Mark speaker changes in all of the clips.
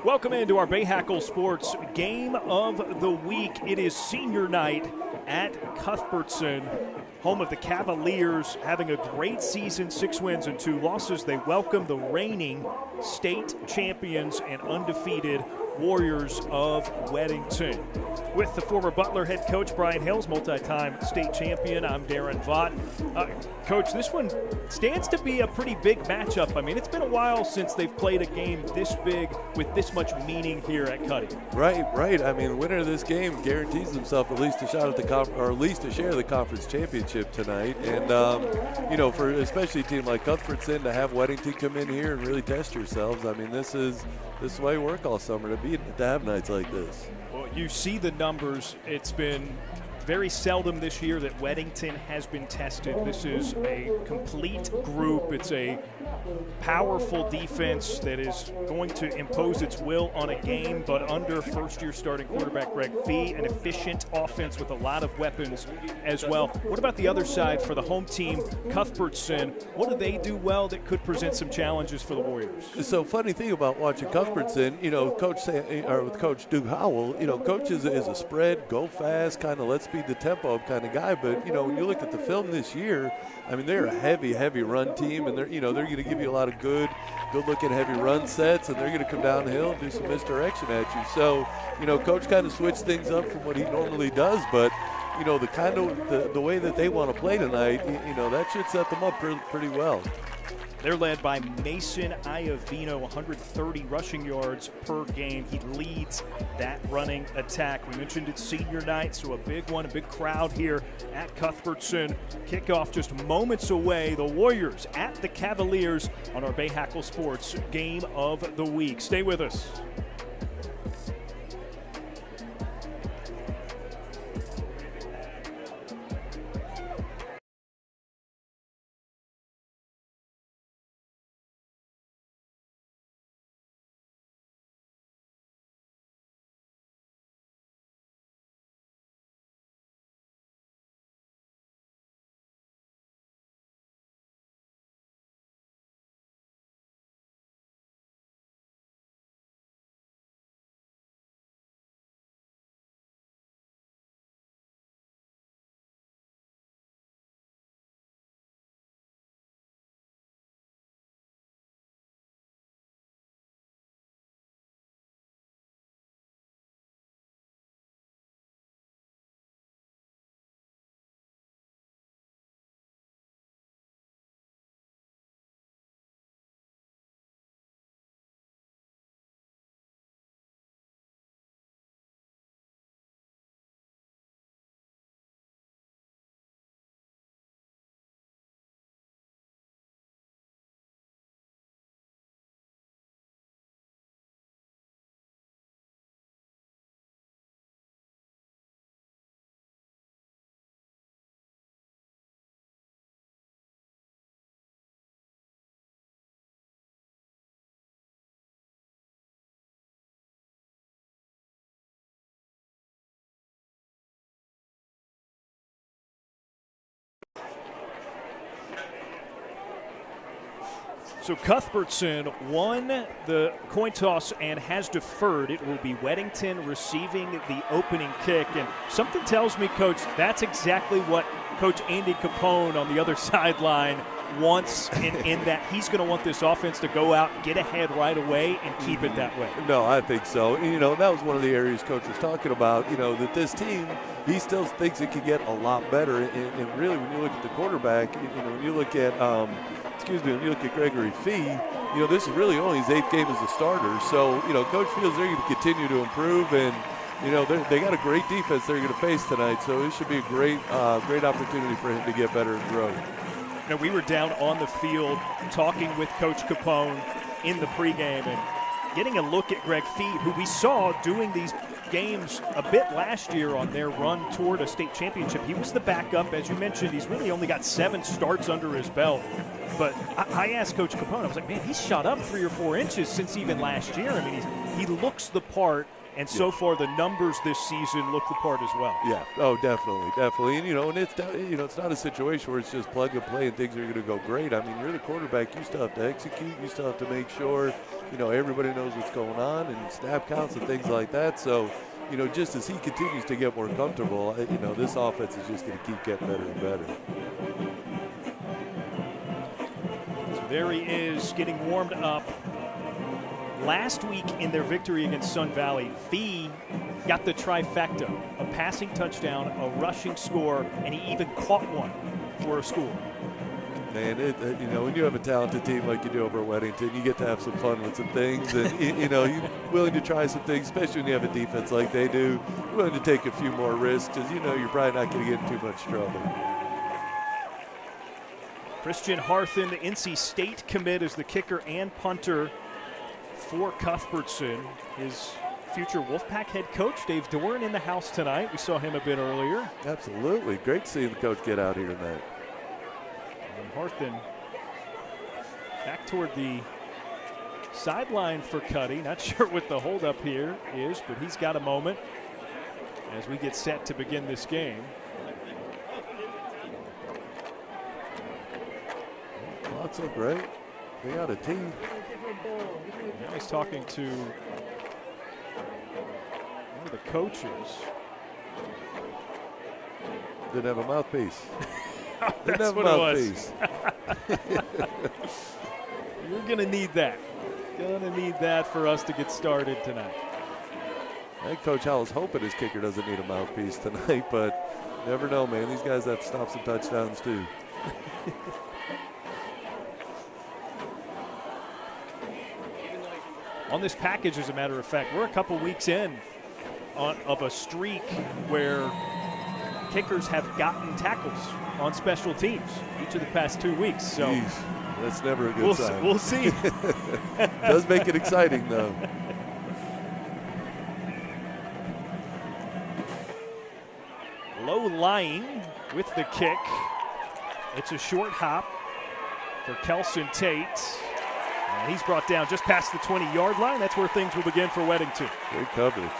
Speaker 1: Welcome into our Bahakel Sports Game of the Week. It is senior night at Cuthbertson, home of the Cavaliers, having a great season, 6 wins and 2 losses. They welcome the reigning state champions and undefeated Warriors of Weddington. With the former Butler head coach Brian Hills, multi-time state champion, I'm Darren Vaught. Coach, this one stands to be a pretty big matchup. I mean, it's been a while since they've played a game this big with this much meaning here at Cuddy.
Speaker 2: Right. I mean, the winner of this game guarantees himself at least a shot at the or at least a share of the conference championship tonight. And for especially a team like Cuthbertson to have Weddington come in here and really test yourselves. I mean, this is why you work all summer to have nights like this.
Speaker 1: Well, you see the numbers. It's been very seldom this year that Weddington has been tested. This is a complete group. It's a powerful defense that is going to impose its will on a game, but under first-year starting quarterback Greg Fee, an efficient offense with a lot of weapons as well. What about the other side for the home team, Cuthbertson? What do they do well that could present some challenges for the Warriors?
Speaker 2: So funny thing about watching Cuthbertson, with Coach Duke Howell, Coach is a spread, go fast, kind of let's speed the tempo kind of guy. But when you look at the film this year, I mean, they're a heavy run team, and they're going to give you a lot of good looking heavy run sets, and they're going to come downhill and do some misdirection at you. So Coach kind of switched things up from what he normally does, but the way that they want to play tonight, that should set them up pretty well.
Speaker 1: They're led by Mason Iovino, 130 rushing yards per game. He leads that running attack. We mentioned it's senior night, so a big one, a big crowd here at Cuthbertson. Kickoff just moments away. The Warriors at the Cavaliers on our Bahakel Sports Game of the Week. Stay with us. So Cuthbertson won the coin toss and has deferred. It will be Weddington receiving the opening kick. And something tells me, Coach, that's exactly what Coach Andy Capone on the other sideline wants in that he's going to want this offense to go out, get ahead right away, and keep it that way.
Speaker 2: No, I think so. That was one of the areas Coach was talking about, that this team, he still thinks it could get a lot better. And really, when you look at the quarterback, when you look at when you look at Gregory Fee, this is really only his 8th game as a starter. So, Coach feels they're going to continue to improve, and, they got a great defense they're going to face tonight. So it should be a great opportunity for him to get better and grow.
Speaker 1: We were down on the field talking with Coach Capone in the pregame and getting a look at Greg Fee, who we saw doing these games a bit last year on their run toward a state championship. He was the backup, as you mentioned. He's really only got 7 starts under his belt. But I asked Coach Capone, I was like, man, he's shot up 3 or 4 inches since even last year. I mean, he looks the part And so far, the numbers this season look the part as well.
Speaker 2: Yeah. Oh, definitely. And and it's not a situation where it's just plug and play and things are going to go great. I mean, you're the quarterback. You still have to execute. You still have to make sure everybody knows what's going on and snap counts and things like that. So, just as he continues to get more comfortable, this offense is just going to keep getting better and better.
Speaker 1: So there he is, getting warmed up. Last week in their victory against Sun Valley, Fee got the trifecta, a passing touchdown, a rushing score, and he even caught one for a score.
Speaker 2: Man, when you have a talented team like you do over at Weddington, you get to have some fun with some things. And, you're willing to try some things, especially when you have a defense like they do. You're willing to take a few more risks because, you're probably not going to get in too much trouble.
Speaker 1: Christian Harthen, the NC State commit, is the kicker and punter for Cuthbertson. His future Wolfpack head coach, Dave Doran, in the house tonight. We saw him a bit earlier.
Speaker 2: Absolutely. Great to see the coach get out here tonight.
Speaker 1: And Harthen back toward the sideline for Cuddy. Not sure what the holdup here is, but he's got a moment as we get set to begin this game.
Speaker 2: Not so great. They got a team.
Speaker 1: Now he's talking to one of the coaches.
Speaker 2: Didn't have a mouthpiece.
Speaker 1: That's what it was. You're going to need that. Going to need that for us to get started tonight.
Speaker 2: I think Coach Howell's hoping his kicker doesn't need a mouthpiece tonight, but never know, man. These guys have to stop some touchdowns, too.
Speaker 1: On this package, as a matter of fact, we're a couple weeks in of a streak where kickers have gotten tackles on special teams each of the past 2 weeks. So
Speaker 2: jeez, that's never a good sign.
Speaker 1: We'll see.
Speaker 2: Does make it exciting, though.
Speaker 1: Low lying with the kick. It's a short hop for Kelson Tate. And he's brought down just past the 20-yard line. That's where things will begin for Weddington.
Speaker 2: Great coverage.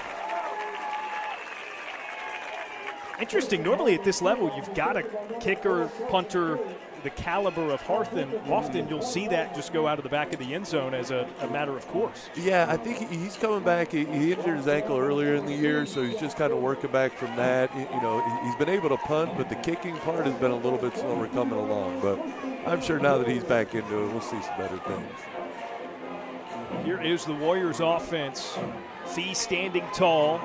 Speaker 1: Interesting. Normally at this level, you've got a kicker, punter, the caliber of Harthen. Often you'll see that just go out of the back of the end zone as a matter of course.
Speaker 2: Yeah, I think he's coming back. He injured his ankle earlier in the year, so he's just kind of working back from that. He's been able to punt, but the kicking part has been a little bit slower coming along. But I'm sure now that he's back into it, we'll see some better things.
Speaker 1: Here is the Warriors offense. Fee standing tall,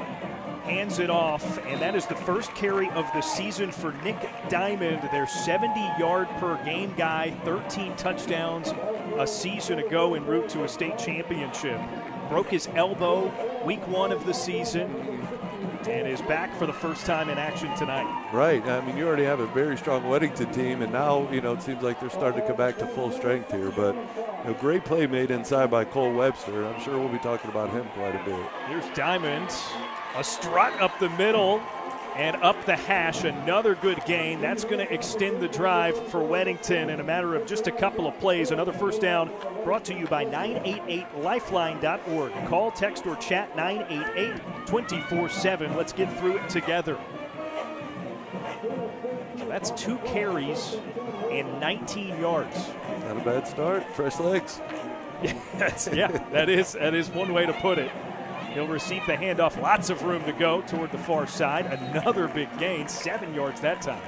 Speaker 1: hands it off, and that is the first carry of the season for Nick Diamond, their 70-yard per game guy, 13 touchdowns a season ago en route to a state championship. Broke his elbow week 1 of the season and is back for the first time in action tonight.
Speaker 2: Right. I mean, you already have a very strong Weddington team, and now, it seems like they're starting to come back to full strength here. But a great play made inside by Cole Webster. I'm sure we'll be talking about him quite a bit.
Speaker 1: Here's Diamond. A strut up the middle and up the hash. Another good gain. That's going to extend the drive for Weddington in a matter of just a couple of plays. Another first down brought to you by 988lifeline.org. Call, text, or chat 988-24/7. Let's get through it together. So that's 2 carries and 19 yards.
Speaker 2: Not a bad start. Fresh legs.
Speaker 1: That is one way to put it. He'll receive the handoff. Lots of room to go toward the far side. Another big gain, 7 yards that time.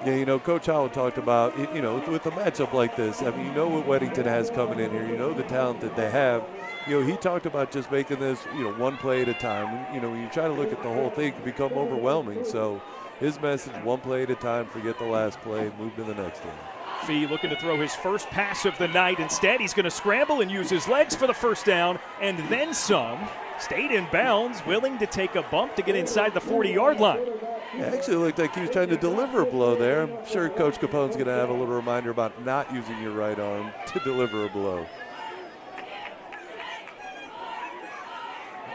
Speaker 2: Yeah, Coach Howell talked about, with a matchup like this, I mean, what Weddington has coming in here. The talent that they have. He talked about just making this, one play at a time. When you try to look at the whole thing, it can become overwhelming. So his message, one play at a time, forget the last play, move to the next one.
Speaker 1: Fee looking to throw his first pass of the night. Instead, he's going to scramble and use his legs for the first down, and then some. Stayed in bounds, willing to take a bump to get inside the 40-yard line.
Speaker 2: It actually looked like he was trying to deliver a blow there. I'm sure Coach Capone's going to have a little reminder about not using your right arm to deliver a blow.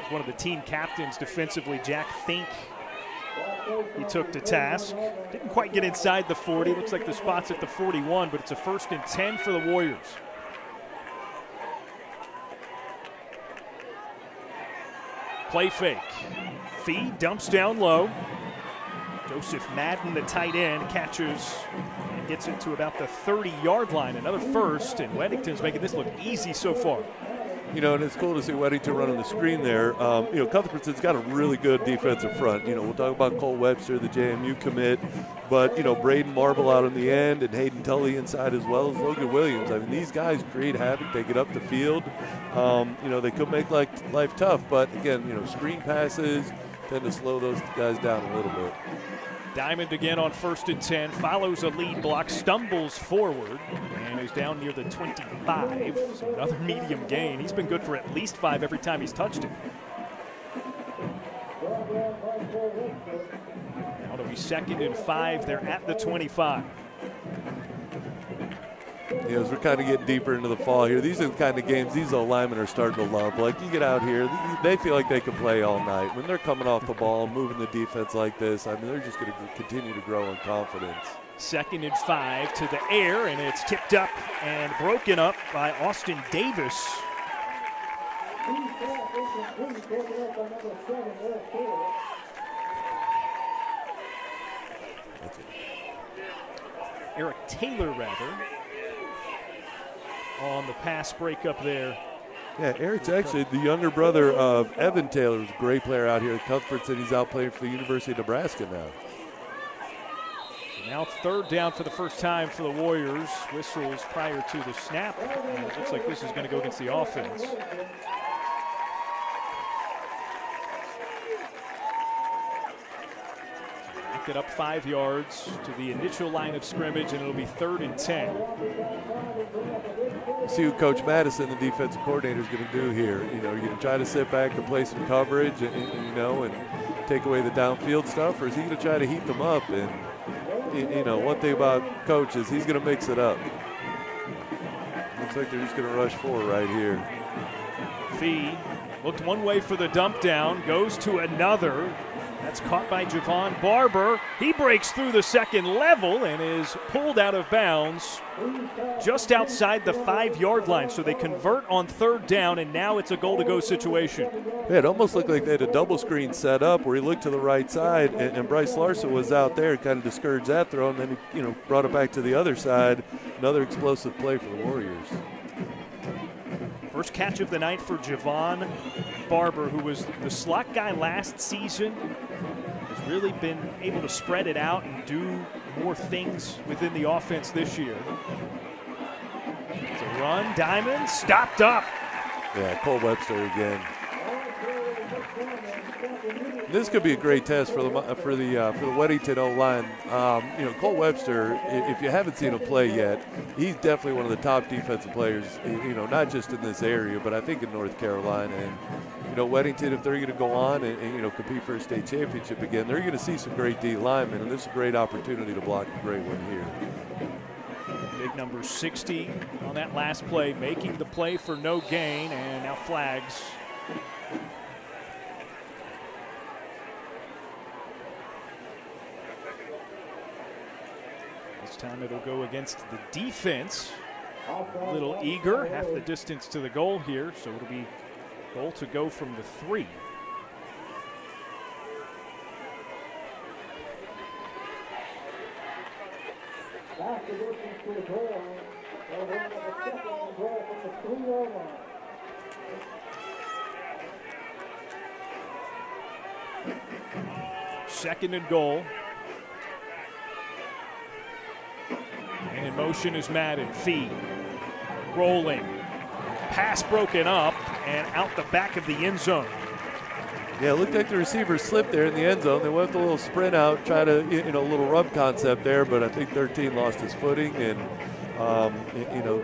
Speaker 1: One of the team captains defensively, Jack Fink, he took to task. Didn't quite get inside the 40. Looks like the spot's at the 41, but it's a 1st and 10 for the Warriors. Play fake. Fee dumps down low. Joseph Madden, the tight end, catches and gets it to about the 30-yard line. Another first, and Weddington's making this look easy so far.
Speaker 2: You know, and it's cool to see Weddington running the screen there. You know, Cuthbertson's got a really good defensive front. You know, we'll talk about Cole Webster, the JMU commit, but, you know, Braden Marble out on the end and Hayden Tully inside as well as Logan Williams. I mean, these guys create havoc. They get up the field. You know, they could make life tough, but, again, you know, screen passes tend to slow those guys down a little bit.
Speaker 1: Diamond again on 1st and 10, follows a lead block, stumbles forward, and is down near the 25. So another medium gain. He's been good for at least 5 every time he's touched it. Now it'll be 2nd and 5. They're at the 25.
Speaker 2: You know, as we're kind of getting deeper into the fall here, these are the kind of games these old linemen are starting to love. Like, you get out here, they feel like they can play all night. When they're coming off the ball, moving the defense like this, I mean, they're just going to continue to grow in confidence.
Speaker 1: 2nd and 5 to the air, and it's tipped up and broken up by Austin Davis. Eric Taylor, rather, on the pass breakup there.
Speaker 2: Yeah, Eric's actually the younger brother of Evan Taylor, who's a great player out here at Cuthbertson. He's out playing for the University of Nebraska now.
Speaker 1: So now 3rd down for the first time for the Warriors. Whistles prior to the snap, and it looks like this is going to go against the offense. It up 5 yards to the initial line of scrimmage, and it'll be 3rd and 10.
Speaker 2: See what Coach Madison, the defensive coordinator, is going to do here. You know, you're going to try to sit back and play some coverage, and you know, and take away the downfield stuff, or is he going to try to heat them up? And you know, one thing about Coach is he's going to mix it up. Looks like they're just going to rush 4 right here.
Speaker 1: Fee looked one way for the dump down, goes to another. That's caught by Javon Barber. He breaks through the 2nd level and is pulled out of bounds just outside the 5-yard line. So they convert on 3rd down, and now it's a goal-to-go situation.
Speaker 2: Yeah, it almost looked like they had a double screen set up where he looked to the right side, and Bryce Larson was out there, kind of discouraged that throw, and then he, you know, brought it back to the other side. Another explosive play for the Warriors.
Speaker 1: First catch of the night for Javon Barber, who was the slot guy last season. Has really been able to spread it out and do more things within the offense this year. It's a run, Diamond, stopped up.
Speaker 2: Yeah, Cole Webster again. This could be a great test for the Weddington O-line. You know, Cole Webster, if you haven't seen him play yet, he's definitely one of the top defensive players, you know, not just in this area, but I think in North Carolina. And, you know, Weddington, if they're going to go on and, you know, compete for a state championship again, they're going to see some great D linemen, and this is a great opportunity to block a great one here.
Speaker 1: Big number 60 on that last play, making the play for no gain, and now flags. This time it'll go against the defense. A little eager, half the distance to the goal here, so it'll be goal to go from the 3. Second and goal. And in motion is Madden. Fee rolling. Pass broken up and out the back of the end zone.
Speaker 2: Yeah, it looked like the receiver slipped there in the end zone. They went with a little sprint out, try to, you know, a little rub concept there, but I think 13 lost his footing, and, you know,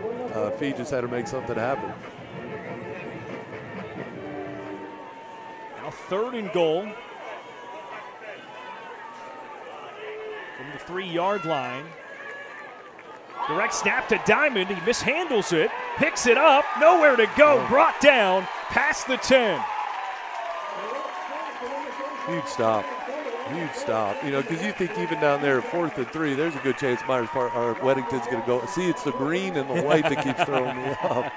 Speaker 2: Fee just had to make something happen.
Speaker 1: Now 3rd and goal. From the 3-yard line. Direct snap to Diamond. He mishandles it, picks it up, nowhere to go, brought down past the 10.
Speaker 2: Huge stop. Huge stop, because you think even down there, 4th and 3, there's a good chance Weddington's going to go. See, it's the green and the white that keeps throwing me off.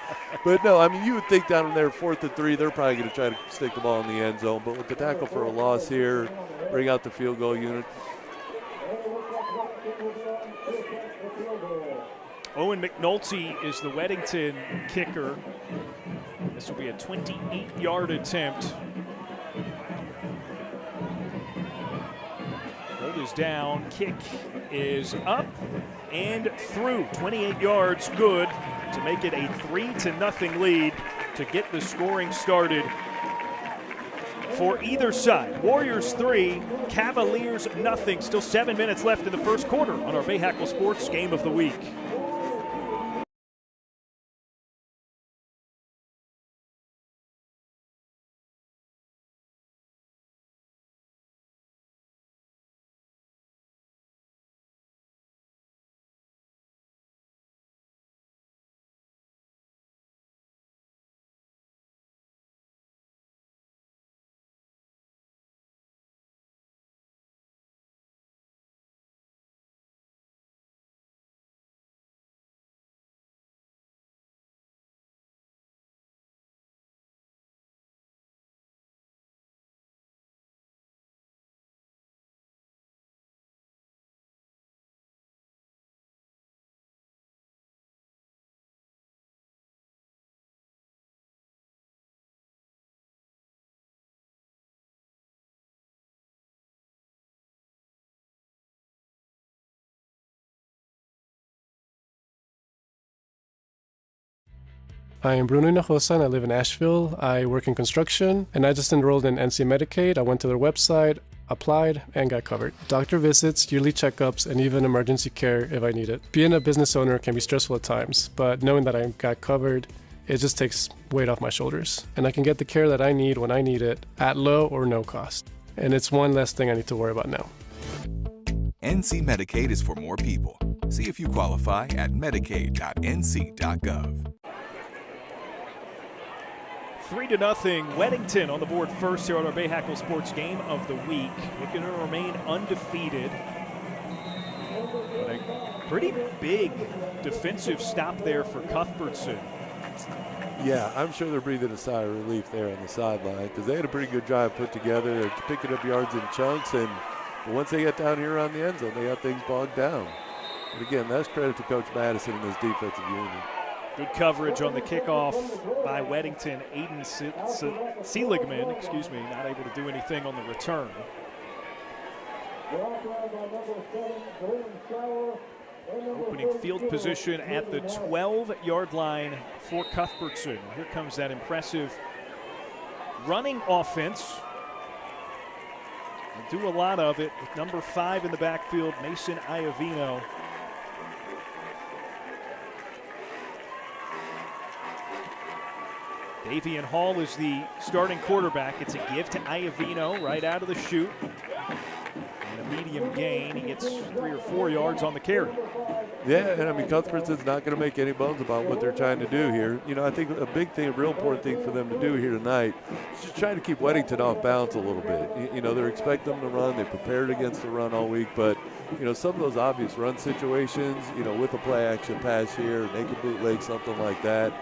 Speaker 2: But no, I mean, you would think down there, 4th and 3, they're probably going to try to stick the ball in the end zone. But with the tackle for a loss here, bring out the field goal unit.
Speaker 1: Owen McNulty is the Weddington kicker. This will be a 28-yard attempt. Hold is down, kick is up and through. 28 yards, good to make it a 3-0 lead to get the scoring started for either side. Warriors 3, Cavaliers nothing. Still 7 minutes left in the first quarter on our Bahakel Sports Game of the Week.
Speaker 3: I am Bruno Hinojosa and I live in Asheville. I work in construction and I just enrolled in NC Medicaid. I went to their website, applied, and got covered. Doctor visits, yearly checkups, and even emergency care if I need it. Being a business owner can be stressful at times, but knowing that I got covered, it just takes weight off my shoulders. And I can get the care that I need when I need it at low or no cost. And it's one less thing I need to worry about now.
Speaker 4: NC Medicaid is for more people. See if you qualify at medicaid.nc.gov.
Speaker 1: 3-0, Weddington on the board first here on our Bahakel Sports Game of the Week. Looking to remain undefeated. But a pretty big defensive stop there for Cuthbertson.
Speaker 2: Yeah, I'm sure they're breathing a sigh of relief there on the sideline because they had a pretty good drive put together. They're picking up yards in chunks, and once they get down here on the end zone, they got things bogged down. But again, that's credit to Coach Madison and his defensive unit.
Speaker 1: Good coverage on the kickoff by Weddington. Aiden Seligman, not able to do anything on the return. Opening field position at the 12-yard line for Cuthbertson. Here comes that impressive running offense. They do a lot of it with number 5 in the backfield, Mason Iovino. Davian Hall is the starting quarterback. It's a give to Iovino right out of the chute. And a medium gain. He gets 3 or 4 yards on the carry.
Speaker 2: Yeah, and I mean, Cuthbertson's not going to make any bones about what they're trying to do here. I think a big thing, a real important thing for them to do here tonight is just try to keep Weddington off balance a little bit. They're expecting them to run. They prepared against the run all week, but, some of those obvious run situations, with a play action pass here, naked bootleg, something like that,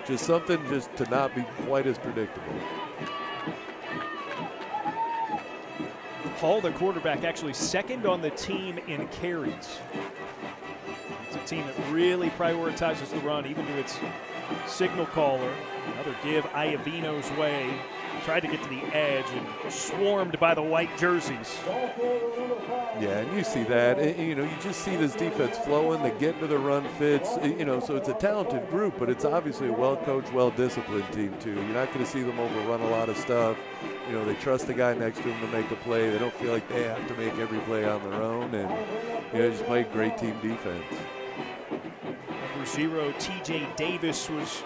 Speaker 2: just something just to not be quite as predictable.
Speaker 1: Hall, the quarterback, actually second on the team in carries. It's a team that really prioritizes the run, even to its signal caller. Another give Iovino's way. Tried to get to the edge and swarmed by the white jerseys.
Speaker 2: Yeah, and you see that. You just see this defense flowing. They get into the run fits. So it's a talented group, but it's obviously a well-coached, well-disciplined team, too. You're not going to see them overrun a lot of stuff. They trust the guy next to them to make a play. They don't feel like they have to make every play on their own, and just play great team defense.
Speaker 1: Number 0, TJ Davis was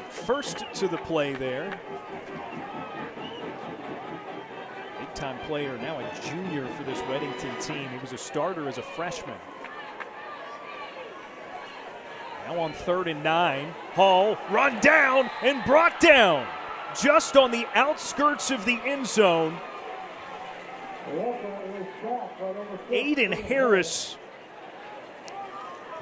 Speaker 1: first to the play there. Big-time player, now a junior for this Weddington team. He was a starter as a freshman. Now on 3rd and 9, Hall run down and brought down just on the outskirts of the end zone. Aiden Harris.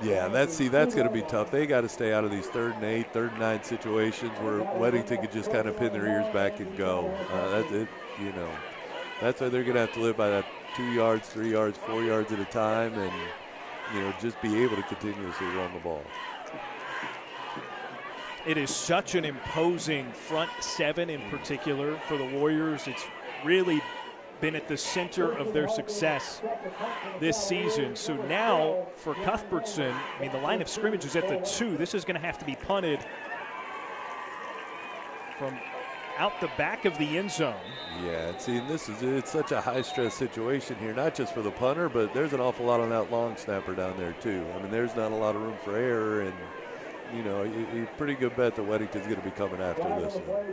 Speaker 2: Yeah, that's going to be tough. They got to stay out of these 3rd and 8, 3rd and 9 situations where Weddington could just kind of pin their ears back and go. That's it. That's why they're going to have to live by that 2 yards, 3 yards, 4 yards at a time, and just be able to continuously run the ball.
Speaker 1: It is such an imposing front 7 in particular for the Warriors. It's really been at the center of their success this season. So now for Cuthbertson, the line of scrimmage is at the 2. This is going to have to be punted from out the back of the end zone.
Speaker 2: Yeah, it's such a high-stress situation here, not just for the punter, but there's an awful lot on that long snapper down there too. There's not a lot of room for error, and you pretty good bet that Weddington's going to be coming after this one.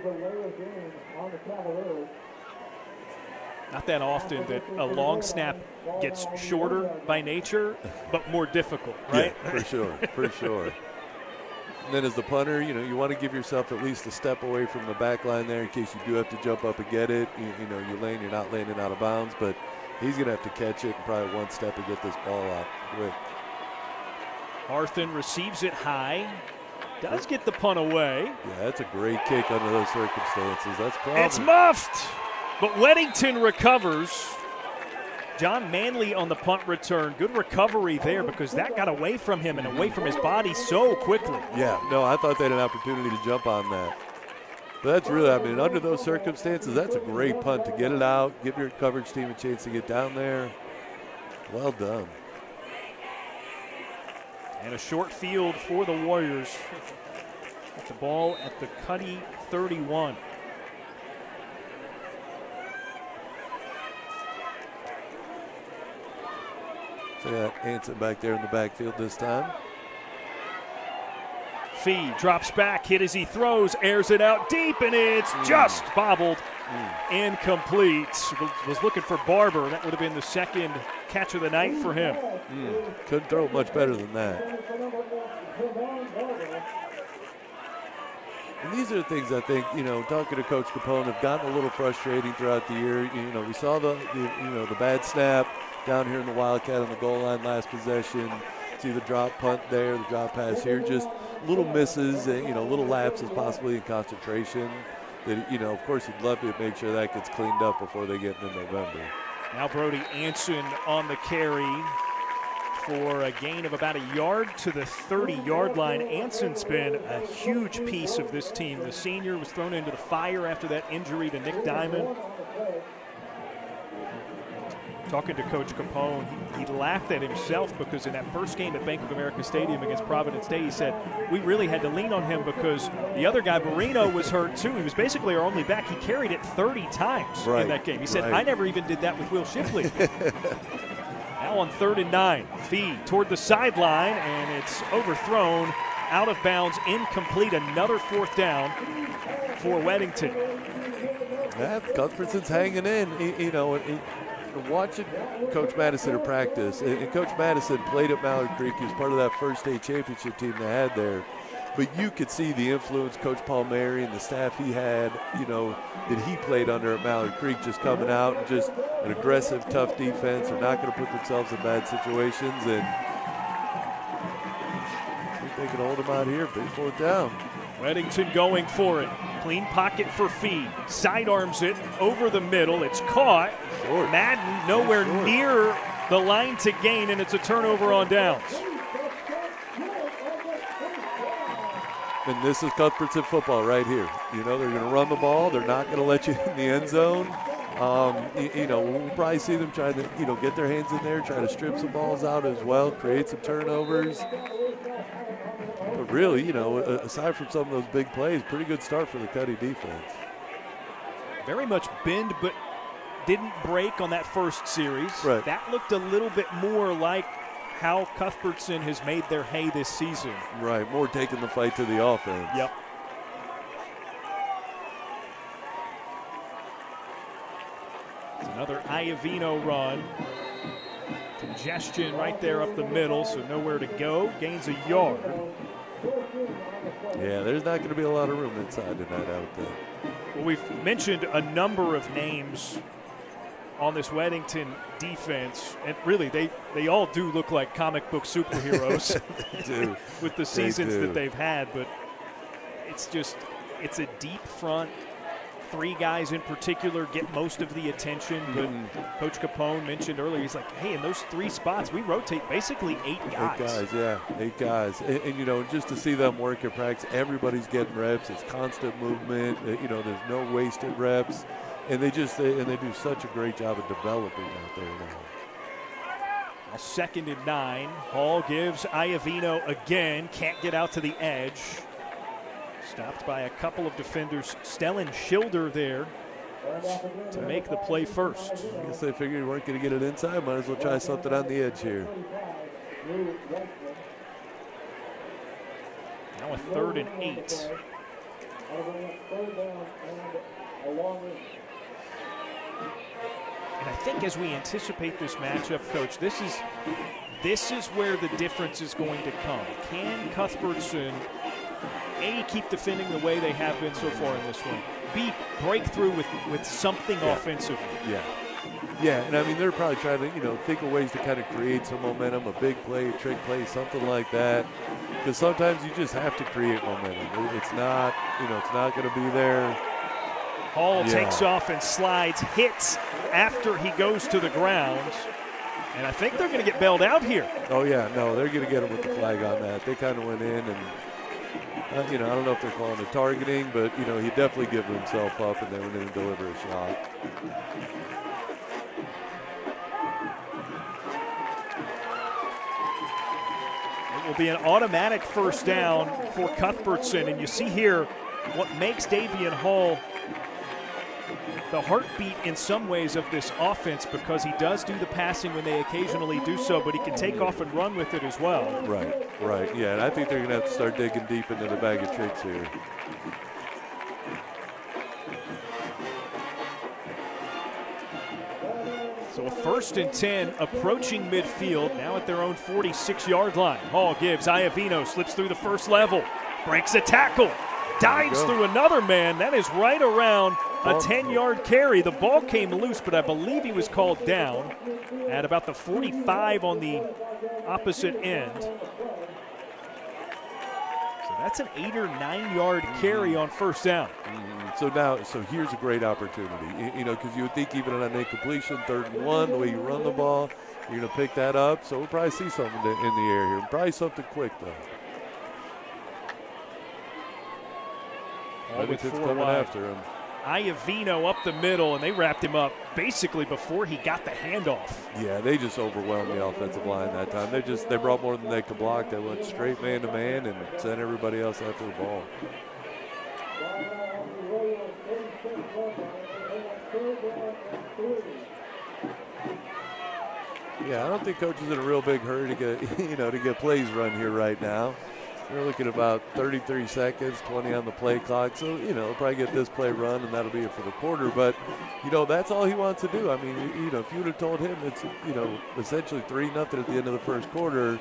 Speaker 1: Not that often that a long snap gets shorter by nature, but more difficult, right?
Speaker 2: Yeah, for sure. And then as the punter, you want to give yourself at least a step away from the back line there in case you do have to jump up and get it. You're not landing out of bounds, but he's going to have to catch it and probably one step and get this ball out quick.
Speaker 1: Arthur receives it high, does get the punt away.
Speaker 2: Yeah, that's a great kick under those circumstances. That's probably.
Speaker 1: It's muffed, but Weddington recovers. John Manley on the punt return. Good recovery there because that got away from him and away from his body so quickly.
Speaker 2: Yeah, no, I thought they had an opportunity to jump on that. But that's really, under those circumstances, that's a great punt to get it out, give your coverage team a chance to get down there. Well done.
Speaker 1: And a short field for the Warriors. With the ball at the Cuddy 31.
Speaker 2: So yeah, Anson back there in the backfield this time.
Speaker 1: Fee drops back, hit as he throws, airs it out deep, and it's just bobbled. Incomplete. Was looking for Barber. That would have been the second catch of the night for him.
Speaker 2: Couldn't throw it much better than that. And these are the things I think, talking to Coach Capone, have gotten a little frustrating throughout the year. We saw the bad snap down here in the Wildcat on the goal line last possession. See the drop punt there, the drop pass here, just little misses, little lapses possibly in concentration. That, of course, you'd love to make sure that gets cleaned up before they get into November.
Speaker 1: Now Brody Anson on the carry for a gain of about a yard to the 30-yard line. Anson's been a huge piece of this team. The senior was thrown into the fire after that injury to Nick Diamond. Talking to Coach Capone, he laughed at himself because in that first game at Bank of America Stadium against Providence Day, he said, we really had to lean on him because the other guy, Marino, was hurt too. He was basically our only back. He carried it 30 times in that game. He said, I never even did that with Will Shipley. Now on 3rd and 9, Fee toward the sideline, and it's overthrown, out of bounds, incomplete. Another 4th down for Weddington.
Speaker 2: Yeah, Cuthbertson's hanging in, watching Coach Madison at practice, and Coach Madison played at Mallard Creek. He was part of that first state championship team they had there. But you could see the influence Coach Palmieri and the staff he had, that he played under at Mallard Creek, just coming out and just an aggressive, tough defense. They're not going to put themselves in bad situations, and I think they can hold them out here. Big 4th down.
Speaker 1: Weddington going for it. Clean pocket for Fee. Sidearms it over the middle. It's caught.
Speaker 2: Short.
Speaker 1: Madden nowhere near the line to gain, and it's a turnover on downs.
Speaker 2: And this is Cuthbertson football right here. They're going to run the ball. They're not going to let you in the end zone. We'll probably see them try to, get their hands in there, try to strip some balls out as well, create some turnovers. But really, aside from some of those big plays, pretty good start for the Cuddy defense.
Speaker 1: Very much bend, but didn't break on that first series.
Speaker 2: Right.
Speaker 1: That looked a little bit more like how Cuthbertson has made their hay this season.
Speaker 2: Right, more taking the fight to the offense.
Speaker 1: Yep. It's another Iovino run. Congestion right there up the middle, so nowhere to go. Gains a yard.
Speaker 2: Yeah, there's not going to be a lot of room inside tonight, I would think.
Speaker 1: Well, we've mentioned a number of names on this Weddington defense, and really they all do look like comic book superheroes with the seasons that they've had, but it's a deep front. 3 guys in particular get most of the attention, but Coach Capone mentioned earlier, he's like, hey, in those 3 spots, we rotate basically 8 guys.
Speaker 2: 8 guys, yeah, 8 guys. And you know, just to see them work at practice, everybody's getting reps. It's constant movement. You know, there's no wasted reps. And they do such a great job of developing out there now.
Speaker 1: 2nd and 9. Hall gives Iovino again. Can't get out to the edge. Stopped by a couple of defenders. Stellan Schilder there to make the play first.
Speaker 2: I guess they figured you weren't going to get it inside. Might as well try something on the edge here.
Speaker 1: Now a 3rd and 8. And I think as we anticipate this matchup, Coach, this is where the difference is going to come. Can Cuthbertson A, keep defending the way they have been so far in this one, B, break through with something offensively?
Speaker 2: Yeah, and I mean, they're probably trying to, you know, think of ways to kind of create some momentum, a big play, a trick play, something like that. Because sometimes you just have to create momentum. It's not, you know, it's not going to be there.
Speaker 1: Hall takes off and slides, hits after he goes to the ground. And I think they're going to get bailed out here.
Speaker 2: Oh, yeah, no, they're going to get him with the flag on that. They kind of went in and, you know, I don't know if they're calling it targeting, but, you know, he definitely gave himself up and they went in and delivered a shot.
Speaker 1: It will be an automatic first down for Cuthbertson. And you see here what makes Davian Hall the heartbeat in some ways of this offense, because he does do the passing when they occasionally do so, but he can take off and run with it as well.
Speaker 2: Right, yeah, and I think they're going to have to start digging deep into the bag of tricks here.
Speaker 1: So a 1st and 10 approaching midfield, now at their own 46-yard line. Hall gives, Iovino slips through the first level, breaks a tackle, dives through another man. That is right around a 10-yard carry. The ball came loose, but I believe he was called down at about the 45 on the opposite end. So that's an 8 or 9 yard carry on first down.
Speaker 2: So here's a great opportunity, you know, because you would think even on an incompletion, 3rd and 1, the way you run the ball, you're going to pick that up. So we'll probably see something in the air here. Probably something quick, though.
Speaker 1: Weddington's
Speaker 2: coming after him.
Speaker 1: Iovino up the middle, and they wrapped him up basically before he got the handoff.
Speaker 2: Yeah, they just overwhelmed the offensive line that time. They brought more than they could block. They went straight man-to-man and sent everybody else after the ball. Yeah, I don't think Coach is in a real big hurry to get, you know, to get plays run here right now. We're looking at about 33 seconds, 20 on the play clock. So, you know, probably get this play run, and that'll be it for the quarter. But, you know, that's all he wants to do. I mean, you know, if you would have told him it's, you know, essentially 3-0 at the end of the first quarter,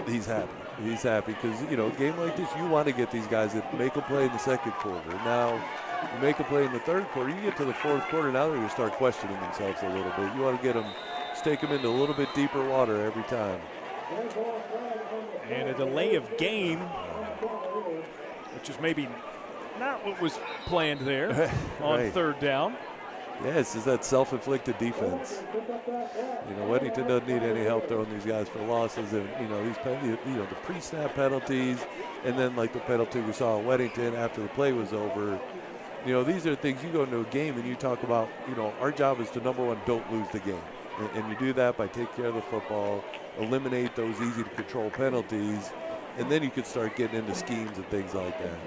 Speaker 2: he's happy. He's happy because, you know, a game like this, you want to get these guys that make a play in the second quarter. Now, you make a play in the third quarter, you get to the fourth quarter, now they're going to start questioning themselves a little bit. You want to get them, take them into a little bit deeper water every time.
Speaker 1: And a delay of game, which is maybe not what was planned there on third down.
Speaker 2: Yes, is that self-inflicted defense. You know, Weddington doesn't need any help throwing these guys for losses, and you know the pre-snap penalties, and then like the penalty we saw in Weddington after the play was over. You know, these are things you go into a game and you talk about. You know, our job is to, number one, don't lose the game, and you do that by taking care of the football, eliminate those easy to control penalties, and then you could start getting into schemes and things like that.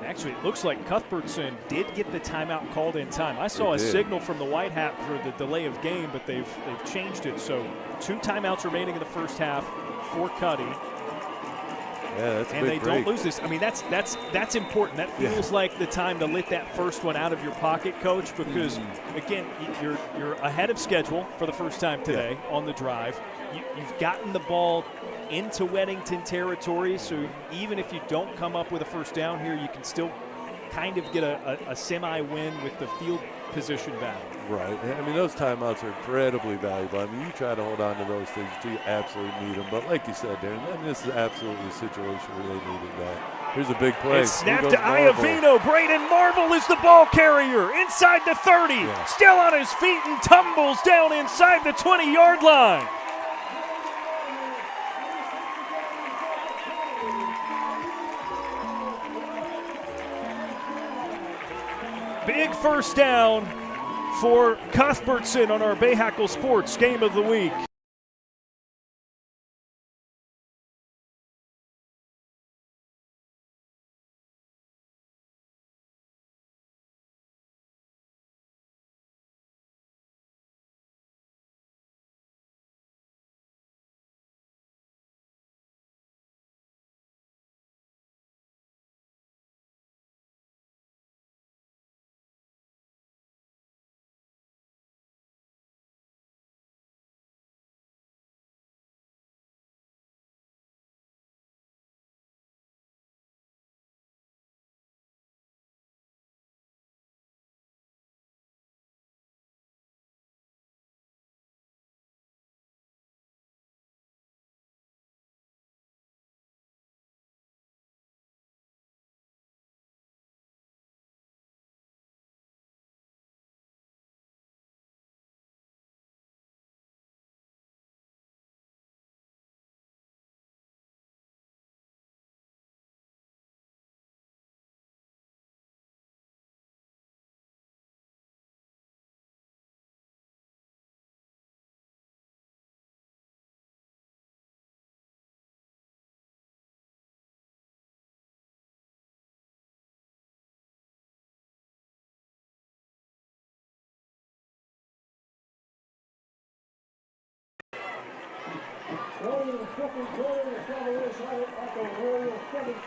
Speaker 1: Actually, it looks like Cuthbertson did get the timeout called in time. I saw a signal from the White Hat for the delay of game, but they've changed it. So 2 timeouts remaining in the first half for Cuddy.
Speaker 2: Yeah, that's a
Speaker 1: and
Speaker 2: big
Speaker 1: they
Speaker 2: break.
Speaker 1: don't lose this. I mean, that's important. That feels like the time to let that first one out of your pocket, Coach, because again, you're ahead of schedule for the first time today on the drive. You've gotten the ball into Weddington territory, so even if you don't come up with a first down here, you can still kind of get a semi-win with the field position battle.
Speaker 2: Right. I mean, those timeouts are incredibly valuable. I mean, you try to hold on to those things until you absolutely need them. But like you said, Darren, I mean, this is absolutely a situation where they needed that. Here's a big play.
Speaker 1: It's snapped to Iovino. Braden Marvel is the ball carrier inside the 30. Yeah. Still on his feet and tumbles down inside the 20-yard line. Big first down for Cuthbertson on our Bahakel Sports Game of the Week.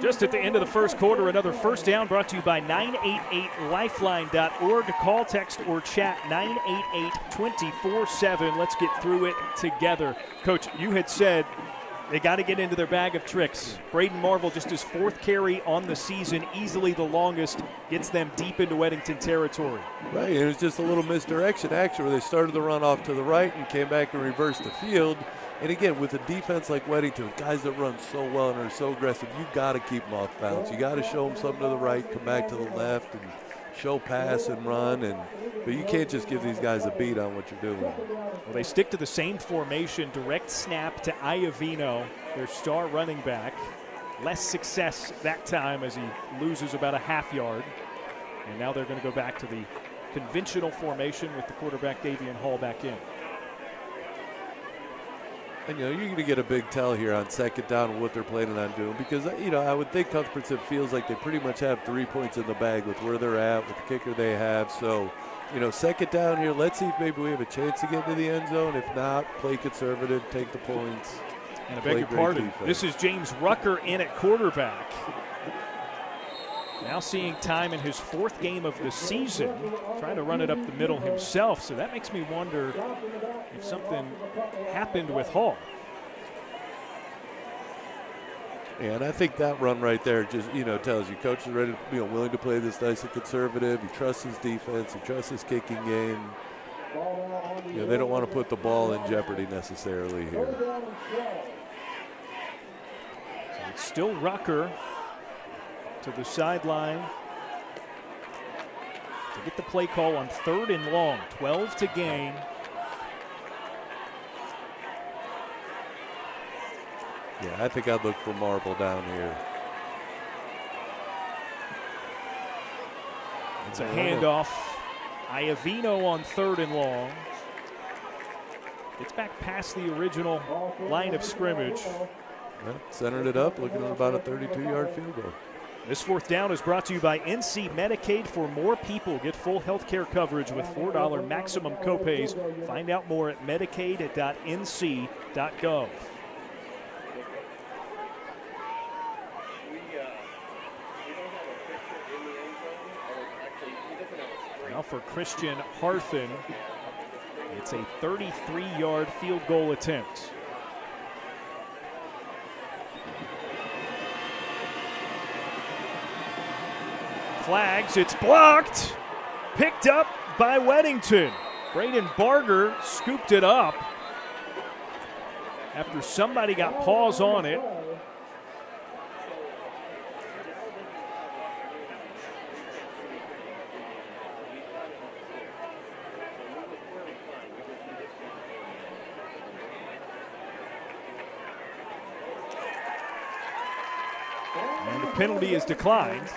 Speaker 1: Just at the end of the first quarter, another first down brought to you by 988lifeline.org. Call, text, or chat 988-24/7. Let's get through it together. Coach, you had said they got to get into their bag of tricks. Braden Marvel, just his fourth carry on the season, easily the longest, gets them deep into Weddington territory.
Speaker 2: Right, it was just a little misdirection action where they started the run off to the right and came back and reversed the field. And again, with a defense like Weddington, guys that run so well and are so aggressive, you got to keep them off balance. You got to show them something to the right, come back to the left, and show pass and run. But you can't just give these guys a beat on what you're doing.
Speaker 1: Well, they stick to the same formation, direct snap to Iovino, their star running back. Less success that time as he loses about a half yard. And now they're going to go back to the conventional formation with the quarterback Davian Hall back in.
Speaker 2: And, you're going to get a big tell here on second down of what they're planning on doing because, I would think Cuthbertson feels like they pretty much have 3 points in the bag with where they're at, with the kicker they have. So, second down here, let's see if maybe we have a chance to get into the end zone. If not, play conservative, take the points.
Speaker 1: And I beg your pardon, this is James Rucker in at quarterback. Now seeing time in his fourth game of the season, trying to run it up the middle himself. So that makes me wonder if something happened with Hall.
Speaker 2: Yeah, and I think that run right there just, tells you coach is ready, willing to play this nice and conservative. He trusts his defense. He trusts his kicking game. They don't want to put the ball in jeopardy necessarily here.
Speaker 1: So it's still Rucker to the sideline to get the play call on 3rd and long. 12 to gain.
Speaker 2: Yeah, I think I'd look for Marvel down here.
Speaker 1: It's a handoff. Iovino on 3rd and long. Gets back past the original line of scrimmage.
Speaker 2: Well, centered it up, looking at about a 32-yard field goal.
Speaker 1: This fourth down is brought to you by NC Medicaid. For more people, get full health care coverage with $4 maximum copays. Find out more at medicaid.nc.gov. Now for Christian Harthen, it's a 33-yard field goal attempt. Flags, it's blocked, picked up by Weddington. Braden Barger scooped it up after somebody got paws on it. And the penalty is declined.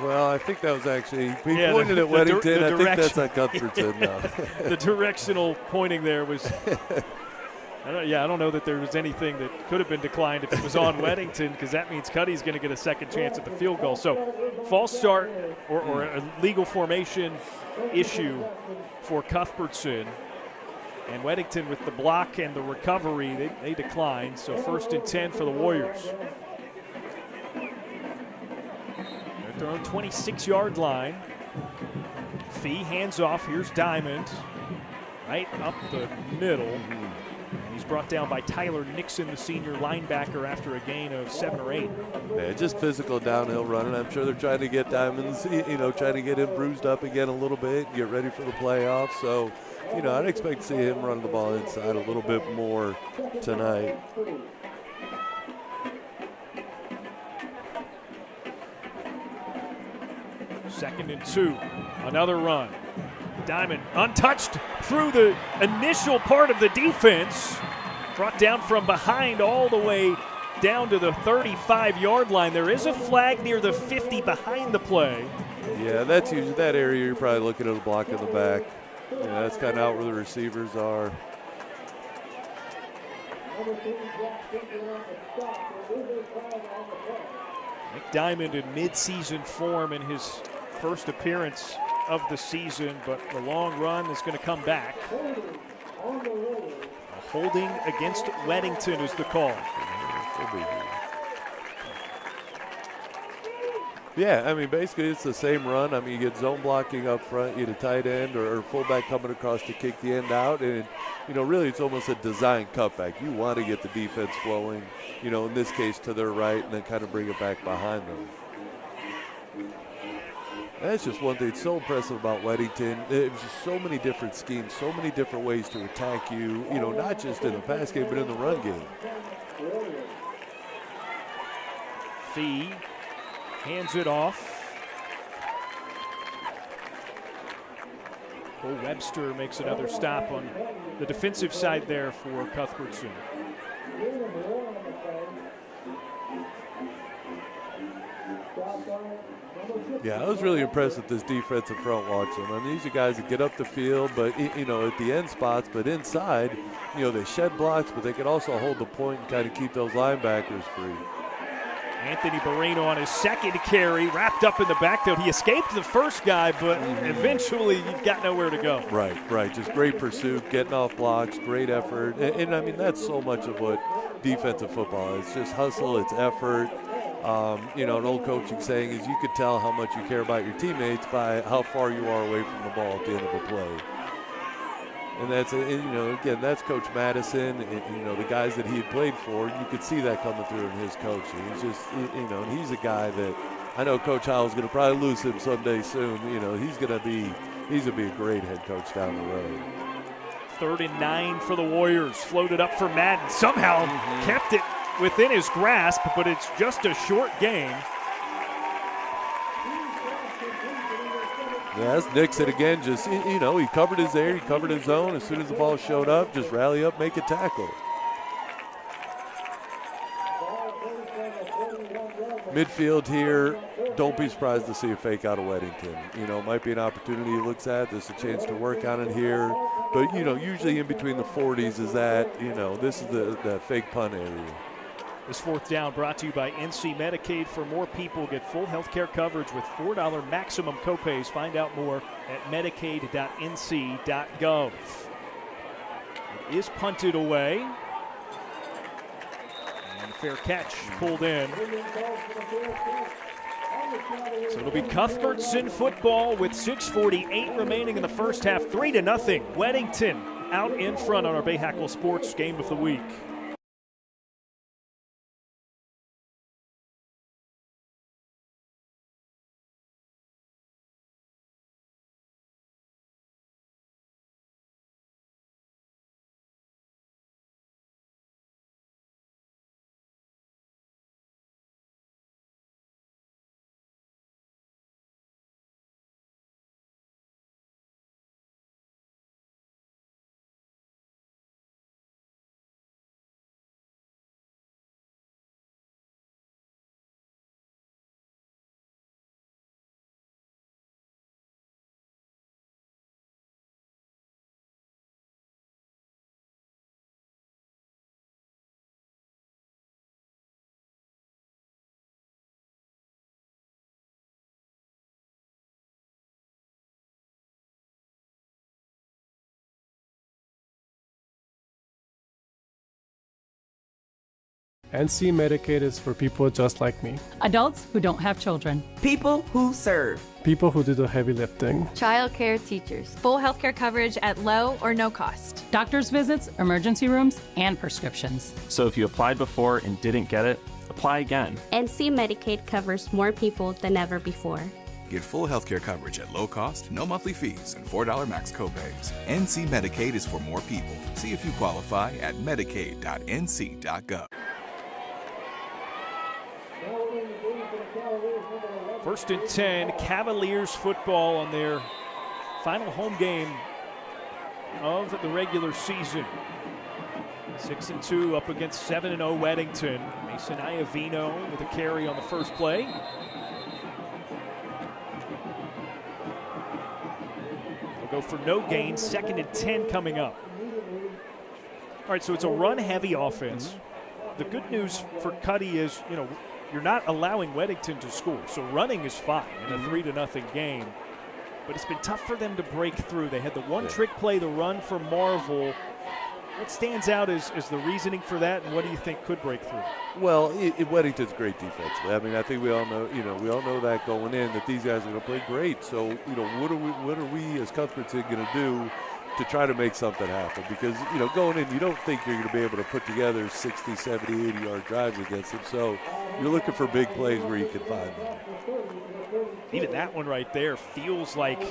Speaker 2: Well, I think that was actually, he pointed at Weddington. I think that's at Cuthbertson now.
Speaker 1: The directional pointing there was, I don't know that there was anything that could have been declined if it was on Weddington, because that means Cuddy's going to get a second chance at the field goal. So false start or a legal formation issue for Cuthbertson. And Weddington with the block and the recovery, they declined. So 1st and 10 for the Warriors. Their own 26-yard line. Fee hands off. Here's Diamond. Right up the middle. And he's brought down by Tyler Nixon, the senior linebacker, after a gain of 7 or 8.
Speaker 2: Yeah, just physical downhill running. I'm sure they're trying to get Diamonds, trying to get him bruised up again a little bit, get ready for the playoffs. So, I'd expect to see him run the ball inside a little bit more tonight.
Speaker 1: Second and 2, another run. Diamond untouched through the initial part of the defense. Brought down from behind all the way down to the 35-yard line. There is a flag near the 50 behind the play.
Speaker 2: Yeah, that's usually that area. You're probably looking at a block in the back. Yeah, that's kind of out where the receivers are.
Speaker 1: Nick Diamond in mid-season form in his first appearance of the season, but the long run is going to come back. A holding against Weddington is the call.
Speaker 2: Yeah, I mean, basically it's the same run. I mean, you get zone blocking up front, you get a tight end or fullback coming across to kick the end out, and, really it's almost a design cutback. You want to get the defense flowing, in this case to their right, and then kind of bring it back behind them. That's just one thing that's so impressive about Weddington. There's just so many different schemes, so many different ways to attack you, not just in the pass game, but in the run game.
Speaker 1: Fee hands it off. Cole Webster makes another stop on the defensive side there for Cuthbertson.
Speaker 2: Yeah, I was really impressed with this defensive front watching. I mean, these are guys that get up the field, but, at the end spots, but inside, they shed blocks, but they can also hold the point and kind of keep those linebackers free.
Speaker 1: Anthony Barreno on his second carry, wrapped up in the backfield. He escaped the first guy, but eventually you've got nowhere to go.
Speaker 2: Right. Just great pursuit, getting off blocks, great effort. And I mean, that's so much of what defensive football is. It's just hustle, it's effort. An old coaching saying is you could tell how much you care about your teammates by how far you are away from the ball at the end of a play. And that's, again, that's Coach Madison, and, the guys that he had played for, you could see that coming through in his coaching. He's just, and he's a guy that I know Coach Howell's going to probably lose him someday soon. He's going to be a great head coach down the road.
Speaker 1: 3rd and 9 for the Warriors. Floated up for Madden. Somehow kept it within his grasp, but it's just a short gain.
Speaker 2: Yeah, that's Nixon again. Just, he covered his air, he covered his zone. As soon as the ball showed up, just rally up, make a tackle. Midfield here, don't be surprised to see a fake out of Weddington. Might be an opportunity he looks at. There's a chance to work on it here. But, usually in between the 40s is that, this is the fake punt area.
Speaker 1: This 4th down brought to you by NC Medicaid. For more people, get full health care coverage with $4 maximum copays. Find out more at medicaid.nc.gov. It is punted away. And a fair catch pulled in. So it'll be Cuthbertson football with 6:48 remaining in the first half. 3-0. Weddington out in front on our Bahakel Sports Game of the Week.
Speaker 3: NC Medicaid is for people just like me.
Speaker 5: Adults who don't have children.
Speaker 6: People who serve.
Speaker 3: People who do the heavy lifting.
Speaker 7: Childcare teachers. Full healthcare coverage at low or no cost.
Speaker 5: Doctor's visits, emergency rooms, and prescriptions.
Speaker 8: So if you applied before and didn't get it, apply again.
Speaker 9: NC Medicaid covers more people than ever before.
Speaker 4: Get full healthcare coverage at low cost, no monthly fees, and $4 max copays. NC Medicaid is for more people. See if you qualify at medicaid.nc.gov.
Speaker 1: First and 10, Cavaliers football on their final home game of the regular season. 6-2 up against 7-0 Weddington. Mason Iavino with a carry on the first play. They'll go for no gain, 2nd and 10 coming up. All right, so it's a run-heavy offense. The good news for Cuddy is, you're not allowing Weddington to score, so running is fine in a 3-0 game. But it's been tough for them to break through. They had the one trick play, the run for Marvel. What stands out is the reasoning for that, and what do you think could break through?
Speaker 2: Well, Weddington's great defensively. I mean, I think we all know that going in, that these guys are going to play great. So, what are we as Cuthbertson going to do to try to make something happen? Because, going in, you don't think you're going to be able to put together 60, 70, 80-yard drives against them. So you're looking for big plays where you can find them.
Speaker 1: Even that one right there feels like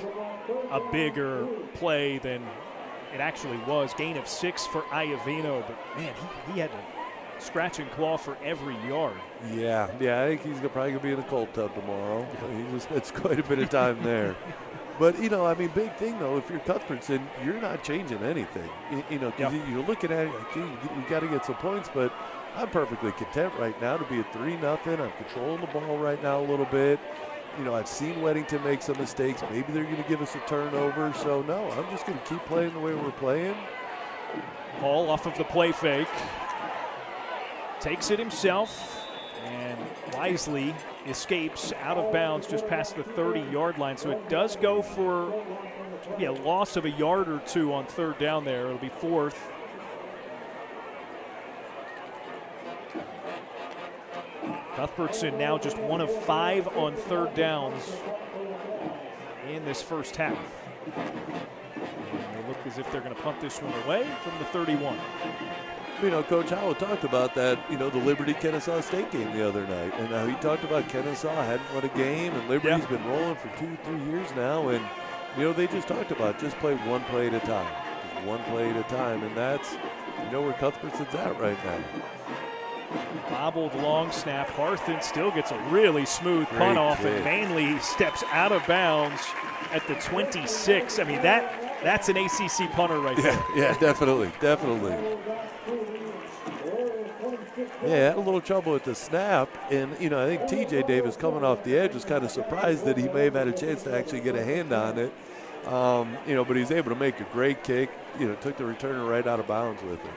Speaker 1: a bigger play than it actually was. Gain of 6 for Iavino, but, man, he had to scratch and claw for every yard.
Speaker 2: Yeah, I think he's probably going to be in the cold tub tomorrow. He just spends quite a bit of time there. But, big thing, though, if you're Cuthbertson, you're not changing anything. Because you're looking at it, we got to get some points, but I'm perfectly content right now to be at 3-0. I'm controlling the ball right now a little bit. I've seen Weddington make some mistakes. Maybe they're going to give us a turnover. So, no, I'm just going to keep playing the way we're playing.
Speaker 1: Hall off of the play fake. Takes it himself and wisely escapes out of bounds just past the 30-yard line. So it does go for a loss of a yard or two on 3rd down there. It'll be 4th. Cuthbertson now just 1 of 5 on 3rd downs in this first half. And they look as if they're going to punt this one away from the 31.
Speaker 2: Coach Howell talked about that, the Liberty-Kennesaw State game the other night. And he talked about Kennesaw hadn't won a game, and Liberty's been rolling for 2-3 years now. And, they just talked about just play one play at a time. Just one play at a time. And that's, where Cuthbertson's at right now.
Speaker 1: Bobbled long snap. Harthen still gets a really smooth punt off, and Manley steps out of bounds at the 26. I mean, that's an ACC punter right there.
Speaker 2: Yeah, definitely. Yeah, had a little trouble with the snap, and, I think TJ Davis coming off the edge was kind of surprised that he may have had a chance to actually get a hand on it. But he was able to make a great kick, took the returner right out of bounds with it.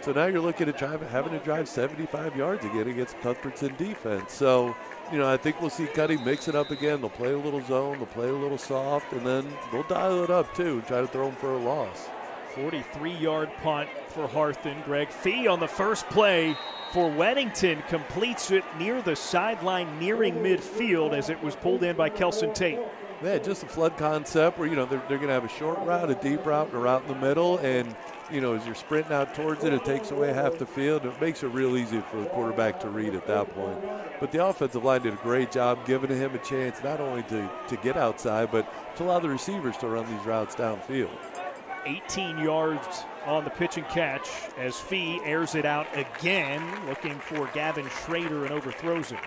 Speaker 2: So now you're looking at having to drive 75 yards again against Cuthbertson defense. So, I think we'll see Cuddy mix it up again. They'll play a little zone, they'll play a little soft, and then they'll dial it up too and try to throw him for a loss. 43-yard punt for Harthen. Greg Fee on the first play for Weddington completes it near the sideline, nearing midfield as it was pulled in by Kelson Tate. Yeah, just a flood concept where, they're going to have a short route, a deep route, and a route in the middle. And, as you're sprinting out towards it, it takes away half the field. It makes it real easy for the quarterback to read at that point. But the offensive line did a great job giving him a chance not only to get outside, but to allow the receivers to run these routes downfield. 18 yards on the pitch and catch as Fee airs it out again, looking for Gavin Schrader and overthrows it.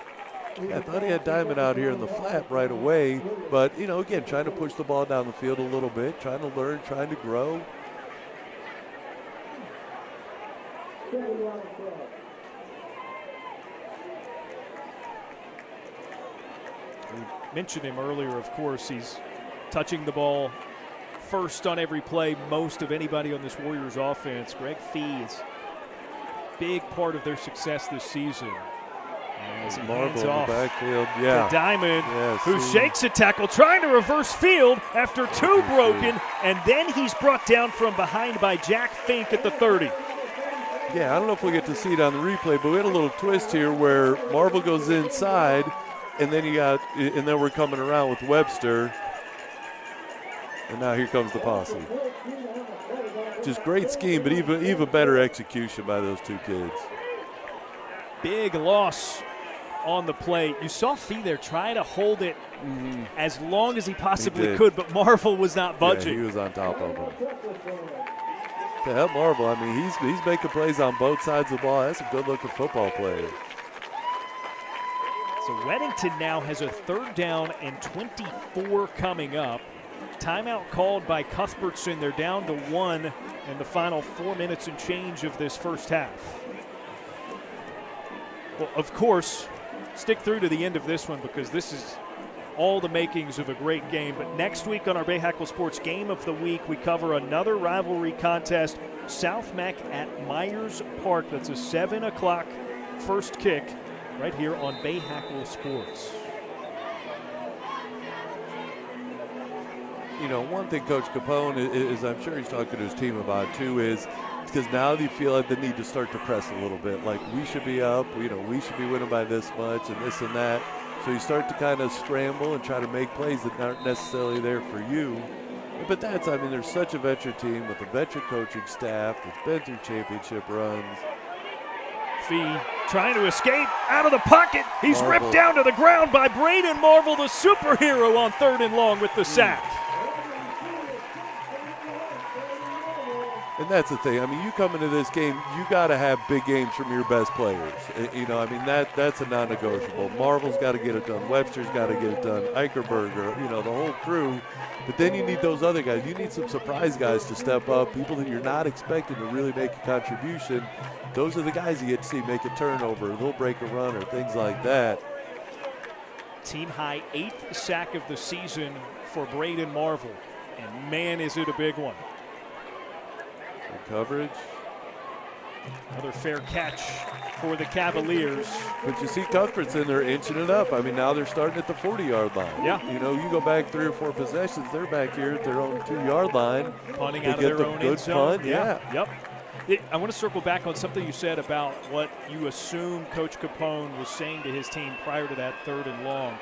Speaker 2: Yeah, I thought he had Diamond out here in the flat right away, but, again, trying to push the ball down the field a little bit, trying to learn, trying to grow. We mentioned him earlier, of course. He's touching the ball first on every play, most of anybody on this Warriors offense. Greg Fee is a big part of their success this season. As he hands off to Diamond, who shakes a tackle, trying to reverse field after 2 broken, and then he's brought down from behind by Jack Fink at the 30. Yeah, I don't know if we get to see it on the replay, but we had a little twist here where Marvel goes inside, and then we're coming around with Webster, and now here comes the posse. Just great scheme, but even better execution by those two kids.
Speaker 1: Big loss on the play. You saw Fee there try to hold it as long as he possibly could, but Marvel was not budging.
Speaker 2: Yeah, he was on top of him. To help Marvel, I mean, he's making plays on both sides of the ball. That's a good-looking football player.
Speaker 1: So Weddington now has a 3rd down and 24 coming up. Timeout called by Cuthbertson. They're down to 1 in the final 4 minutes and change of this first half. Well, of course, stick through to the end of this one because this is all the makings of a great game. But next week on our Bahakel Sports Game of the Week, we cover another rivalry contest, South Mac at Myers Park. That's a 7 o'clock first kick right here on Bahakel Sports.
Speaker 2: You know, one thing Coach Capone is I'm sure he's talking to his team about too is because now they feel like they need to start to press a little bit. Like we should be up, we should be winning by this much and this and that. So you start to kind of scramble and try to make plays that aren't necessarily there for you. But there's such a veteran team with a veteran coaching staff that's been through championship runs.
Speaker 1: Fee trying to escape out of the pocket. He's
Speaker 2: Marvel
Speaker 1: ripped down to the ground by Braden Marvel, the superhero on 3rd and long with the sack.
Speaker 2: And that's the thing. I mean, you come into this game, you got to have big games from your best players. That's a non-negotiable. Marvel's got to get it done. Webster's got to get it done. Eickerberger, the whole crew. But then you need those other guys. You need some surprise guys to step up, people that you're not expecting to really make a contribution. Those are the guys you get to see make a turnover. They'll break a run or things like that.
Speaker 1: Team high 8th sack of the season for Braden Marvel. And man, is it a big one.
Speaker 2: Good coverage.
Speaker 1: Another fair catch for the Cavaliers.
Speaker 2: But you see Cuthbertson, they're inching it up. I mean, now they're starting at the 40-yard line.
Speaker 1: Yeah.
Speaker 2: You go back 3 or 4 possessions, they're back here at their own 2-yard line.
Speaker 1: Punting out of their own end zone.
Speaker 2: Punt. Yeah.
Speaker 1: Yep. I want to circle back on something you said about what you assume Coach Capone was saying to his team prior to that 3rd and long.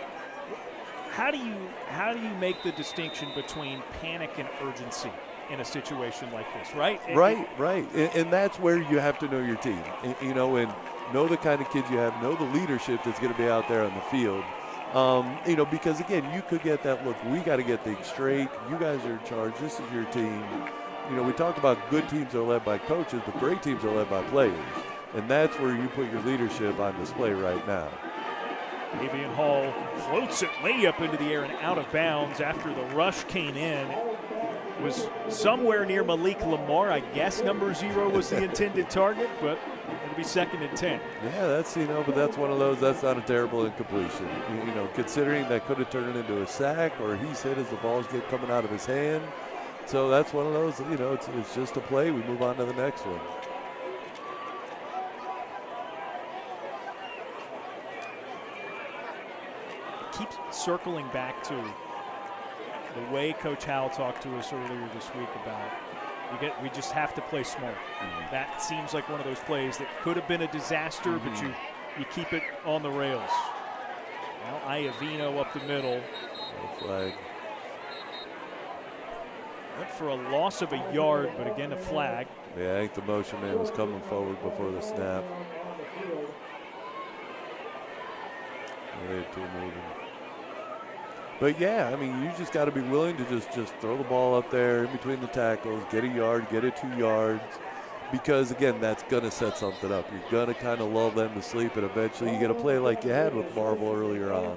Speaker 1: How do you make the distinction between panic and urgency in a situation like this, right?
Speaker 2: Right. And that's where you have to know your team, and know the kind of kids you have, know the leadership that's going to be out there on the field. Because, again, you could get that look, we got to get things straight. You guys are in charge. This is your team. We talk about good teams are led by coaches, but great teams are led by players. And that's where you put your leadership on display right now.
Speaker 1: Avian Hall floats it way up into the air and out of bounds after the rush came in. Was somewhere near Malik Lamar. I guess number 0 was the intended target, but it'll be 2nd and 10.
Speaker 2: Yeah, but that's one of those, that's not a terrible incompletion. Considering that could have turned into a sack or he's hit as the ball's coming out of his hand. So that's one of those, it's just a play. We move on to the next one.
Speaker 1: Keep circling back to the way Coach Howell talked to us earlier this week about we just have to play smart. That seems like one of those plays that could have been a disaster, but you keep it on the rails. Now Iavino up the middle.
Speaker 2: No flag.
Speaker 1: Went for a loss of a yard, but again a flag.
Speaker 2: Yeah, I think the motion man was coming forward before the snap. They had 2 moving. But yeah, you just got to be willing to just throw the ball up there in between the tackles, get a yard, get it 2 yards, because again, that's going to set something up. You're going to kind of lull them to sleep, and eventually you get a play like you had with Marvel earlier on.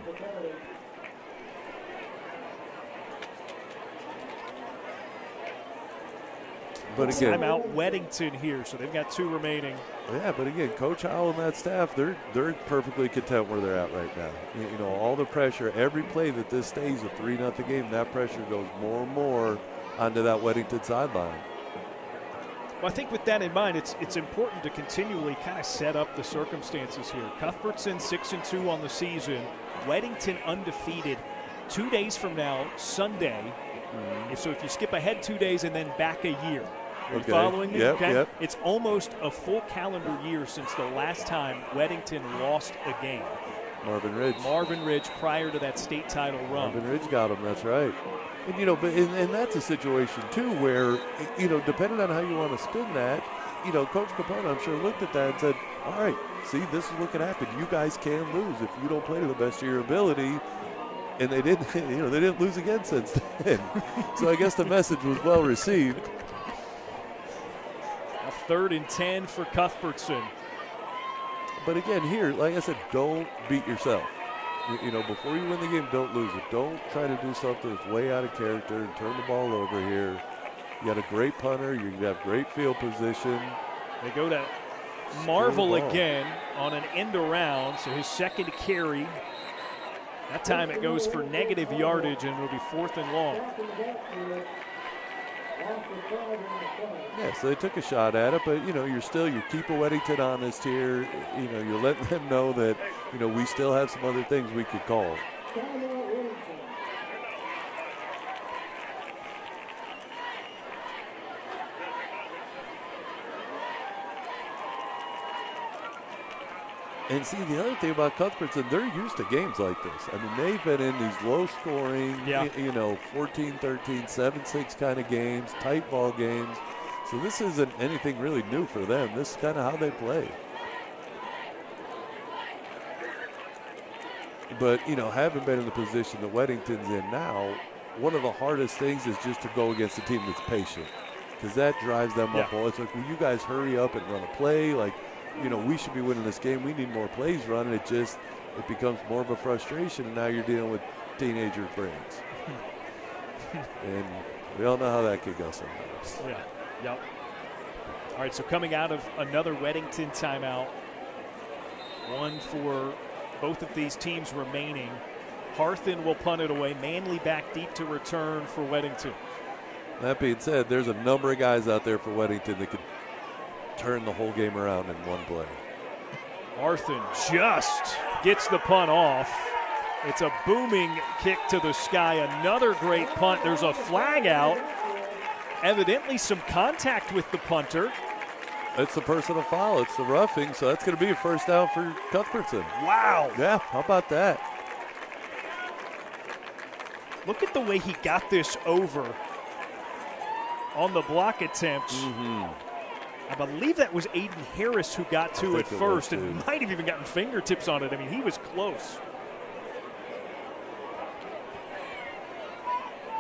Speaker 2: But again,
Speaker 1: timeout Weddington here, so they've got 2 remaining.
Speaker 2: Yeah, but again, Coach Howell and that staff, they're perfectly content where they're at right now. All the pressure, every play that this stays a 3-0 game, that pressure goes more and more onto that Weddington sideline.
Speaker 1: Well, I think with that in mind, it's important to continually kind of set up the circumstances here. Cuthbertson 6-2 on the season. Weddington undefeated 2 days from now, Sunday. So if you skip ahead 2 days and then back a year, Are you
Speaker 2: Okay.
Speaker 1: following me?
Speaker 2: Yep,
Speaker 1: Okay.
Speaker 2: yep.
Speaker 1: It's almost a full calendar year since the last time Weddington lost a game.
Speaker 2: Marvin Ridge.
Speaker 1: Marvin Ridge prior to that state title run.
Speaker 2: Marvin Ridge got him, that's right. And, you know, and that's a situation, too, where, you know, depending on how you want to spin that, you know, Coach Capone, I'm sure, looked at that and said, all right, see, this is what can happen. You guys can lose if you don't play to the best of your ability. And they didn't, you know, they didn't lose again since then. So I guess the message was well received.
Speaker 1: A 3rd and 10 for Cuthbertson.
Speaker 2: But again, here, like I said, don't beat yourself. You know, before you win the game, don't lose it. Don't try to do something that's way out of character and turn the ball over here. You got a great punter. You have great field position.
Speaker 1: They go to Marvel again on an end around, so his second carry. That time it goes for negative yardage, and it'll be 4th and long.
Speaker 2: Yeah, so they took a shot at it, but, you know, you're keeping Weddington honest here. You know, you're letting them know that, you know, we still have some other things we could call. And see, the other thing about Cuthbertson, they're used to games like this. I mean, they've been in these low-scoring, you know, 14-13, 7-6 kind of games, tight ball games. So this isn't anything really new for them. This is kind of how they play. But, you know, having been in the position that Weddington's in now, one of the hardest things is just to go against a team that's patient, because that drives them up. It's like, will you guys hurry up and run a play? Like, you know, we should be winning this game. We need more plays run. It becomes more of a frustration, and now you're dealing with teenagers' brains. And we all know how that could go sometimes.
Speaker 1: Yeah, yep. All right, so coming out of another Weddington timeout, one for both of these teams remaining. Harthan will punt it away. Manley back deep to return for Weddington.
Speaker 2: That being said, there's a number of guys out there for Weddington that could turn the whole game around in one play.
Speaker 1: Harthan just gets the punt off. It's a booming kick to the sky. Another great punt. There's a flag out. Evidently some contact with the punter.
Speaker 2: It's the personal foul. It's the roughing, so that's going to be a first down for Cuthbertson.
Speaker 1: Wow.
Speaker 2: Yeah, how about that?
Speaker 1: Look at the way he got this over on the block attempt. I believe that was Aiden Harris who got to it first and might have even gotten fingertips on it. I mean, he was close.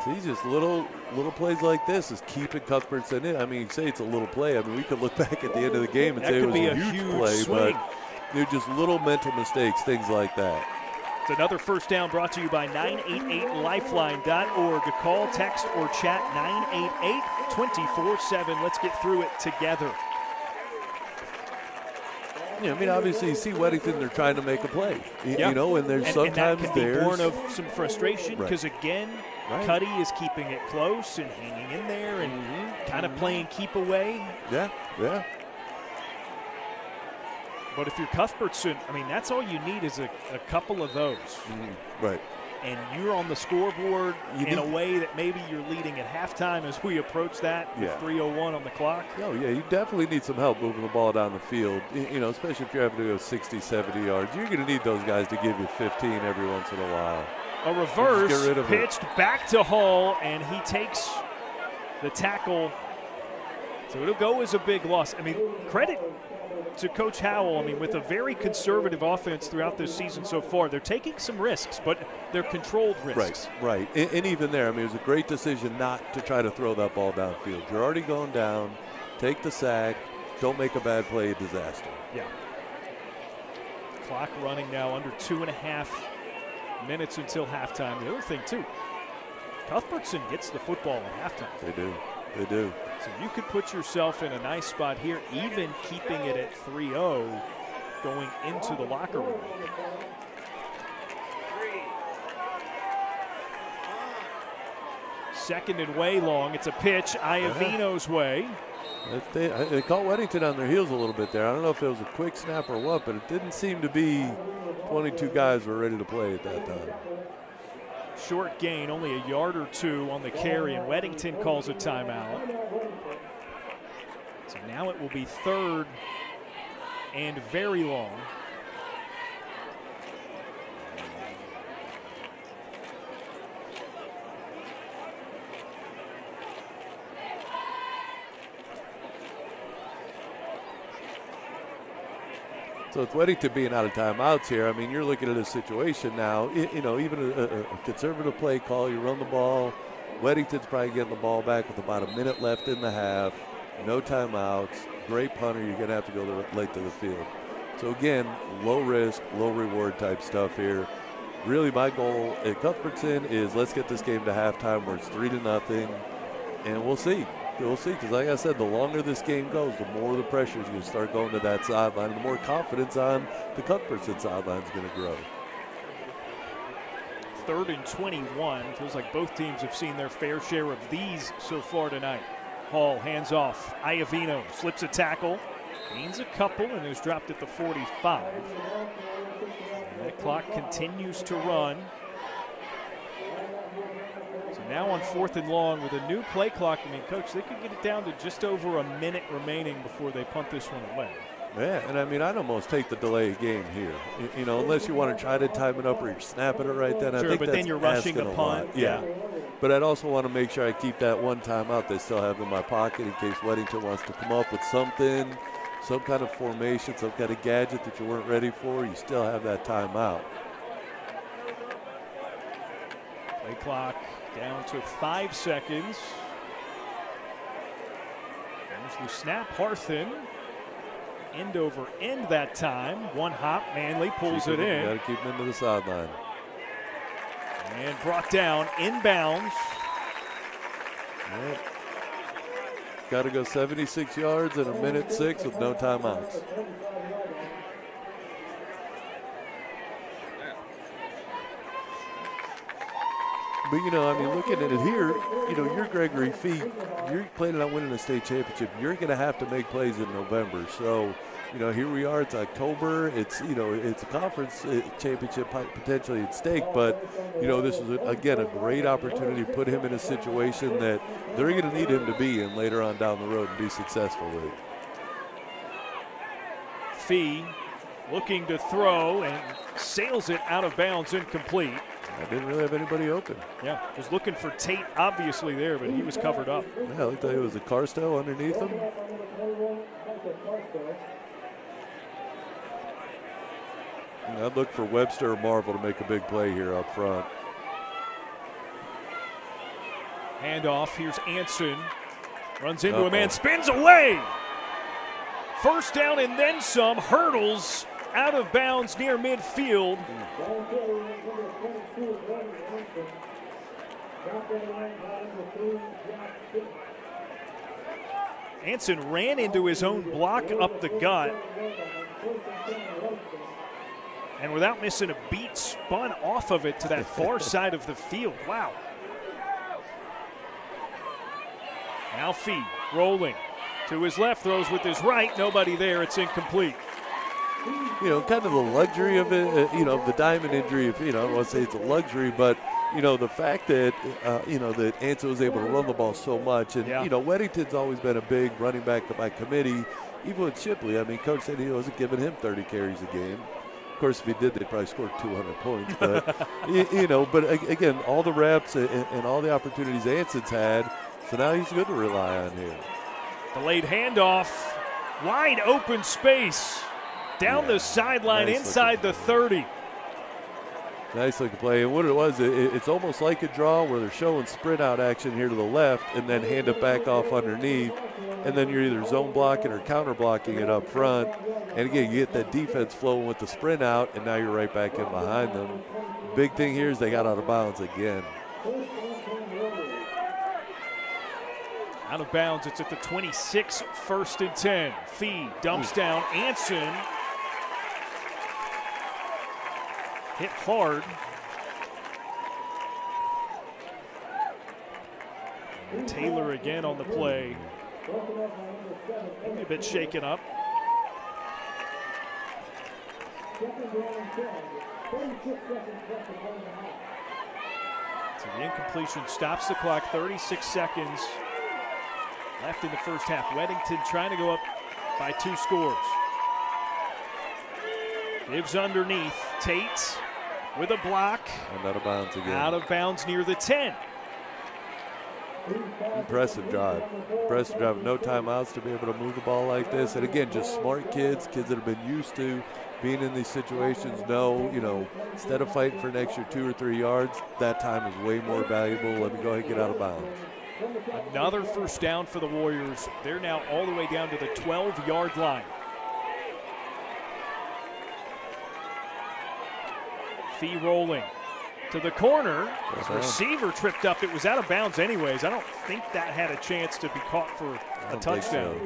Speaker 2: See, just little plays like this is keeping Cuthbertson in. I mean, you say it's a little play. I mean, we could look back at the end of the game and say it was a huge play,
Speaker 1: swing.
Speaker 2: but they're just little mental mistakes, things like that.
Speaker 1: It's another first down brought to you by 988lifeline.org. Call, text, or chat 988-24/7. Let's get through it together.
Speaker 2: Yeah, I mean, obviously, you see Weddington, they're trying to make a play. You know, and there's sometimes
Speaker 1: and that can be born of some frustration because, again, Cuddy is keeping it close and hanging in there and kind of playing keep away.
Speaker 2: Yeah.
Speaker 1: But if you're Cuthbertson, I mean, that's all you need is a couple of those.
Speaker 2: Right.
Speaker 1: And you're on the scoreboard in a way that maybe you're leading at halftime as we approach that with 3:01 on the clock.
Speaker 2: Oh, yeah, you definitely need some help moving the ball down the field, you know, especially if you're having to go 60, 70 yards. You're going to need those guys to give you 15 every once in a while.
Speaker 1: A reverse pitched back to Hall, and he takes the tackle. So it'll go as a big loss. I mean, credit to Coach Howell. I mean, with a very conservative offense throughout this season so far, they're taking some risks, but they're controlled risks.
Speaker 2: Right. And even there, I mean, it was a great decision not to try to throw that ball downfield. You're already going down. Take the sack. Don't make a bad play, a disaster.
Speaker 1: Yeah. Clock running now under 2.5 minutes until halftime. The other thing, too, Cuthbertson gets the football at halftime.
Speaker 2: They do.
Speaker 1: So you could put yourself in a nice spot here, even keeping it at 3-0 going into the locker room. Second and way long. It's a pitch Iovino's way.
Speaker 2: They caught Weddington on their heels a little bit there. I don't know if it was a quick snap or what, but it didn't seem to be 22 guys were ready to play at that time.
Speaker 1: Short gain, only a yard or two on the carry, and Weddington calls a timeout. So now it will be 3rd and very long.
Speaker 2: So with Weddington being out of timeouts here, I mean, you're looking at a situation now, even a conservative play call, you run the ball. Weddington's probably getting the ball back with about a minute left in the half. No timeouts. Great punter. You're going to have to go late to the field. So, again, low risk, low reward type stuff here. Really, my goal at Cuthbertson is let's get this game to halftime where it's 3-0, and we'll see. We'll see, because like I said, the longer this game goes, the more the pressure is going to start going to that sideline, the more confidence on the Cuthbertson sideline is going to grow.
Speaker 1: 3rd and 21. Feels like both teams have seen their fair share of these so far tonight. Hall hands off. Iovino slips a tackle, gains a couple, and is dropped at the 45. And that clock continues to run. So now on 4th and long with a new play clock. I mean, Coach, they could get it down to just over a minute remaining before they punt this one away.
Speaker 2: Yeah, and I mean, I'd almost take the delay game here. Unless you want to try to time it up or you're snapping it right then.
Speaker 1: Sure,
Speaker 2: I think
Speaker 1: but
Speaker 2: that's
Speaker 1: then you're rushing the punt.
Speaker 2: Yeah. But I'd also want to make sure I keep that one timeout they still have in my pocket in case Weddington wants to come up with something, some kind of formation, some kind of gadget that you weren't ready for. You still have that timeout.
Speaker 1: Play clock down to 5 seconds. There's the snap. Harthen. End over end that time. One hop. Manley pulls it in.
Speaker 2: Got to keep him into the sideline.
Speaker 1: And brought down inbounds.
Speaker 2: Yep. Got to go 76 yards in 1:06 with no timeouts. But, looking at it here, you're Gregory Fee. You're planning on winning a state championship. You're going to have to make plays in November. So, here we are. It's October. It's, it's a conference championship potentially at stake. But, this is, again, a great opportunity to put him in a situation that they're going to need him to be in later on down the road and be successful with.
Speaker 1: Fee looking to throw and sails it out of bounds, incomplete.
Speaker 2: I didn't really have anybody open.
Speaker 1: Yeah, was looking for Tate obviously there, but he was covered up.
Speaker 2: Yeah, it looked like it was a Carstow underneath him. I'd look for Webster or Marvel to make a big play here up front.
Speaker 1: Handoff, here's Anson. Runs into a man, spins away. First down and then some, hurdles out of bounds near midfield. Anson ran into his own block up the gut. And without missing a beat, spun off of it to that far side of the field. Wow. Now Fee rolling to his left, throws with his right. Nobody there. It's incomplete.
Speaker 2: Kind of the luxury of it, the diamond injury. I don't want to say it's a luxury, but the fact that that Anson was able to run the ball so much, and Weddington's always been a big running back by committee. Even with Shipley, I mean, Coach said he wasn't giving him 30 carries a game. Of course, if he did, they'd probably score 200 points. But but again, all the reps and all the opportunities Anson's had, so now he's good to rely on here.
Speaker 1: Delayed handoff, wide open space. Down the sideline, nice inside the 30.
Speaker 2: Nice looking play. And what it was, it's almost like a draw where they're showing sprint out action here to the left and then hand it back off underneath. And then you're either zone blocking or counter blocking it up front. And again, you get that defense flowing with the sprint out, and now you're right back in behind them. Big thing here is they got out of bounds again.
Speaker 1: Out of bounds, it's at the 26, 1st and 10. Fee dumps down Anson. Hit hard. And Taylor again on the play. Maybe a bit shaken up. So the incompletion stops the clock, 36 seconds. left in the first half. Weddington trying to go up by 2 scores. Gives underneath. Tate with a block.
Speaker 2: And out of bounds again.
Speaker 1: Out of bounds near the 10.
Speaker 2: Impressive drive. Impressive drive. No timeouts to be able to move the ball like this. And again, just smart kids that have been used to being in these situations. Instead of fighting for an extra 2 or 3 yards, that time is way more valuable. Let me go ahead and get out of bounds.
Speaker 1: Another first down for the Warriors. They're now all the way down to the 12-yard line. Fee rolling to the corner. Receiver tripped up. It was out of bounds anyways. I don't think that had a chance to be caught for a touchdown.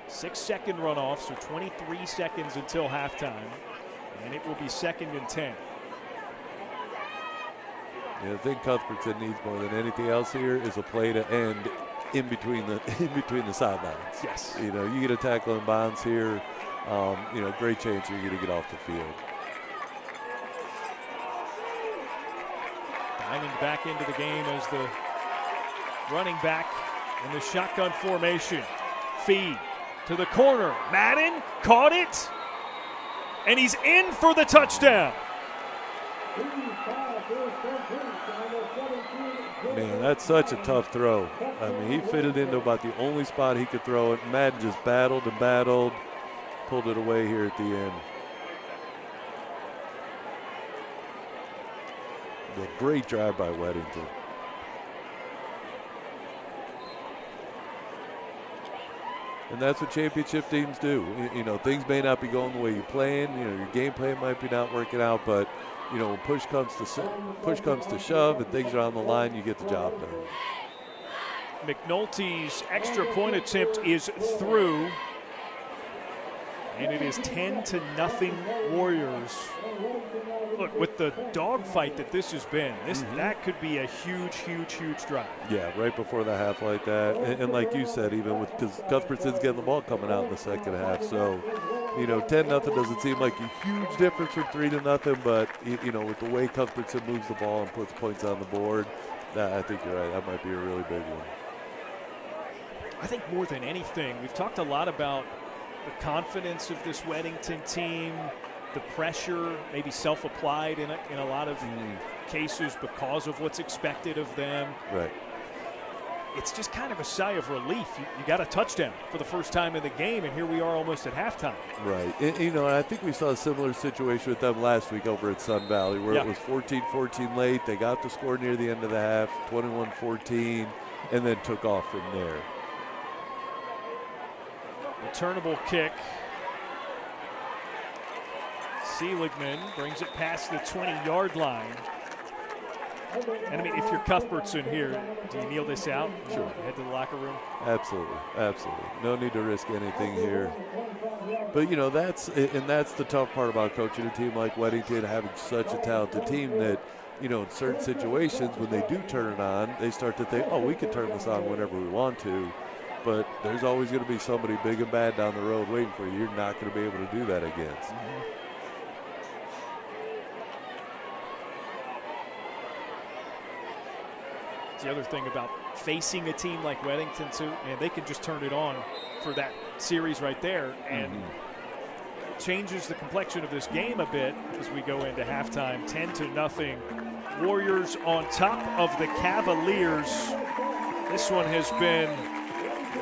Speaker 1: 6-second runoff, so 23 seconds until halftime. And it will be 2nd and 10.
Speaker 2: The thing Cuthbertson needs more than anything else here is a play to end in between the sidelines.
Speaker 1: Yes.
Speaker 2: You get a tackle in bounds here. Great chance you're going to get off the field.
Speaker 1: Diamond back into the game as the running back in the shotgun formation. Fee to the corner. Madden caught it, and he's in for the touchdown.
Speaker 2: Man, that's such a tough throw. I mean, he fitted into about the only spot he could throw it. Madden just battled and battled. Pulled it away here at the end. A great drive by Weddington. And that's what championship teams do. Things may not be going the way you're playing. Your game plan might be not working out, but when push comes to shove and things are on the line, you get the job done.
Speaker 1: McNulty's extra point attempt is through. And it is 10-0 Warriors. Look, with the dogfight that this has been, that could be a huge, huge, huge drive.
Speaker 2: Yeah, right before the half like that. And like you said, even because Cuthbertson's getting the ball coming out in the second half. So, 10-0 doesn't seem like a huge difference from 3-0, but, with the way Cuthbertson moves the ball and puts points on the board, I think you're right. That might be a really big one.
Speaker 1: I think more than anything, we've talked a lot about the confidence of this Weddington team, the pressure, maybe self-applied in a lot of cases because of what's expected of them.
Speaker 2: Right.
Speaker 1: It's just kind of a sigh of relief. You got a touchdown for the first time in the game, and here we are almost at halftime.
Speaker 2: Right. And I think we saw a similar situation with them last week over at Sun Valley where it was 14-14 late. They got the score near the end of the half, 21-14, and then took off from there.
Speaker 1: Returnable kick. Seligman brings it past the 20-yard line. And I mean, if you're Cuthbertson here, do you kneel this out?
Speaker 2: Sure.
Speaker 1: Head to the locker room?
Speaker 2: Absolutely. No need to risk anything here. But, that's the tough part about coaching a team like Weddington, having such a talented team that, in certain situations, when they do turn it on, they start to think, we can turn this on whenever we want to. But there's always going to be somebody big and bad down the road waiting for you. You're not going to be able to do that against.
Speaker 1: It's the other thing about facing a team like Weddington, too, and they can just turn it on for that series right there, and changes the complexion of this game a bit as we go into halftime. 10-0. Warriors on top of the Cavaliers. This one has been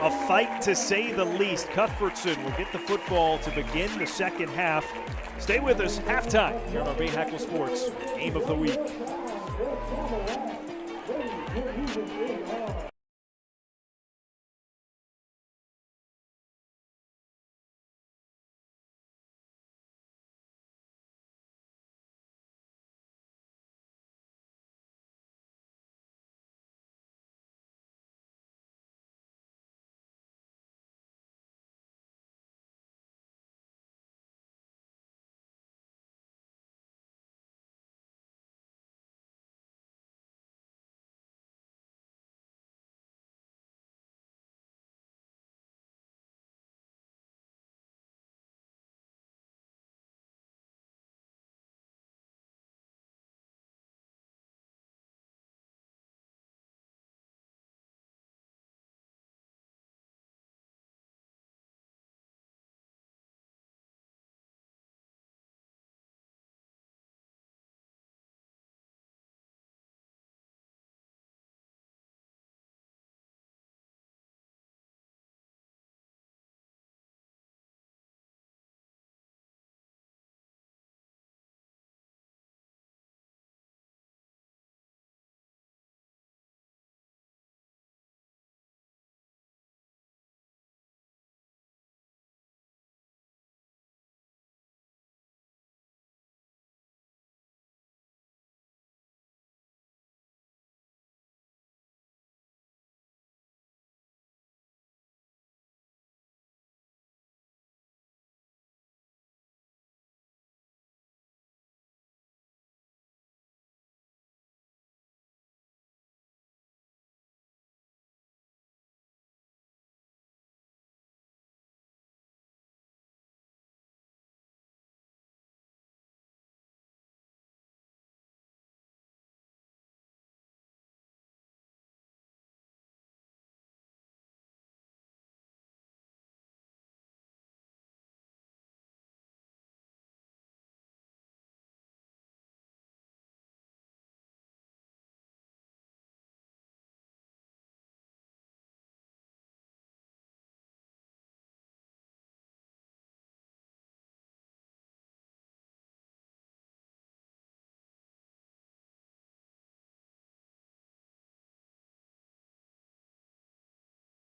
Speaker 1: a fight, to say the least. Cuthbertson will get the football to begin the second half. Stay with us. Halftime here on our Bahakel Sports Game of the Week.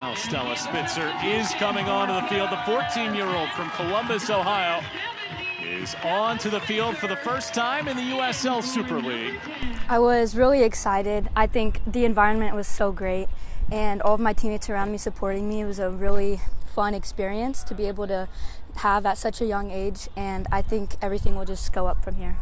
Speaker 6: Now Stella Spitzer is coming onto the field. The 14-year-old from Columbus, Ohio, is onto the field for the first time in the USL Super League.
Speaker 10: I was really excited. I think the environment was so great, and all of my teammates around me supporting me. It was a really fun experience to be able to have at such a young age, and I think everything will just go up from here.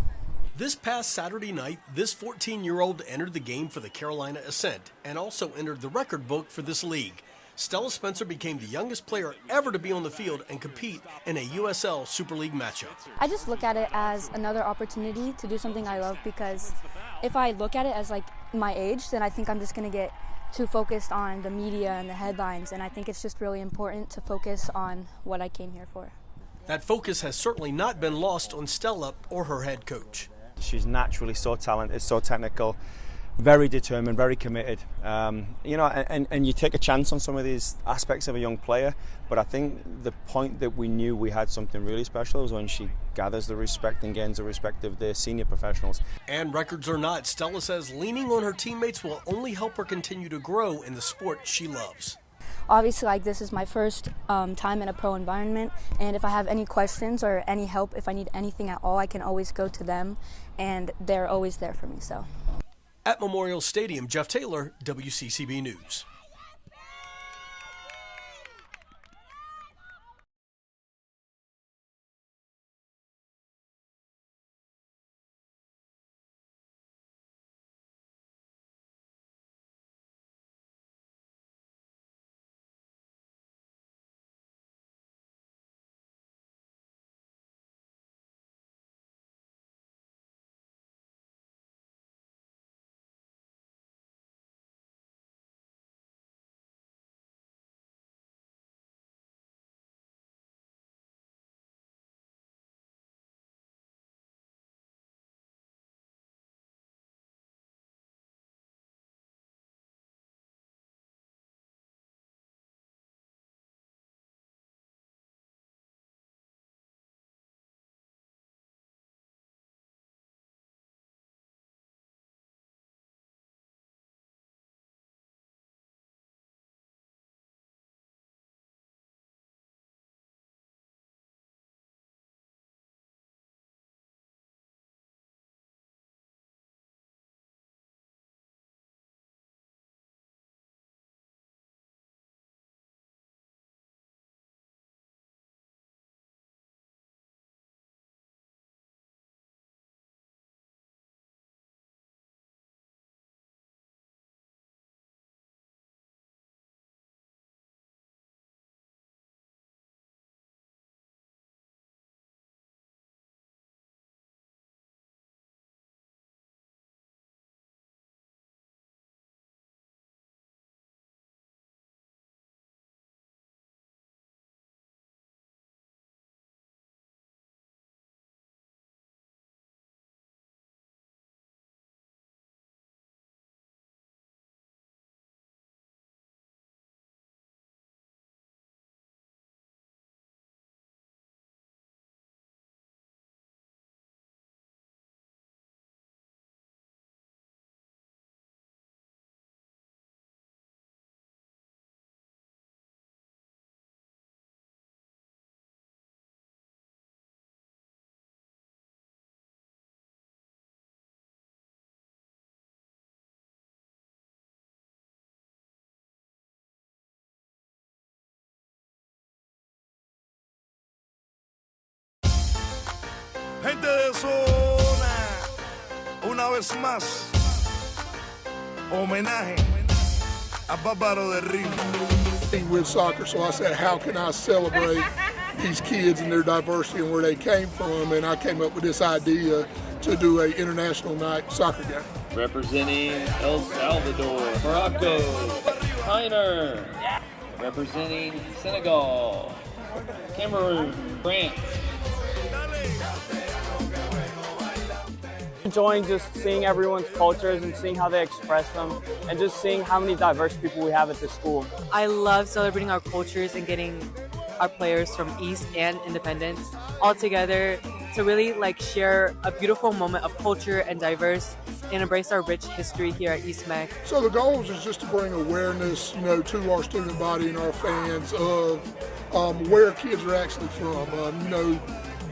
Speaker 11: This past Saturday night, this 14-year-old entered the game for the Carolina Ascent and also entered the record book for this league. Stella Spencer became the youngest player ever to be on the field and compete in a USL Super League matchup.
Speaker 10: I just look at it as another opportunity to do something I love, because if I look at it as like my age, then I think I'm just going to get too focused on the media and the headlines, and I think it's just really important to focus on what I came here for.
Speaker 11: That focus has certainly not been lost on Stella or her head coach.
Speaker 12: She's naturally so talented, so technical, very determined, very committed. You know, and you take a chance on some of these aspects of a young player, but I think the point that we knew we had something really special was when she gathers the respect and gains the respect of the senior professionals.
Speaker 11: And records or not, Stella says leaning on her teammates will only help her continue to grow in the sport she loves.
Speaker 10: Obviously, like, this is my first time in a pro environment, and if I have any questions or any help, if I need anything at all, I can always go to them, and they're always there for me. So.
Speaker 11: At Memorial Stadium, Jeff Taylor, WCCB News.
Speaker 13: Gente de zona, una vez más, homenaje a Bárbaro de Río.
Speaker 14: With soccer, so I said, how can I celebrate these kids and their diversity and where they came from? And I came up with this idea to do an international night soccer game.
Speaker 15: Representing El Salvador, Morocco, Heiner. Representing Senegal, Cameroon, France.
Speaker 16: Enjoying just seeing everyone's cultures and seeing how they express them, and just seeing how many diverse people we have at this school.
Speaker 17: I love celebrating our cultures and getting our players from East and Independence all together to really share a beautiful moment of culture and diverse and embrace our rich history here at East Meck.
Speaker 14: So the goals is just to bring awareness, to our student body and our fans of where kids are actually from.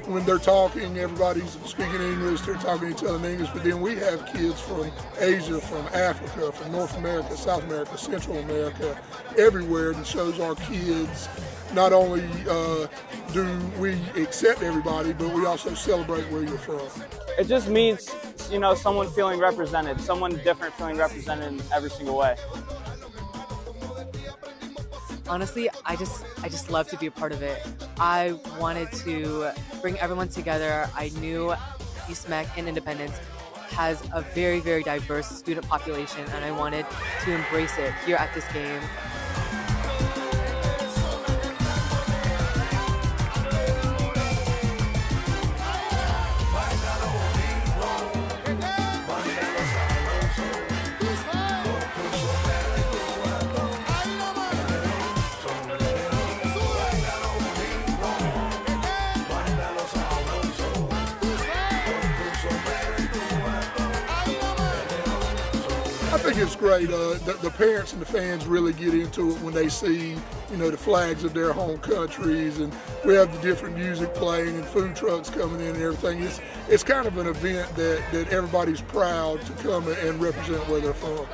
Speaker 14: When they're talking, everybody's speaking English, they're talking to each other in English, but then we have kids from Asia, from Africa, from North America, South America, Central America, everywhere, that shows our kids not only do we accept everybody, but we also celebrate where you're from.
Speaker 16: It just means, someone feeling represented, someone different feeling represented in every single way.
Speaker 17: Honestly, I just love to be a part of it. I wanted to bring everyone together. I knew East Meck and Independence has a very, very diverse student population, and I wanted to embrace it here at this game.
Speaker 14: I think it's great. The parents and the fans really get into it when they see, the flags of their home countries, and we have the different music playing and food trucks coming in and everything. It's kind of an event that everybody's proud to come and represent where they're from.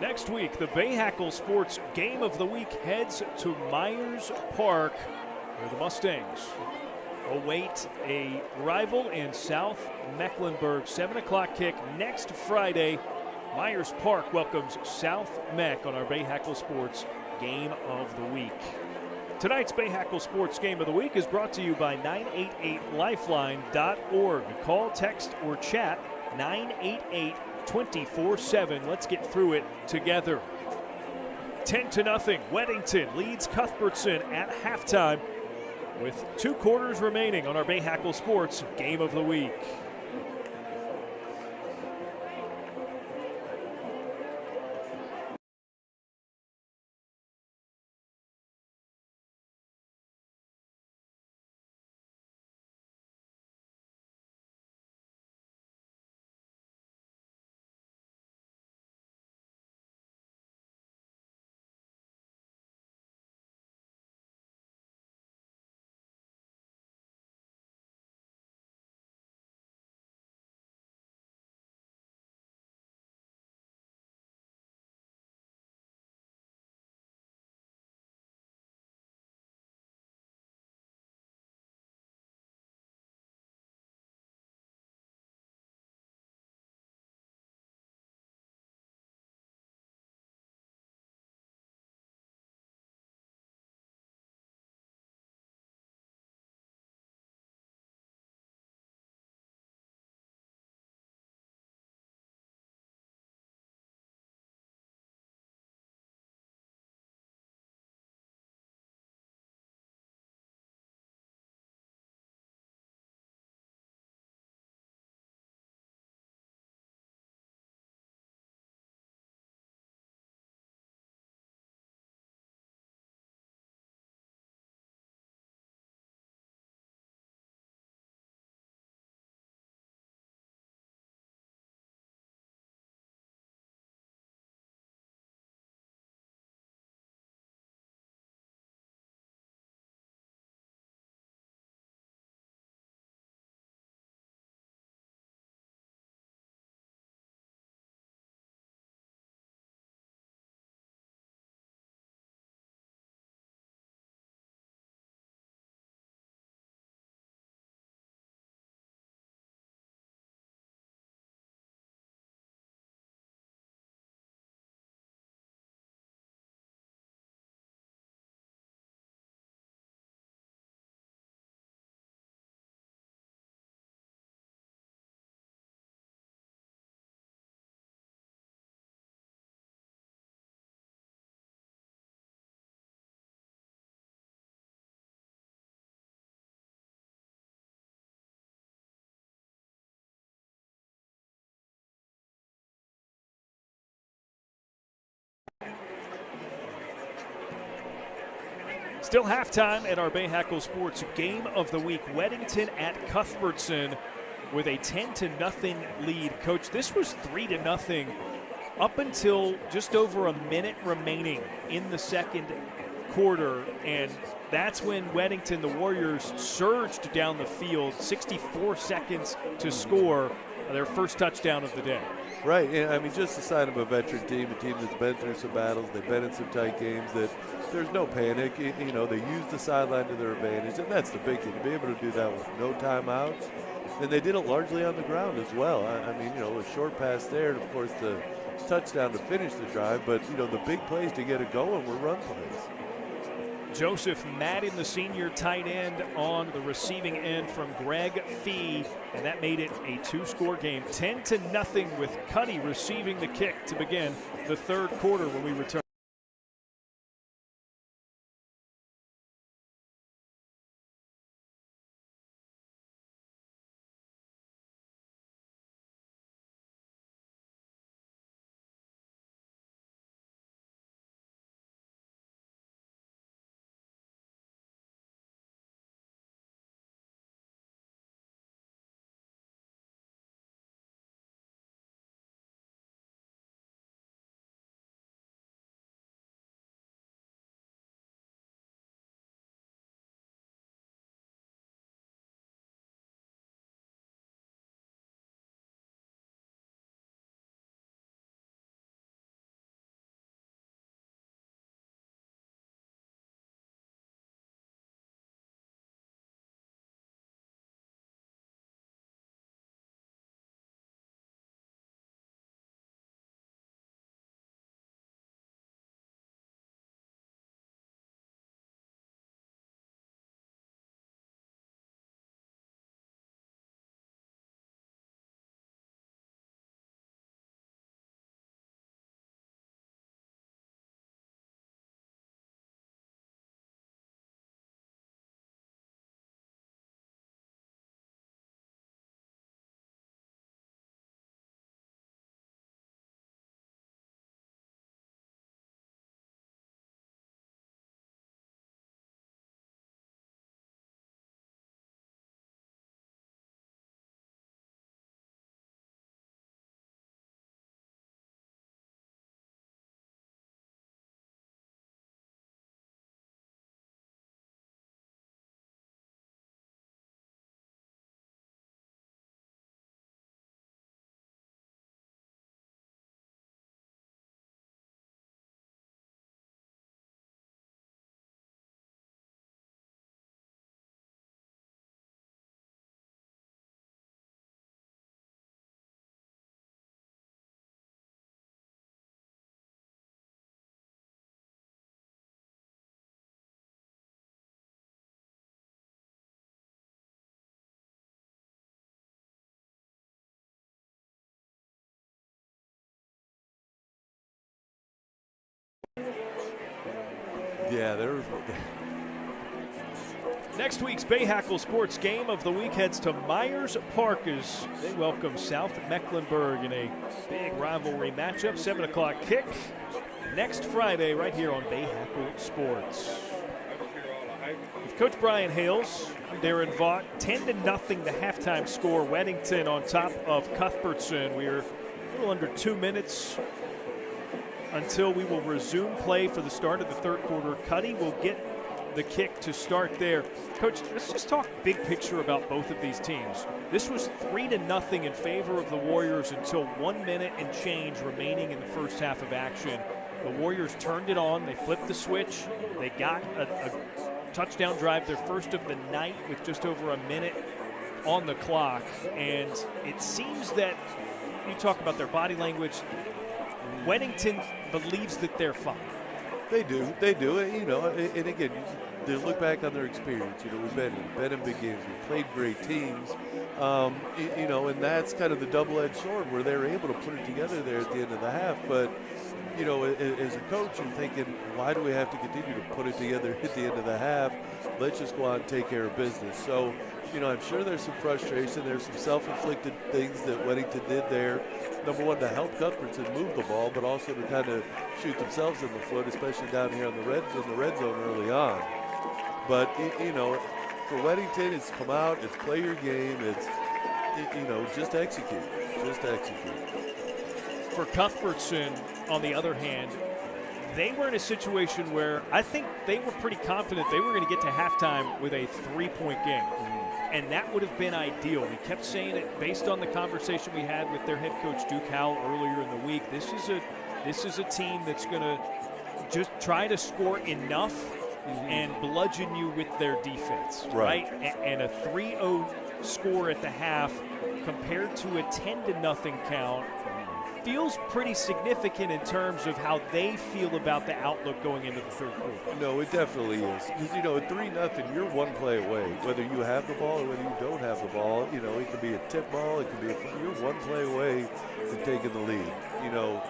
Speaker 1: Next week, the Bahakel Sports Game of the Week heads to Myers Park, where the Mustangs await a rival in South Mecklenburg. 7 o'clock kick next Friday. Myers Park welcomes South Meck on our Bahakel Sports Game of the Week. Tonight's Bahakel Sports Game of the Week is brought to you by 988lifeline.org. Call, text, or chat 988-24/7. Let's get through it together. 10-0. Weddington leads Cuthbertson at halftime with 2 quarters remaining on our Bahakel Sports Game of the Week. Still halftime at our Bahakel Sports Game of the Week. Weddington at Cuthbertson with a 10-0 lead. Coach, this was 3-0 up until just over a minute remaining in the second quarter, and that's when Weddington, the Warriors, surged down the field. 64 seconds to score their first touchdown of the day.
Speaker 2: Right, and I mean, just a sign of a veteran team, a team that's been through some battles, they've been in some tight games, that there's no panic. You know, they use the sideline to their advantage, and that's the big thing, to be able to do that with no timeouts. And they did it largely on the ground as well. I mean, you know, a short pass there, and of course the touchdown to finish the drive, but, you know, the big plays to get it going were run plays.
Speaker 1: Joseph Madden, the senior tight end, on the receiving end from Greg Fee, and that made it a two-score game. 10-0 with Cuddy receiving the kick to begin the third quarter when we return.
Speaker 2: Yeah, there was.
Speaker 1: Next week's Bahakel Sports Game of the Week heads to Myers Park as they welcome South Mecklenburg in a big rivalry matchup. 7 o'clock kick next Friday right here on Bahakel Sports. With Coach Brian Hales, I'm Darren Vaught. 10-0 the halftime score. Weddington on top of Cuthbertson. We're a little under 2 minutes until we will resume play for the start of the third quarter. Cuddy will get the kick to start there. Coach, let's just talk big picture about both of these teams. This was 3-0 in favor of the Warriors until 1 minute and change remaining in the first half of action. The Warriors turned it on. They flipped the switch. They got a touchdown drive, their first of the night, with just over a minute on the clock. And it seems that you talk about their body language. Weddington believes that they're fine.
Speaker 2: They do. You know, and again, they look back on their experience. You know, we've been in big games. We've played great teams. You know, and that's kind of the double-edged sword where they're able to put it together there at the end of the half. But, you know, as a coach, you're thinking, why do we have to continue to put it together at the end of the half? Let's just go out and take care of business. So, you know, I'm sure there's some frustration. There's some self-inflicted things that Weddington did there. Number one, to help Cuthbertson move the ball, but also to kind of shoot themselves in the foot, especially down here in the red zone early on. But, you know, for Weddington, it's come out, it's play your game, it's, you know, just execute. Just execute.
Speaker 1: For Cuthbertson, on the other hand, they were in a situation where I think they were pretty confident they were going to get to halftime with a 3-point game. And that would have been ideal. We kept saying it based on the conversation we had with their head coach, Duke Howell, earlier in the week. This is a team that's going to just try to score enough and bludgeon you with their defense, right? And a 3-0 score at the half compared to a 10-0 count feels pretty significant in terms of how they feel about the outlook going into the third quarter.
Speaker 2: No, it definitely is. Because, you know, at 3-0, you're one play away. Whether you have the ball or whether you don't have the ball, you know, it could be a tip ball, it could be you're one play away from taking the lead. You know,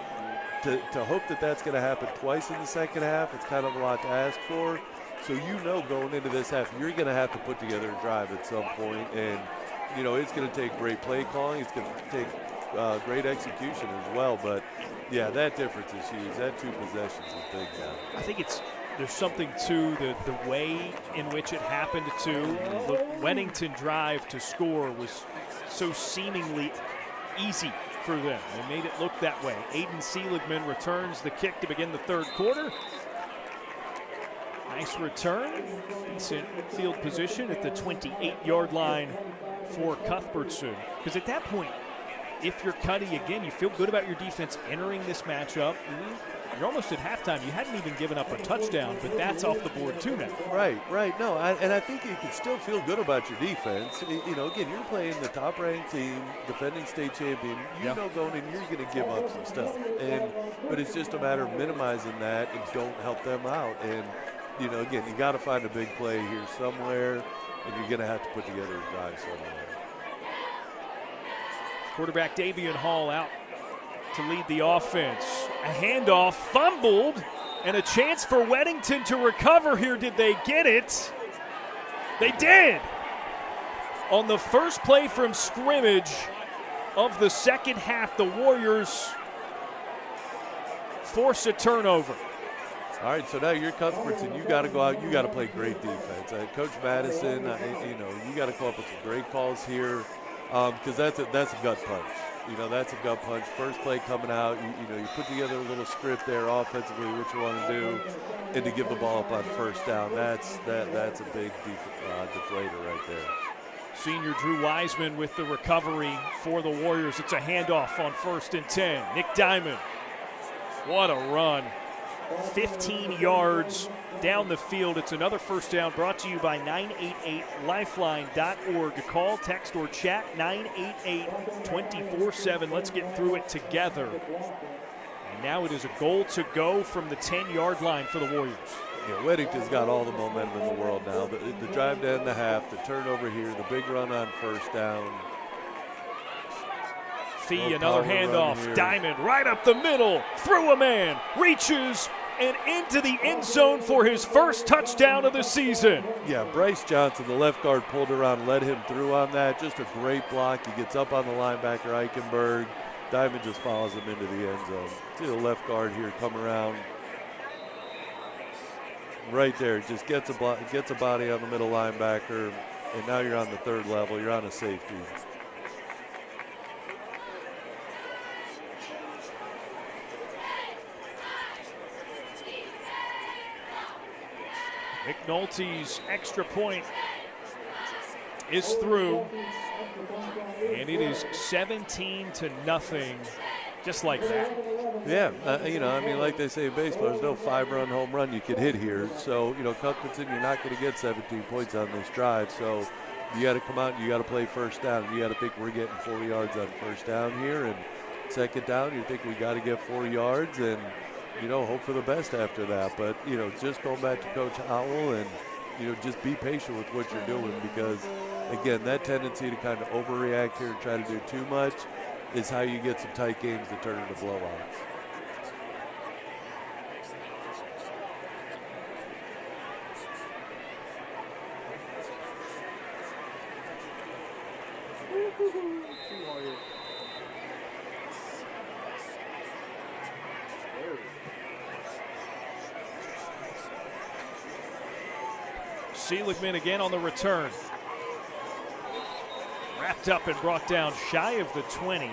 Speaker 2: to hope that that's going to happen twice in the second half, it's kind of a lot to ask for. So you know going into this half, you're going to have to put together a drive at some point, and, you know, it's going to take great play calling. It's going to take great execution as well. But, yeah, that difference is huge. That 2 possessions is big now.
Speaker 1: I think there's something to the way in which it happened, too. The Weddington drive to score was so seemingly easy for them. They made it look that way. Aiden Seligman returns the kick to begin the third quarter. Nice return. Decent field position at the 28-yard line for Cuthbertson. Because at that point, if you're Cuddy, again, you feel good about your defense entering this matchup. You're almost at halftime. You hadn't even given up a touchdown, but that's off the board too now.
Speaker 2: Right. No, and I think you can still feel good about your defense. You know, again, you're playing the top-ranked team, defending state champion. You know going in, you're going to give up some stuff. But it's just a matter of minimizing that and don't help them out. And, you know, again, you got to find a big play here somewhere, and you're going to have to put together a drive somewhere.
Speaker 1: Quarterback Davian Hall out to lead the offense. A handoff, fumbled, and a chance for Weddington to recover here. Did they get it? They did. On the first play from scrimmage of the second half, the Warriors force a turnover.
Speaker 2: All right, so now you're Cuthbertson. You got to go out. You got to play great defense. Coach Madison, you know, you got to come up with some great calls here because that's a gut punch. You know, that's a gut punch. First play coming out, you know, you put together a little script there offensively, what you want to do, and to give the ball up on first down. That's a big deflator right there.
Speaker 1: Senior Drew Wiseman with the recovery for the Warriors. It's a handoff on 1st and 10. Nick Diamond. What a run. 15 yards down the field. It's another first down brought to you by 988lifeline.org. Call, text, or chat 988-24/7. Let's get through it together. And now it is a goal to go from the 10-yard line for the Warriors.
Speaker 2: Yeah, Weddington's got all the momentum in the world now. The drive to end the half, the turnover here, the big run on first down.
Speaker 1: Fee, another handoff. Diamond right up the middle, through a man, reaches, and into the end zone for his first touchdown of the season.
Speaker 2: Yeah, Bryce Johnson, the left guard, pulled around, led him through on that. Just a great block. He gets up on the linebacker, Eichenberg. Diamond just follows him into the end zone. See the left guard here come around. Right there, just gets a body on the middle linebacker, and now you're on the third level. You're on a safety.
Speaker 1: McNulty's extra point is through, and it is 17-0, just like that.
Speaker 2: Yeah, you know, I mean, like they say in baseball, there's no 5-run home run you could hit here. So, you know, Cuthbertson, you're not going to get 17 points on this drive. So you got to come out and you got to play first down. You got to think we're getting 40 yards on first down here, and second down, you think we got to get 4 yards and, you know, hope for the best after that. But, you know, just going back to Coach Howell and, you know, just be patient with what you're doing because, again, that tendency to kind of overreact here and try to do too much is how you get some tight games that turn into blowouts.
Speaker 1: Seligman again on the return. Wrapped up and brought down shy of the 20.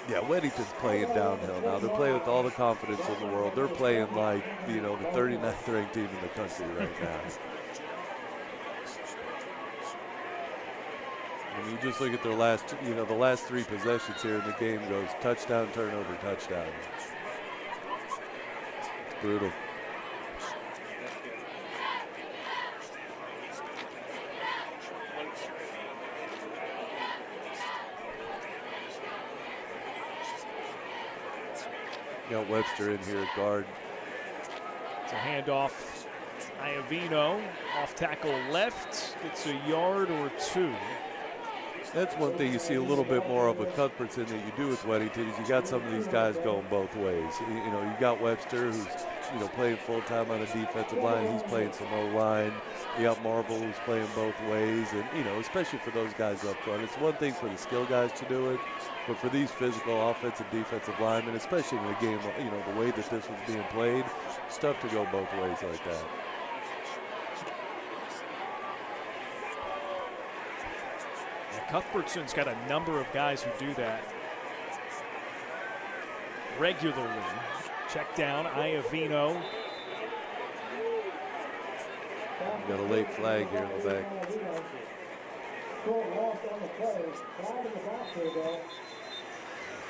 Speaker 2: Yeah, Weddington's playing downhill now. They're playing with all the confidence in the world. They're playing like, the 39th ranked team in the country right now. And you just look at their last, the last 3 possessions here in the game goes touchdown, turnover, touchdown. It's brutal. Got Webster in here at guard.
Speaker 1: It's a handoff. Iovino off tackle left. Gets a yard or 2.
Speaker 2: That's one thing you see a little bit more of with Cuthbertson than you do with Weddington is you got some of these guys going both ways. You got Webster who's playing full time on the defensive line. He's playing some O-line. You got Marvel who's playing both ways, and especially for those guys up front, it's one thing for the skill guys to do it, but for these physical offensive defensive linemen, especially in a game, the way that this was being played, it's tough to go both ways like that.
Speaker 1: Cuthbertson's got a number of guys who do that regularly. Check down, Iovino.
Speaker 2: Got a late flag here in the back. It's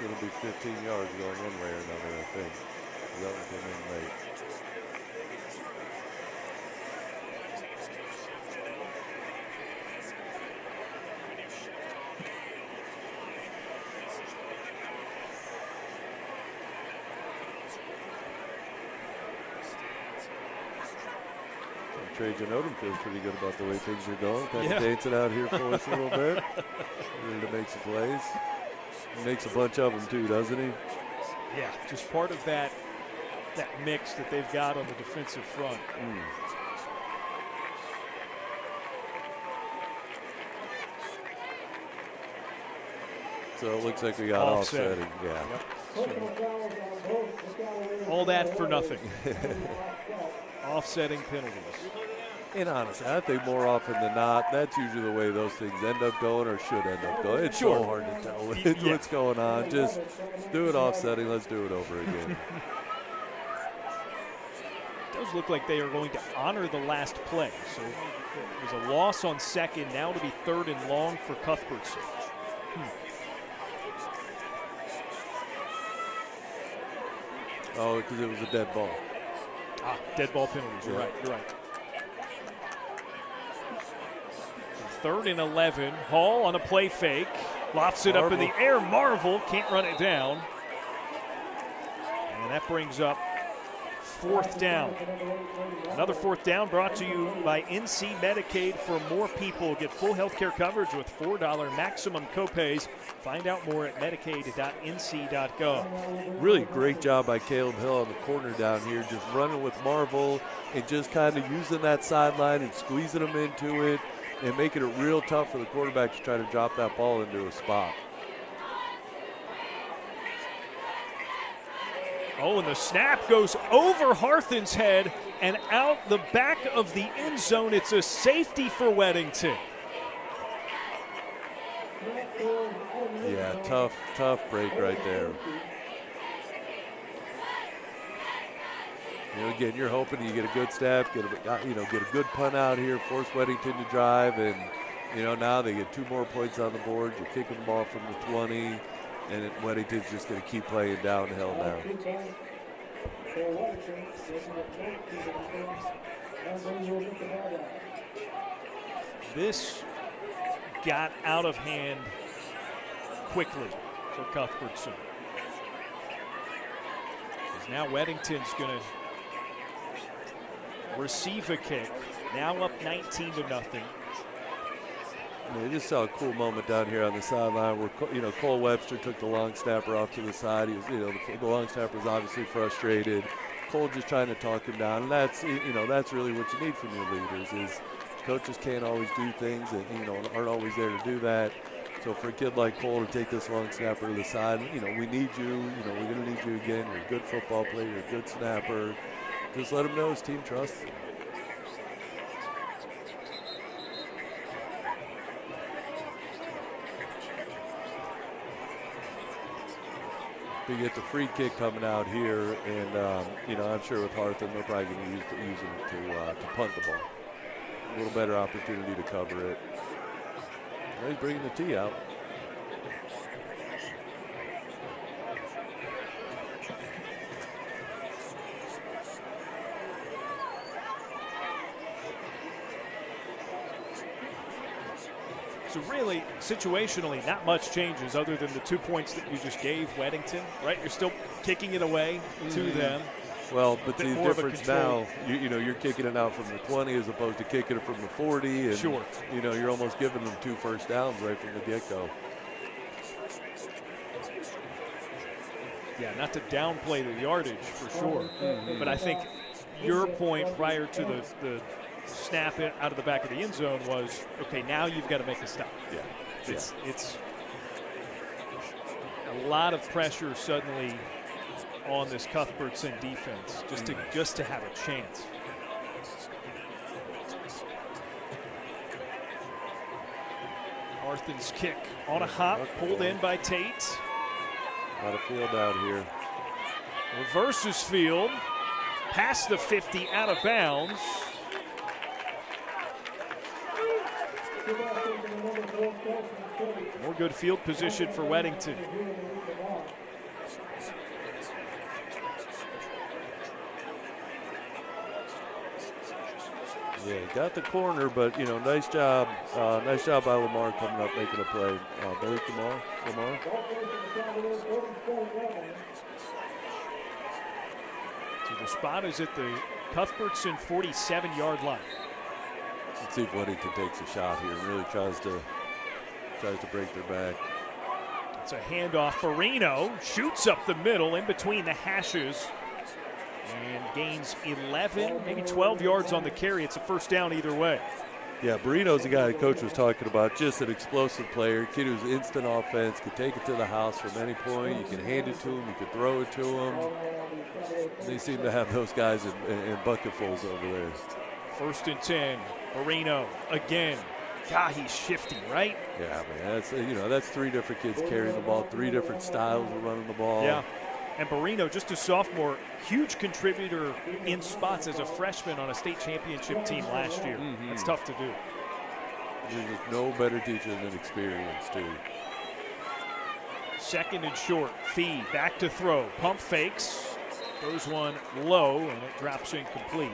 Speaker 2: going to be 15 yards going one way or another, I think. So that one came in late. Trajan Odom feels pretty good about the way things are going. Kind of dancing out here for us a little bit. Ready to make some plays. He makes a bunch of them too, doesn't he?
Speaker 1: Yeah, just part of that mix that they've got on the defensive front.
Speaker 2: So it looks like we got offsetting. Yeah.
Speaker 1: Yep. All that for nothing. Offsetting penalties.
Speaker 2: And honestly, I think more often than not, that's usually the way those things end up going or should end up going. It's so hard to tell what's going on. Just do it offsetting. Let's do it over again.
Speaker 1: It does look like they are going to honor the last play. So it was a loss on second, now to be 3rd and long for Cuthbertson.
Speaker 2: Oh, because it was a dead ball.
Speaker 1: Dead ball penalties. You're right. 3rd and 11. Hall on a play fake. Lofts it up in the air. Marvel can't run it down. And that brings up 4th down. Another 4th down brought to you by NC Medicaid. For more people, get full health care coverage with $4 maximum copays. Find out more at medicaid.nc.gov.
Speaker 2: Really great job by Caleb Hill on the corner down here, just running with Marvel and just kind of using that sideline and squeezing them into it and making it real tough for the quarterback to try to drop that ball into a spot.
Speaker 1: Oh, and the snap goes over Harthen's head and out the back of the end zone. It's a safety for Weddington.
Speaker 2: Yeah, tough break right there. Again, you're hoping you get a good snap, get a good punt out here, force Weddington to drive, and now they get 2 more points on the board. You're kicking the ball from the 20, and Weddington's just going to keep playing downhill now.
Speaker 1: This got out of hand quickly for Cuthbertson. Because now Weddington's going to receive a kick. Now up 19-0.
Speaker 2: You just saw a cool moment down here on the sideline where Cole Webster took the long snapper off to the side. He was, the long snapper was obviously frustrated. Cole just trying to talk him down, and that's that's really what you need from your leaders. Is coaches can't always do things and aren't always there to do that. So for a kid like Cole to take this long snapper to the side, we need you. We're going to need you again. You're a good football player. You're a good snapper. Just let him know his team trusts him. We get the free kick coming out here, and I'm sure with Harthan they're probably going to use it to punt the ball. A little better opportunity to cover it. Well, he's bringing the tee out.
Speaker 1: So really, situationally, not much changes other than the 2 points that you just gave Weddington, right? You're still kicking it away to them.
Speaker 2: Well, but the difference now, you're kicking it out from the 20 as opposed to kicking it from the 40. And,
Speaker 1: sure.
Speaker 2: You're almost giving them 2 first downs right from the get-go.
Speaker 1: Yeah, not to downplay the yardage for sure. But I think your point prior to the snap it out of the back of the end zone was, okay, now you've got to make a stop.
Speaker 2: Yeah.
Speaker 1: It's a lot of pressure suddenly on this Cuthbertson defense just to have a chance. Harthan's kick on a hop, pulled in by Tate.
Speaker 2: A lot of field out here.
Speaker 1: Reverses field, past the 50, out of bounds. More good field position for Weddington.
Speaker 2: Yeah, got the corner, but nice job by Lamar coming up making a play. Malik Lamar.
Speaker 1: So the spot is at the Cuthbertson 47-yard line.
Speaker 2: Let's see if Weddington takes a shot here and really tries to break their back.
Speaker 1: It's a handoff. Barino shoots up the middle in between the hashes and gains 11, maybe 12 yards on the carry. It's a first down either way.
Speaker 2: Yeah, Barino's the guy the coach was talking about, just an explosive player, kid who's instant offense, can take it to the house from any point. You can hand it to him, you can throw it to him. They seem to have those guys in bucketfuls over there.
Speaker 1: 1st and 10. Barino again. God, he's shifty, right?
Speaker 2: Yeah, man. That's 3 different kids carrying the ball, 3 different styles of running the ball.
Speaker 1: Yeah. And Barino, just a sophomore, huge contributor in spots as a freshman on a state championship team last year. That's tough to do.
Speaker 2: There's just no better teacher than experience, too.
Speaker 1: 2nd and short. Fee back to throw. Pump fakes. Throws one low, and it drops incomplete.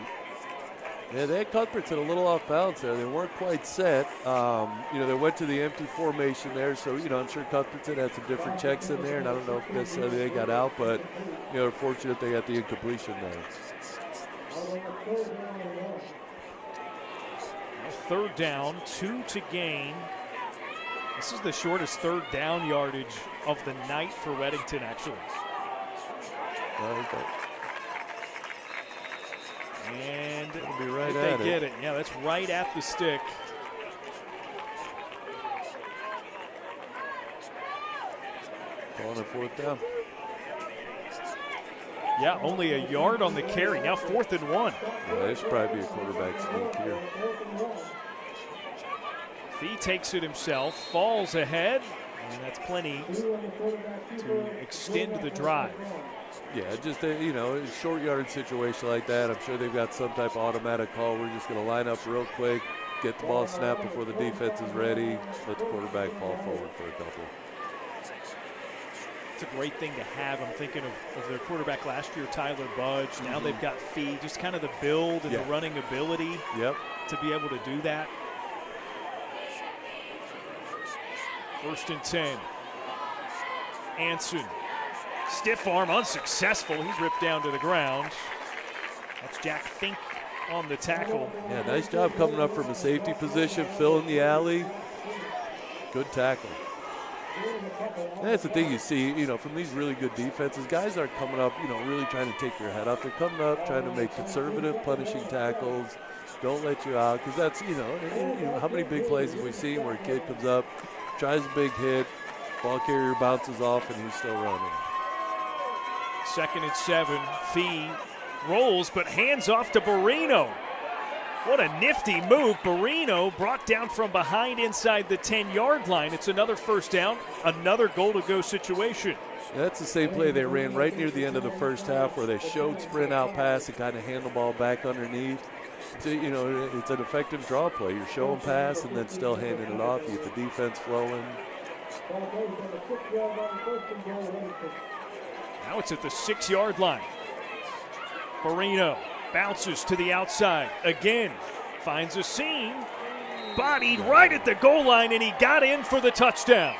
Speaker 2: Yeah, they had Cuthbertson a little off balance there. They weren't quite set. They went to the empty formation there, so, I'm sure Cuthbertson had some different checks in there, and I don't know if necessarily they got out, but, they're fortunate they got the incompletion there.
Speaker 1: 3rd down, 2 to gain. This is the shortest 3rd down yardage of the night for Weddington, actually.
Speaker 2: Okay.
Speaker 1: And
Speaker 2: it'll be right
Speaker 1: they
Speaker 2: at
Speaker 1: get it. Yeah, that's right at the stick.
Speaker 2: Calling it 4th down.
Speaker 1: Yeah, only a yard on the carry. Now 4th and 1.
Speaker 2: Yeah, there should probably be a quarterback sneak here.
Speaker 1: Fee takes it himself, falls ahead, and that's plenty to extend the drive.
Speaker 2: Yeah, just a short yardage situation like that. I'm sure they've got some type of automatic call. We're just going to line up real quick, get the ball snapped before the defense is ready, let the quarterback fall forward for a couple.
Speaker 1: It's a great thing to have. I'm thinking of their quarterback last year, Tyler Budge. Now they've got Fee, just kind of the build and the running ability to be able to do that. 1st and 10. Anson. Stiff arm, unsuccessful. He's ripped down to the ground. That's Jack Fink on the tackle.
Speaker 2: Yeah, nice job coming up from a safety position, filling the alley. Good tackle. And that's the thing you see, from these really good defenses. Guys aren't coming up, really trying to take your head off. They're coming up trying to make conservative, punishing tackles. Don't let you out, because that's, how many big plays have we seen where a kid comes up, tries a big hit, ball carrier bounces off, and he's still running.
Speaker 1: 2nd and 7. Fee rolls, but hands off to Barino. What a nifty move. Barino brought down from behind inside the 10-yard line. It's another first down, another goal-to-go situation.
Speaker 2: That's the same play they ran right near the end of the first half where they showed sprint out pass and kind of hand the ball back underneath. So, you know, it's an effective draw play. You're showing pass and then still handing it off. You get the defense flowing.
Speaker 1: Now it's at the 6-yard line. Barino bounces to the outside. Again, finds a seam. Bodied right at the goal line, and he got in for the touchdown.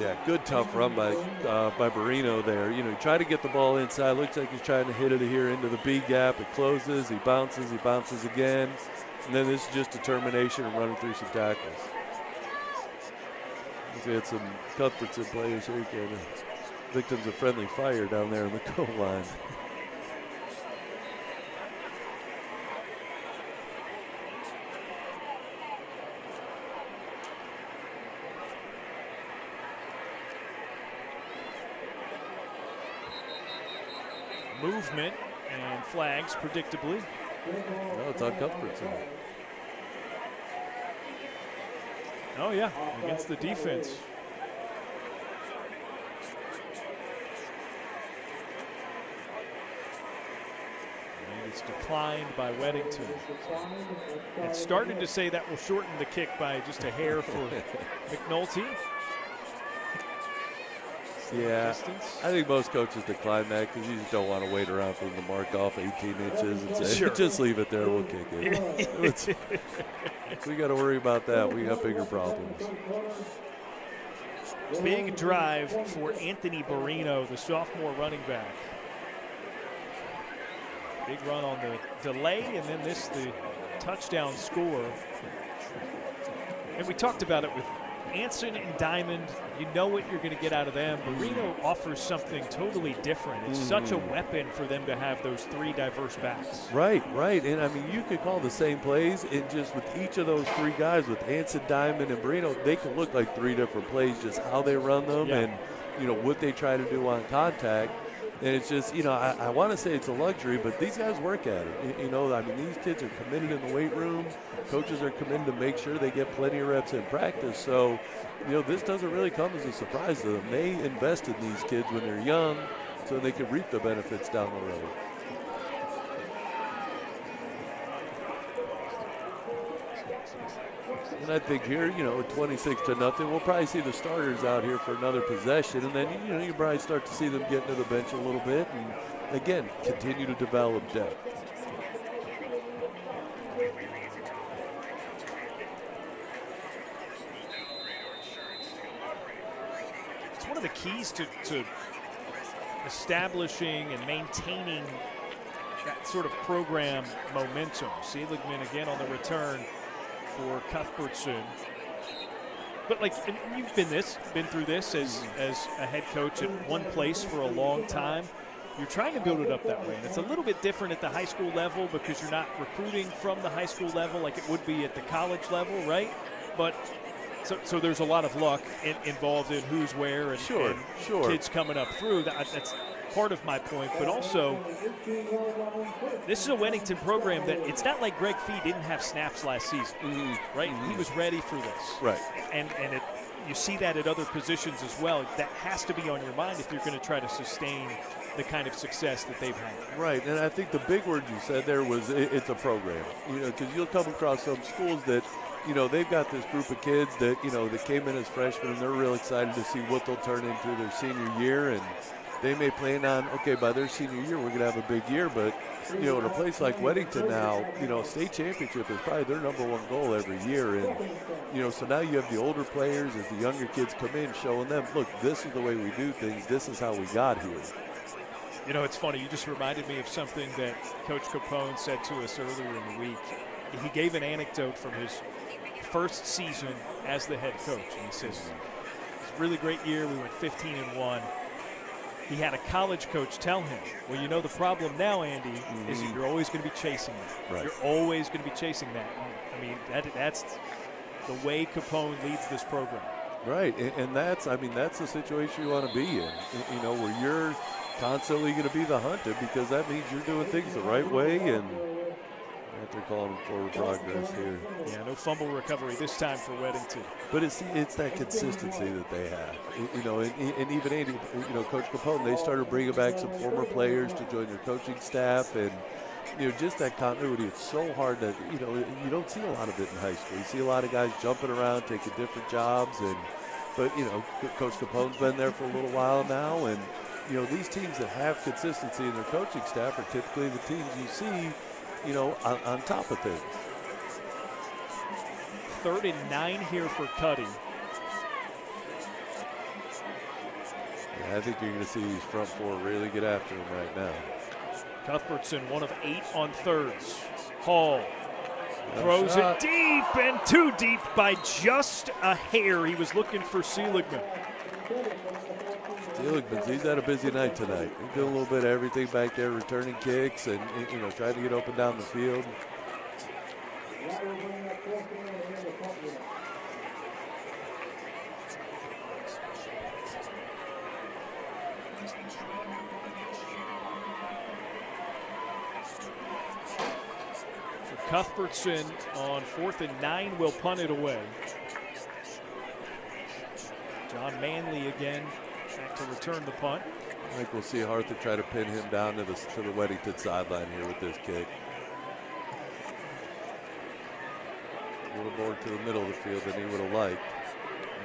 Speaker 2: Yeah, good tough run by Barino there. You know, he tried to get the ball inside. Looks like he's trying to hit it here into the B gap. It closes. He bounces again. And then this is just determination and running through some tackles. We had some Cuthbertson players here, victims of friendly fire down there in the goal line.
Speaker 1: Movement and flags, predictably.
Speaker 2: No, it's on Cuthbertson.
Speaker 1: Oh, yeah, against the defense. And it's declined by Weddington. It's starting to say that will shorten the kick by just a hair for McNulty.
Speaker 2: Yeah, I think most coaches decline that because you just don't want to wait around for them to mark off 18 inches and say,
Speaker 1: sure,
Speaker 2: just leave it there, we'll kick it. We got to worry about that. We got bigger problems.
Speaker 1: Big drive for Anthony Barino, the sophomore running back. Big run on the delay, and then the touchdown score. And we talked about it with Anson and Diamond. You know what you're going to get out of them. Barino offers something totally different. It's such a weapon for them to have those three diverse backs.
Speaker 2: Right. And I mean, you could call the same plays, and just with each of those three guys, with Anson, Diamond, and Barino, they can look like three different plays, just how they run them and, you know, what they try to do on contact. And it's just, you know, I want to say it's a luxury, but these guys work at it. You know, I mean, these kids are committed in the weight room. Coaches are committed to make sure they get plenty of reps in practice. So, you know, this doesn't really come as a surprise to them. They invest in these kids when they're young so they can reap the benefits down the road. And I think here, you know, 26-0, we'll probably see the starters out here for another possession. And then, you know, you probably start to see them get to the bench a little bit and, again, continue to develop depth.
Speaker 1: It's one of the keys to establishing and maintaining that sort of program momentum. Seligman again on the return for Cuthbertson. But like, you've been through this as a head coach at one place for a long time. You're trying to build it up that way, and it's a little bit different at the high school level because you're not recruiting from the high school level like it would be at the college level, right? But so there's a lot of luck involved in who's where and,
Speaker 2: sure.
Speaker 1: Kids coming up through. That's part of my point, but also this is a Weddington program that it's not like Greg Fee didn't have snaps last season, right? He was ready for this,
Speaker 2: right?
Speaker 1: And you see that at other positions as well. That has to be on your mind if you're going to try to sustain the kind of success that they've had.
Speaker 2: Right, and I think the big word you said there was it's a program. You know, because you'll come across some schools that, you know, they've got this group of kids that, you know, that came in as freshmen and they're real excited to see what they'll turn into their senior year, and they may plan on, okay, by their senior year we're going to have a big year, but, you know, in a place like Weddington now, you know, state championship is probably their #1 goal every year, and, you know, so now you have the older players as the younger kids come in showing them, look, this is the way we do things, this is how we got here.
Speaker 1: You know, it's funny, you just reminded me of something that Coach Capone said to us earlier in the week. He gave an anecdote from his first season as the head coach, and he says, it's a really great year, we went 15-1. He had a college coach tell him, well, you know, the problem now, Andy, is that you're always going to be chasing that.
Speaker 2: Right.
Speaker 1: You're always going to be chasing that. And, I mean, that's the way Capone leads this program.
Speaker 2: Right, and that's the situation you want to be in, you know, where you're constantly going to be the hunted because that means you're doing things the right way, and they're calling forward progress here.
Speaker 1: Yeah, no fumble recovery this time for Weddington.
Speaker 2: But it's that consistency that they have. You know, and even Andy, you know, Coach Capone, they started bringing back some former players to join their coaching staff, and you know, just that continuity. It's so hard that, you know, you don't see a lot of it in high school. You see a lot of guys jumping around, taking different jobs, but you know, Coach Capone's been there for a little while now, and you know, these teams that have consistency in their coaching staff are typically the teams you see, you know, on top of things.
Speaker 1: 3rd and 9 here for Cuddy.
Speaker 2: Yeah, I think you're going to see these front four really get after him right now.
Speaker 1: Cuthbertson, 1 of 8 on thirds. Hall throws it deep, and too deep by just a hair. He was looking for Seligman.
Speaker 2: Seligman, he's had a busy night tonight. He's doing a little bit of everything back there, returning kicks and, you know, trying to get up and down the field.
Speaker 1: Cuthbertson on 4th and 9 will punt it away. John Manley again back to return the punt.
Speaker 2: I think we'll see Arthur try to pin him down to the Weddington sideline here with this kick. A little more to the middle of the field than he would have liked.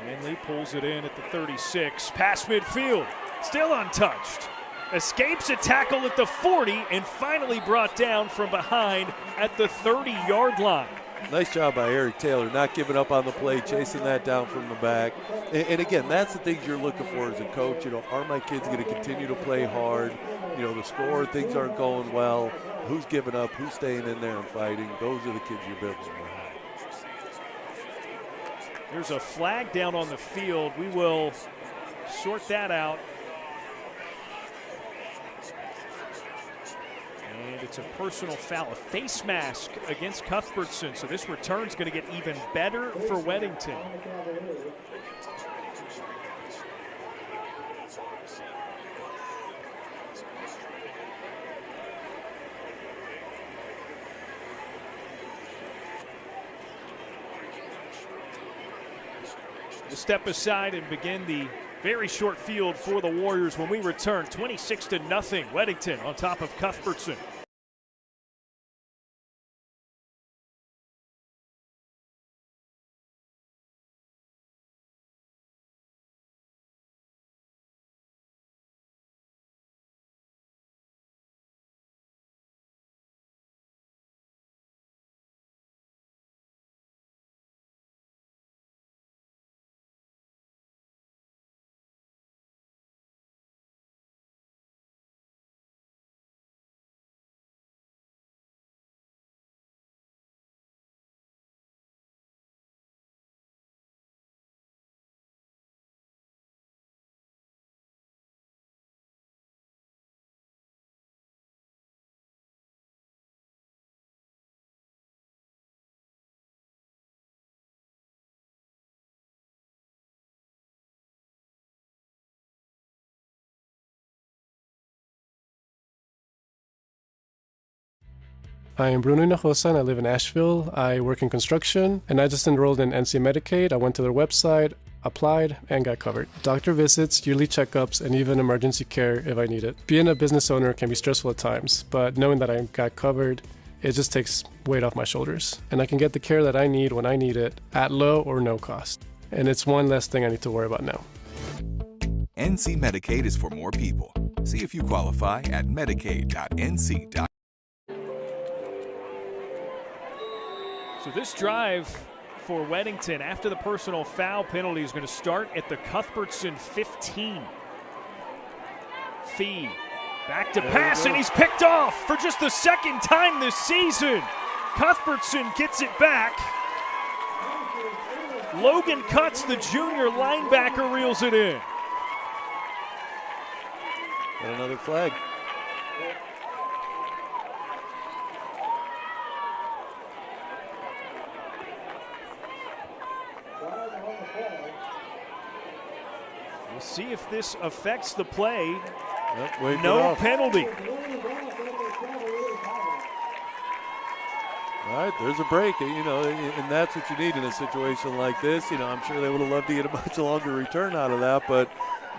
Speaker 1: Manley pulls it in at the 36. Past midfield, still untouched. Escapes a tackle at the 40 and finally brought down from behind at the 30-yard line.
Speaker 2: Nice job by Eric Taylor, not giving up on the play, chasing that down from the back. And again, that's the things you're looking for as a coach. You know, are my kids going to continue to play hard? You know, the score, things aren't going well. Who's giving up? Who's staying in there and fighting? Those are the kids you're building around.
Speaker 1: There's a flag down on the field. We will sort that out. And it's a personal foul, a face mask against Cuthbertson. So this return's going to get even better for Weddington. We'll step aside and begin the very short field for the Warriors when we return. 26-0, Weddington on top of Cuthbertson.
Speaker 3: I am Bruno Hinojosa and I live in Asheville. I work in construction and I just enrolled in NC Medicaid. I went to their website, applied, and got covered. Doctor visits, yearly checkups, and even emergency care if I need it. Being a business owner can be stressful at times, but knowing that I got covered, it just takes weight off my shoulders. And I can get the care that I need when I need it at low or no cost. And it's one less thing I need to worry about now.
Speaker 4: NC Medicaid is for more people. See if you qualify at medicaid.nc.gov.
Speaker 1: So this drive for Weddington after the personal foul penalty is going to start at the Cuthbertson 15. Fee back to pass, and he's picked off for just the second time this season. Cuthbertson gets it back. Logan Cutts, the junior linebacker, reels it in.
Speaker 2: And another flag.
Speaker 1: We'll see if this affects the play.
Speaker 2: Yep,
Speaker 1: no penalty.
Speaker 2: All right, there's a break, and that's what you need in a situation like this. I'm sure they would have loved to get a much longer return out of that, but,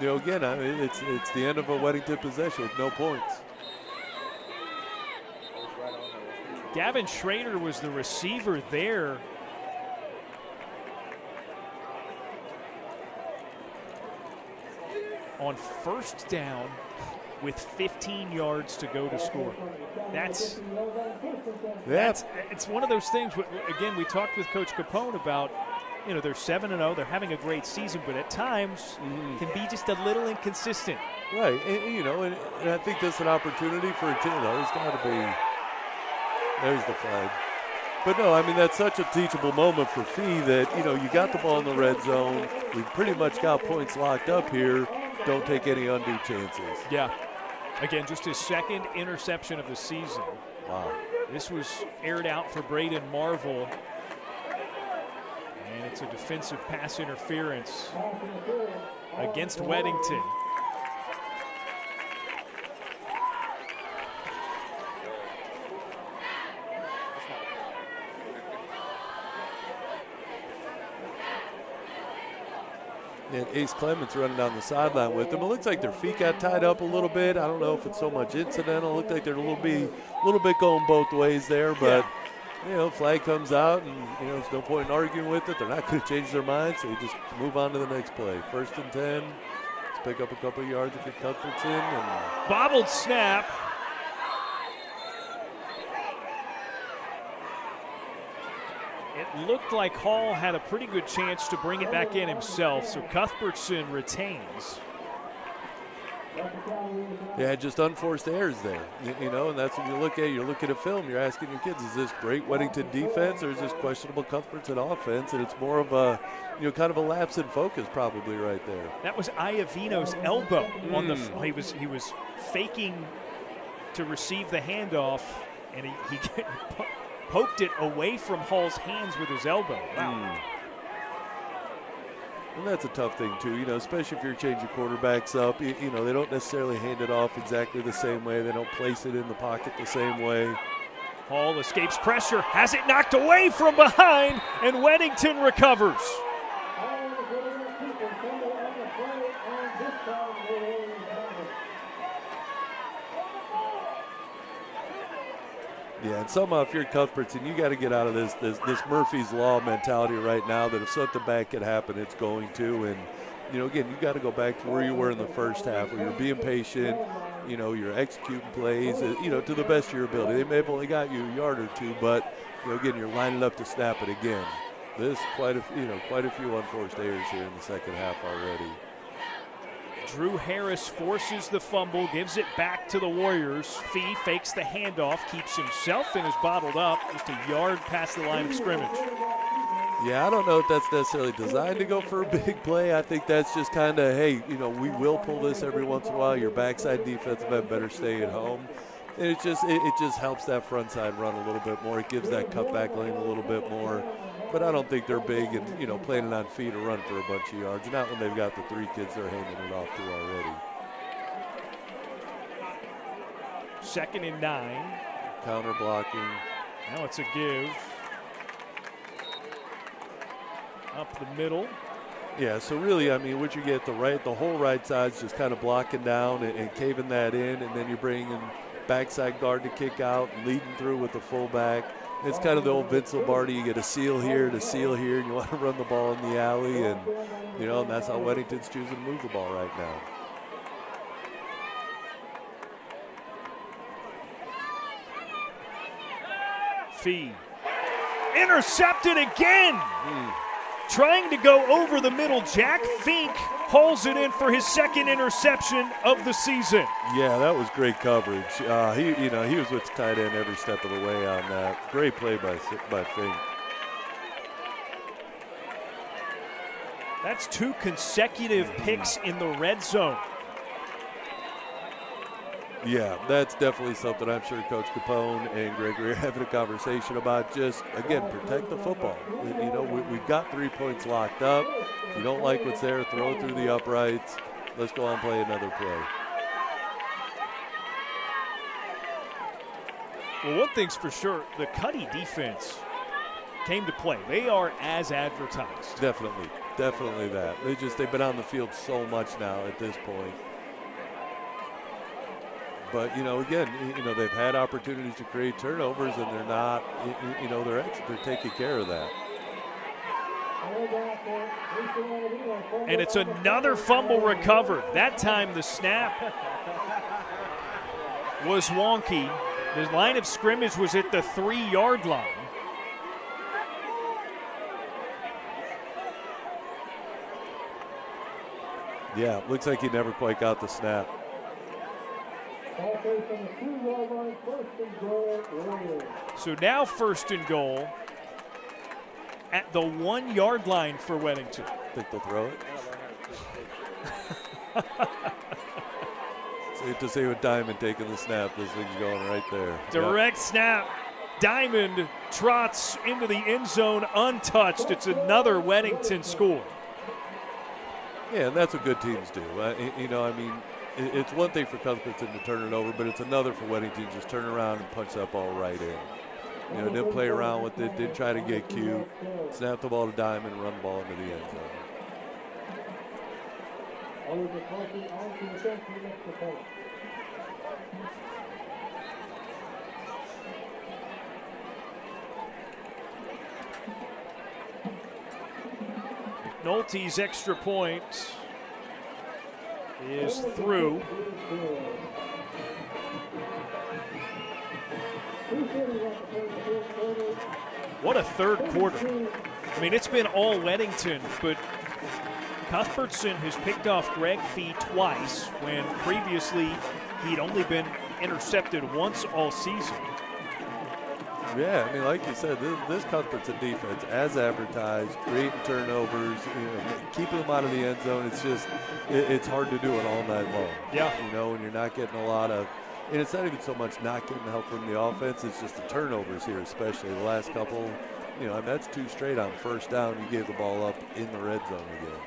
Speaker 2: again, it's the end of a Weddington possession with no points.
Speaker 1: Gavin Schrader was the receiver there. On first down with 15 yards to go to score. That's it's one of those things. Again, we talked with Coach Capone about, they're 7-0, they're having a great season, but at times can be just a little inconsistent.
Speaker 2: Right, and I think that's an opportunity for a team. There's got to be. There's the flag. But no, that's such a teachable moment for Fee that, you got the ball in the red zone. We've pretty much got points locked up here. Don't take any undue chances.
Speaker 1: Yeah. Again, just his second interception of the season.
Speaker 2: Wow.
Speaker 1: This was aired out for Braden Marvel. And it's a defensive pass interference against Weddington.
Speaker 2: And Ace Clements running down the sideline with them. It looks like their feet got tied up a little bit. I don't know if it's so much incidental. It looked like they're a little bit going both ways there. But, flag comes out, and, there's no point in arguing with it. They're not going to change their minds, so you just move on to the next play. 1st and 10. Let's pick up a couple of yards if it Cuthbertson. And
Speaker 1: bobbled snap. It looked like Hall had a pretty good chance to bring it back in himself, so Cuthbertson retains.
Speaker 2: Yeah, just unforced errors there, and that's what you look at. You're looking at film, you're asking your kids, is this great Weddington defense or is this questionable Cuthbertson offense? And it's more of a, kind of a lapse in focus probably right there.
Speaker 1: That was Iovino's elbow on the. He was faking to receive the handoff, and he poked it away from Hall's hands with his elbow. Wow.
Speaker 2: And that's a tough thing, too, especially if you're changing quarterbacks up. They don't necessarily hand it off exactly the same way. They don't place it in the pocket the same way.
Speaker 1: Hall escapes pressure, has it knocked away from behind, and Weddington recovers.
Speaker 2: Yeah, and somehow if you're Cuthbertson, you got to get out of this Murphy's Law mentality right now that if something bad could happen, it's going to. And, again, you got to go back to where you were in the first half, where you're being patient, you're executing plays, to the best of your ability. They may have only got you a yard or two, but, again, you're lining up to snap it again. There's quite a few unforced errors here in the second half already.
Speaker 1: Drew Harris forces the fumble, gives it back to the Warriors. Fee fakes the handoff, keeps himself and is bottled up just a yard past the line of scrimmage.
Speaker 2: Yeah, I don't know if that's necessarily designed to go for a big play. I think that's just kind of, hey, we will pull this every once in a while. Your backside defensive end better stay at home. And it just helps that front side run a little bit more. It gives that cutback lane a little bit more. But I don't think they're big and, planning on Fee to run for a bunch of yards. Not when they've got the 3 kids they're handing it off to already.
Speaker 1: 2nd and 9.
Speaker 2: Counter blocking.
Speaker 1: Now it's a give. Up the middle.
Speaker 2: Yeah, so really, what you get, the whole right side's just kind of blocking down and caving that in, and then you're bringing backside guard to kick out, leading through with the fullback. It's kind of the old Vince Lombardi. You get a seal here, and you want to run the ball in the alley, and and that's how Weddington's choosing to move the ball right now.
Speaker 1: Fee intercepted again. Trying to go over the middle. Jack Fink hauls it in for his 2nd interception of the season.
Speaker 2: Yeah, that was great coverage. He was with the tight end every step of the way on that. Great play by Fink.
Speaker 1: That's 2 consecutive picks in the red zone.
Speaker 2: Yeah, that's definitely something I'm sure Coach Capone and Gregory are having a conversation about. Just, again, protect the football. We've got 3 points locked up. If you don't like what's there, throw it through the uprights. Let's go on and play another play.
Speaker 1: Well, one thing's for sure, the Cuddy defense came to play. They are as advertised.
Speaker 2: Definitely that. They've been on the field so much now at this point. But, again, they've had opportunities to create turnovers, and they're not, they're taking care of that.
Speaker 1: And it's another fumble recovered. That time the snap was wonky. The line of scrimmage was at the 3-yard line.
Speaker 2: Yeah, looks like he never quite got the snap.
Speaker 1: So now 1st and goal at the 1-yard line for Weddington.
Speaker 2: Think they'll throw it? Safe to say with Diamond taking the snap, this thing's going right there.
Speaker 1: Direct snap. Diamond trots into the end zone untouched. It's another Weddington score.
Speaker 2: Yeah, and that's what good teams do. It's one thing for Cuthbertson to turn it over, but it's another for Weddington to just turn around and punch that ball right in. Didn't play around with it, didn't try to get cute, snap the ball to Diamond, run the ball into the end zone.
Speaker 1: McNulty's extra point is through. What a third quarter. I mean, it's been all Weddington, but Cuthbertson has picked off Greg Fee twice when previously he'd only been intercepted once all season.
Speaker 2: Yeah, like you said, this Cuthbertson defense, as advertised, creating turnovers, keeping them out of the end zone. It's just, it's hard to do it all night long.
Speaker 1: Yeah.
Speaker 2: When you're not getting a lot of, and it's not even so much not getting help from the offense, it's just the turnovers here, especially the last couple. That's 2 straight on 1st down. You gave the ball up in the red zone again.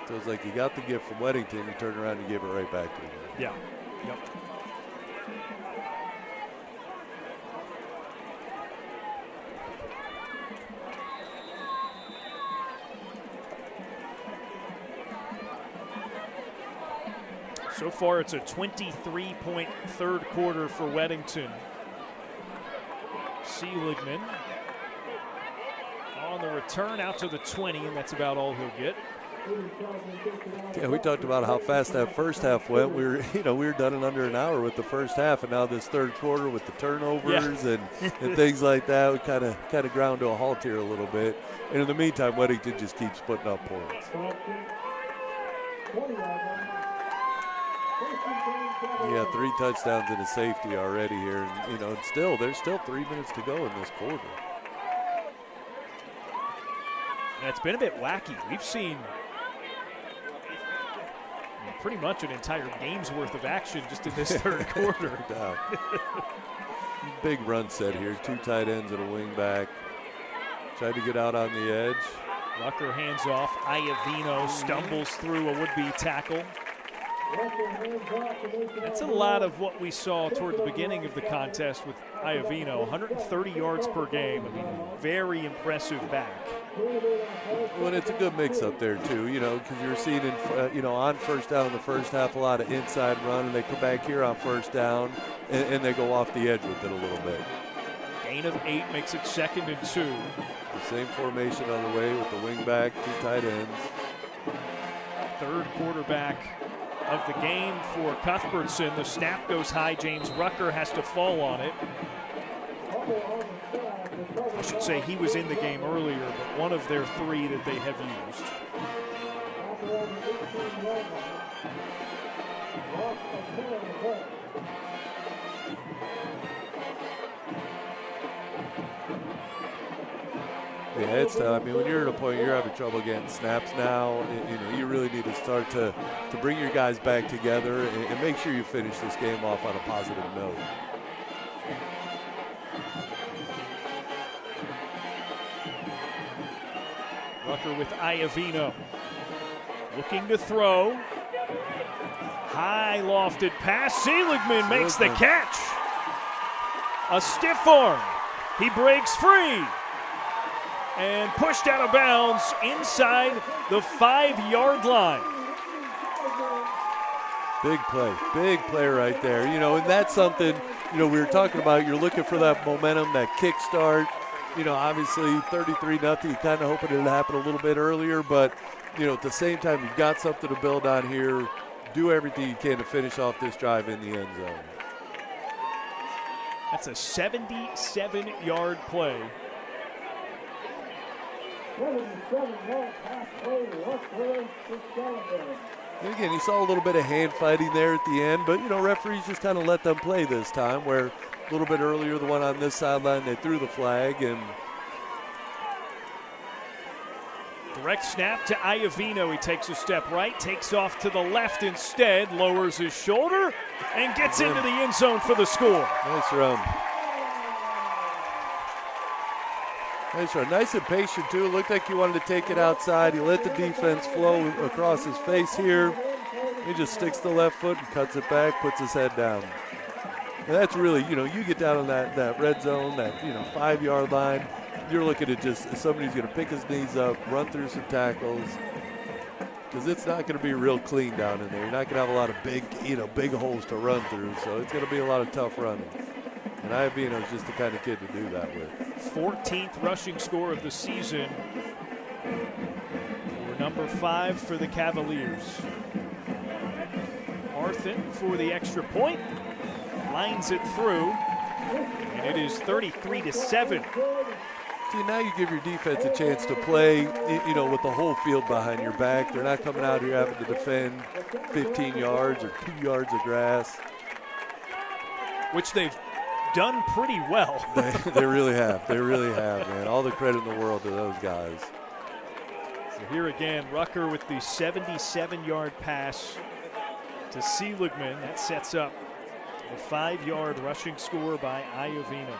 Speaker 2: So it's like you got the gift from Weddington, you turn around and you give it right back to them.
Speaker 1: Yeah. Yep. So far, it's a 23-point third quarter for Weddington. Seligman on the return out to the 20, and that's about all he'll get.
Speaker 2: Yeah, we talked about how fast that first half went. We were done in under an hour with the first half, and now this third quarter with the turnovers and things like that, we kind of ground to a halt here a little bit. And in the meantime, Weddington just keeps putting up points. Yeah, 3 touchdowns and a safety already here, and there's still 3 minutes to go in this quarter.
Speaker 1: And it's been a bit wacky. We've seen pretty much an entire game's worth of action just in this third quarter.
Speaker 2: Big run set here, 2 tight ends and a wing back. Tried to get out on the edge.
Speaker 1: Rucker hands off. Iavino stumbles through a would-be tackle. That's a lot of what we saw toward the beginning of the contest with Iavino. 130 yards per game. Very impressive back.
Speaker 2: Well, it's a good mix up there too, because you're seeing, on 1st down in the first half, a lot of inside run, and they come back here on 1st down, and they go off the edge with it a little bit.
Speaker 1: Gain of 8 makes it 2nd and 2.
Speaker 2: The same formation on the way with the wing back, 2 tight ends.
Speaker 1: Third quarterback of the game for Cuthbertson. The snap goes high. James Rucker has to fall on it. I should say he was in the game earlier, but one of their 3 that they have used.
Speaker 2: Yeah, it's tough. When you're at a point you're having trouble getting snaps now, you really need to start to bring your guys back together and make sure you finish this game off on a positive note.
Speaker 1: Rucker with Iavino. Looking to throw. High lofted pass. Seligman makes the catch. A stiff arm. He breaks free. And pushed out of bounds inside the 5-yard line.
Speaker 2: Big play right there. You know, and that's something, you know, we were talking about. You're looking for that momentum, that kick start. You know, obviously 33-0. You kind of hoping it would happen a little bit earlier, but, you know, at the same time, you've got something to build on here. Do everything you can to finish off this drive in the end zone.
Speaker 1: That's a 77-yard play.
Speaker 2: And again, you saw a little bit of hand fighting there at the end, but, you know, referees just kind of let them play this time, where a little bit earlier, the one on this sideline, they threw the flag. And
Speaker 1: direct snap to Iovino. He takes a step right, takes off to the left instead, lowers his shoulder, and gets into the end zone for the score.
Speaker 2: Nice run. Nice run. Nice and patient, too. It looked like he wanted to take it outside. He let the defense flow across his face here. He just sticks the left foot and cuts it back, puts his head down. And that's really, you know, you get down on that red zone, that, you know, 5-yard line, you're looking at just somebody's going to pick his knees up, run through some tackles, because it's not going to be real clean down in there. You're not going to have a lot of big holes to run through, so it's going to be a lot of tough running. And Iovino's just the kind of kid to do that with.
Speaker 1: 14th rushing score of the season for number 5 for the Cavaliers. Arthen for the extra point, lines it through, and it is 33-7.
Speaker 2: See, now you give your defense a chance to play, you know, with the whole field behind your back. They're not coming out here having to defend 15 yards or 2 yards of grass.
Speaker 1: Which they've done pretty well.
Speaker 2: They really have. They really have, man. All the credit in the world to those guys.
Speaker 1: So here again, Rucker with the 77-yard pass to Seligman. That sets up the 5-yard rushing score by Iovino.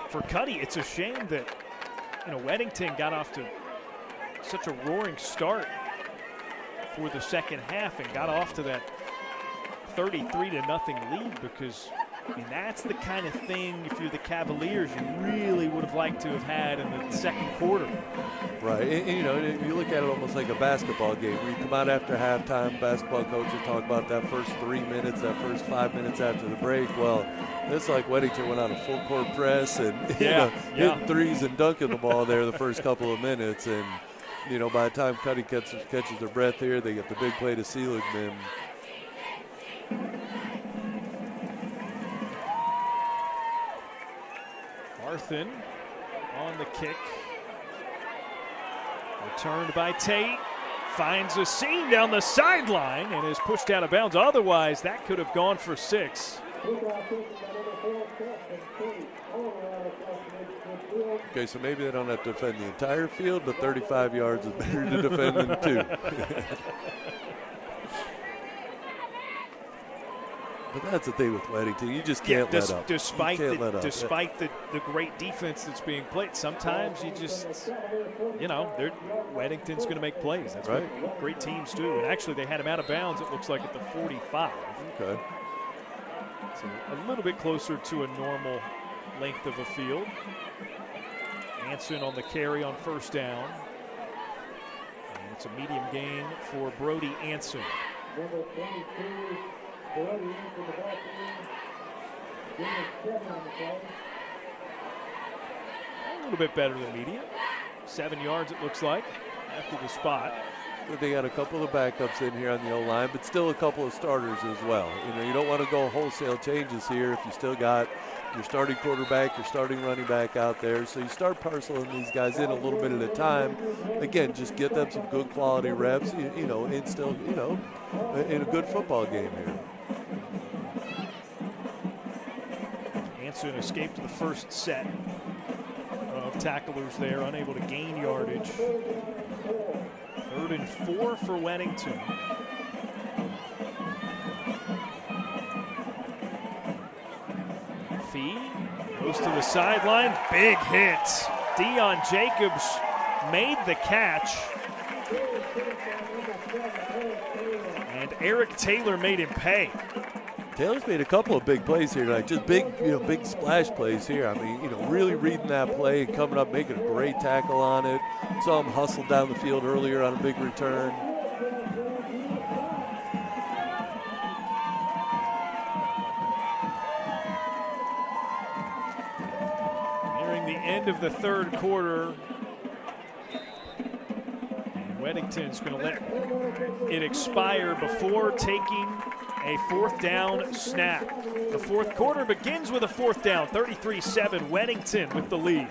Speaker 1: For Cuddy, it's a shame that, you know, Weddington got off to such a roaring start for the second half and got off to that 33-0 lead, because, I mean, that's the kind of thing, if you're the Cavaliers, you really would have liked to have had in the second quarter.
Speaker 2: Right, and you know, you look at it almost like a basketball game where you come out after halftime, basketball coaches talk about that first 3 minutes, that first 5 minutes after the break. Well, it's like Weddington went on a full court press and hitting threes and dunking the ball there the first couple of minutes. And, you know, by the time Cuddy catches their breath here, they get the big play to Seligman.
Speaker 1: Arthen on the kick. Returned by Tate. Finds a seam down the sideline and is pushed out of bounds. Otherwise, that could have gone for 6.
Speaker 2: Okay, so maybe they don't have to defend the entire field, but 35 yards is better to defend than 2. But that's the thing with Weddington. You just can't let up.
Speaker 1: Despite the great defense that's being played, sometimes you just, you know, Weddington's going to make plays. That's
Speaker 2: right.
Speaker 1: What great teams do. And actually, they had him out of bounds, it looks like, at the 45.
Speaker 2: Okay.
Speaker 1: So a little bit closer to a normal length of a field. Anson on the carry on first down. And it's a medium gain for Brody Anson.
Speaker 18: Number 22, Brody Anson, the back end. 7 on the play.
Speaker 1: A little bit better than medium. 7 yards, it looks like, after the spot.
Speaker 2: They got a couple of backups in here on the O-line, but still a couple of starters as well. You know, you don't want to go wholesale changes here if you still got your starting quarterback, your starting running back out there. So you start parceling these guys in a little bit at a time. Again, just get them some good quality reps, you know, and still, you know, in a good football game here.
Speaker 1: Anson escaped the first set of tacklers there, unable to gain yardage. 3rd and 4 for Weddington. Fee goes to the sideline. Big hit. Dion Jacobs made the catch. And Eric Taylor made him pay.
Speaker 2: Taylor's made a couple of big plays here tonight, just big, big splash plays here. I mean, really reading that play and coming up, making a great tackle on it. Saw him hustle down the field earlier on a big return.
Speaker 1: Nearing the end of the third quarter, Weddington's going to let it expire before taking a fourth down snap. The fourth quarter begins with a fourth down, 33-7, Weddington with the lead.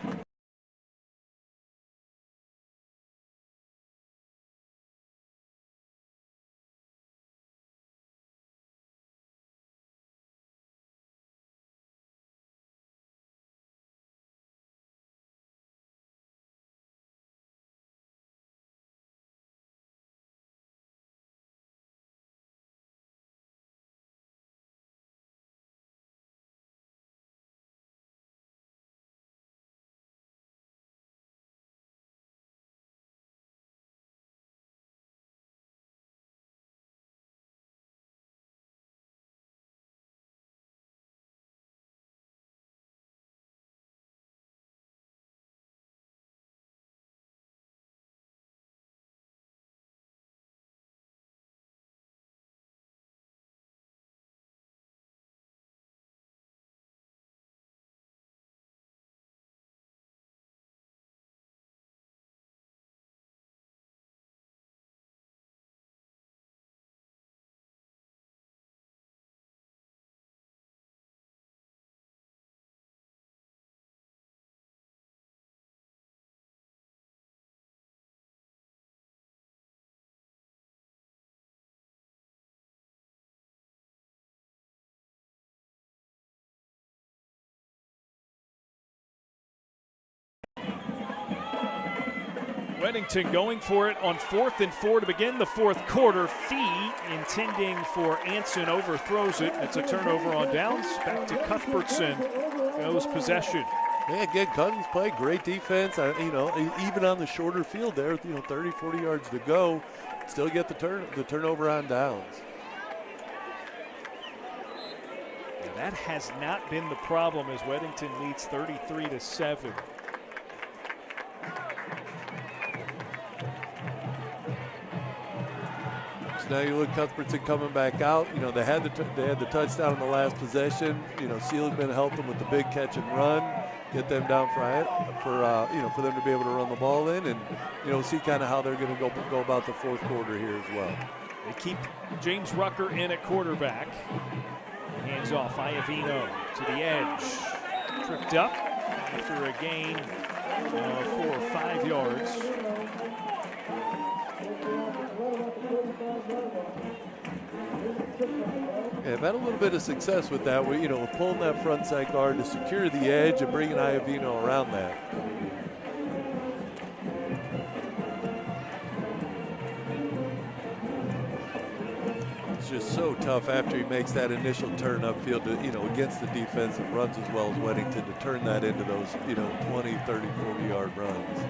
Speaker 1: Weddington going for it on 4th and 4 to begin the fourth quarter. Fee intending for Anson, overthrows it. It's a turnover on downs. Back to Cuthbertson. Goes possession.
Speaker 2: Yeah, again, Cousins played great defense. Even on the shorter field there, 30, 40 yards to go, still get the turnover on downs.
Speaker 1: And that has not been the problem as Weddington leads 33-7.
Speaker 2: Now you look, Cuthbertson coming back out. They had the touchdown in the last possession. Seligman helped them with the big catch and run, get them down for them to be able to run the ball in, and see kind of how they're going to go about the fourth quarter here as well.
Speaker 1: They keep James Rucker in at quarterback. Hands off Iavino to the edge. Tripped up after a gain of 4 or 5 yards.
Speaker 2: Yeah, I've had a little bit of success with that. With pulling that front side guard to secure the edge and bringing Iavino around that. It's just so tough after he makes that initial turn upfield to, against the defense that runs as well as Weddington, to turn that into those, 20, 30, 40-yard runs.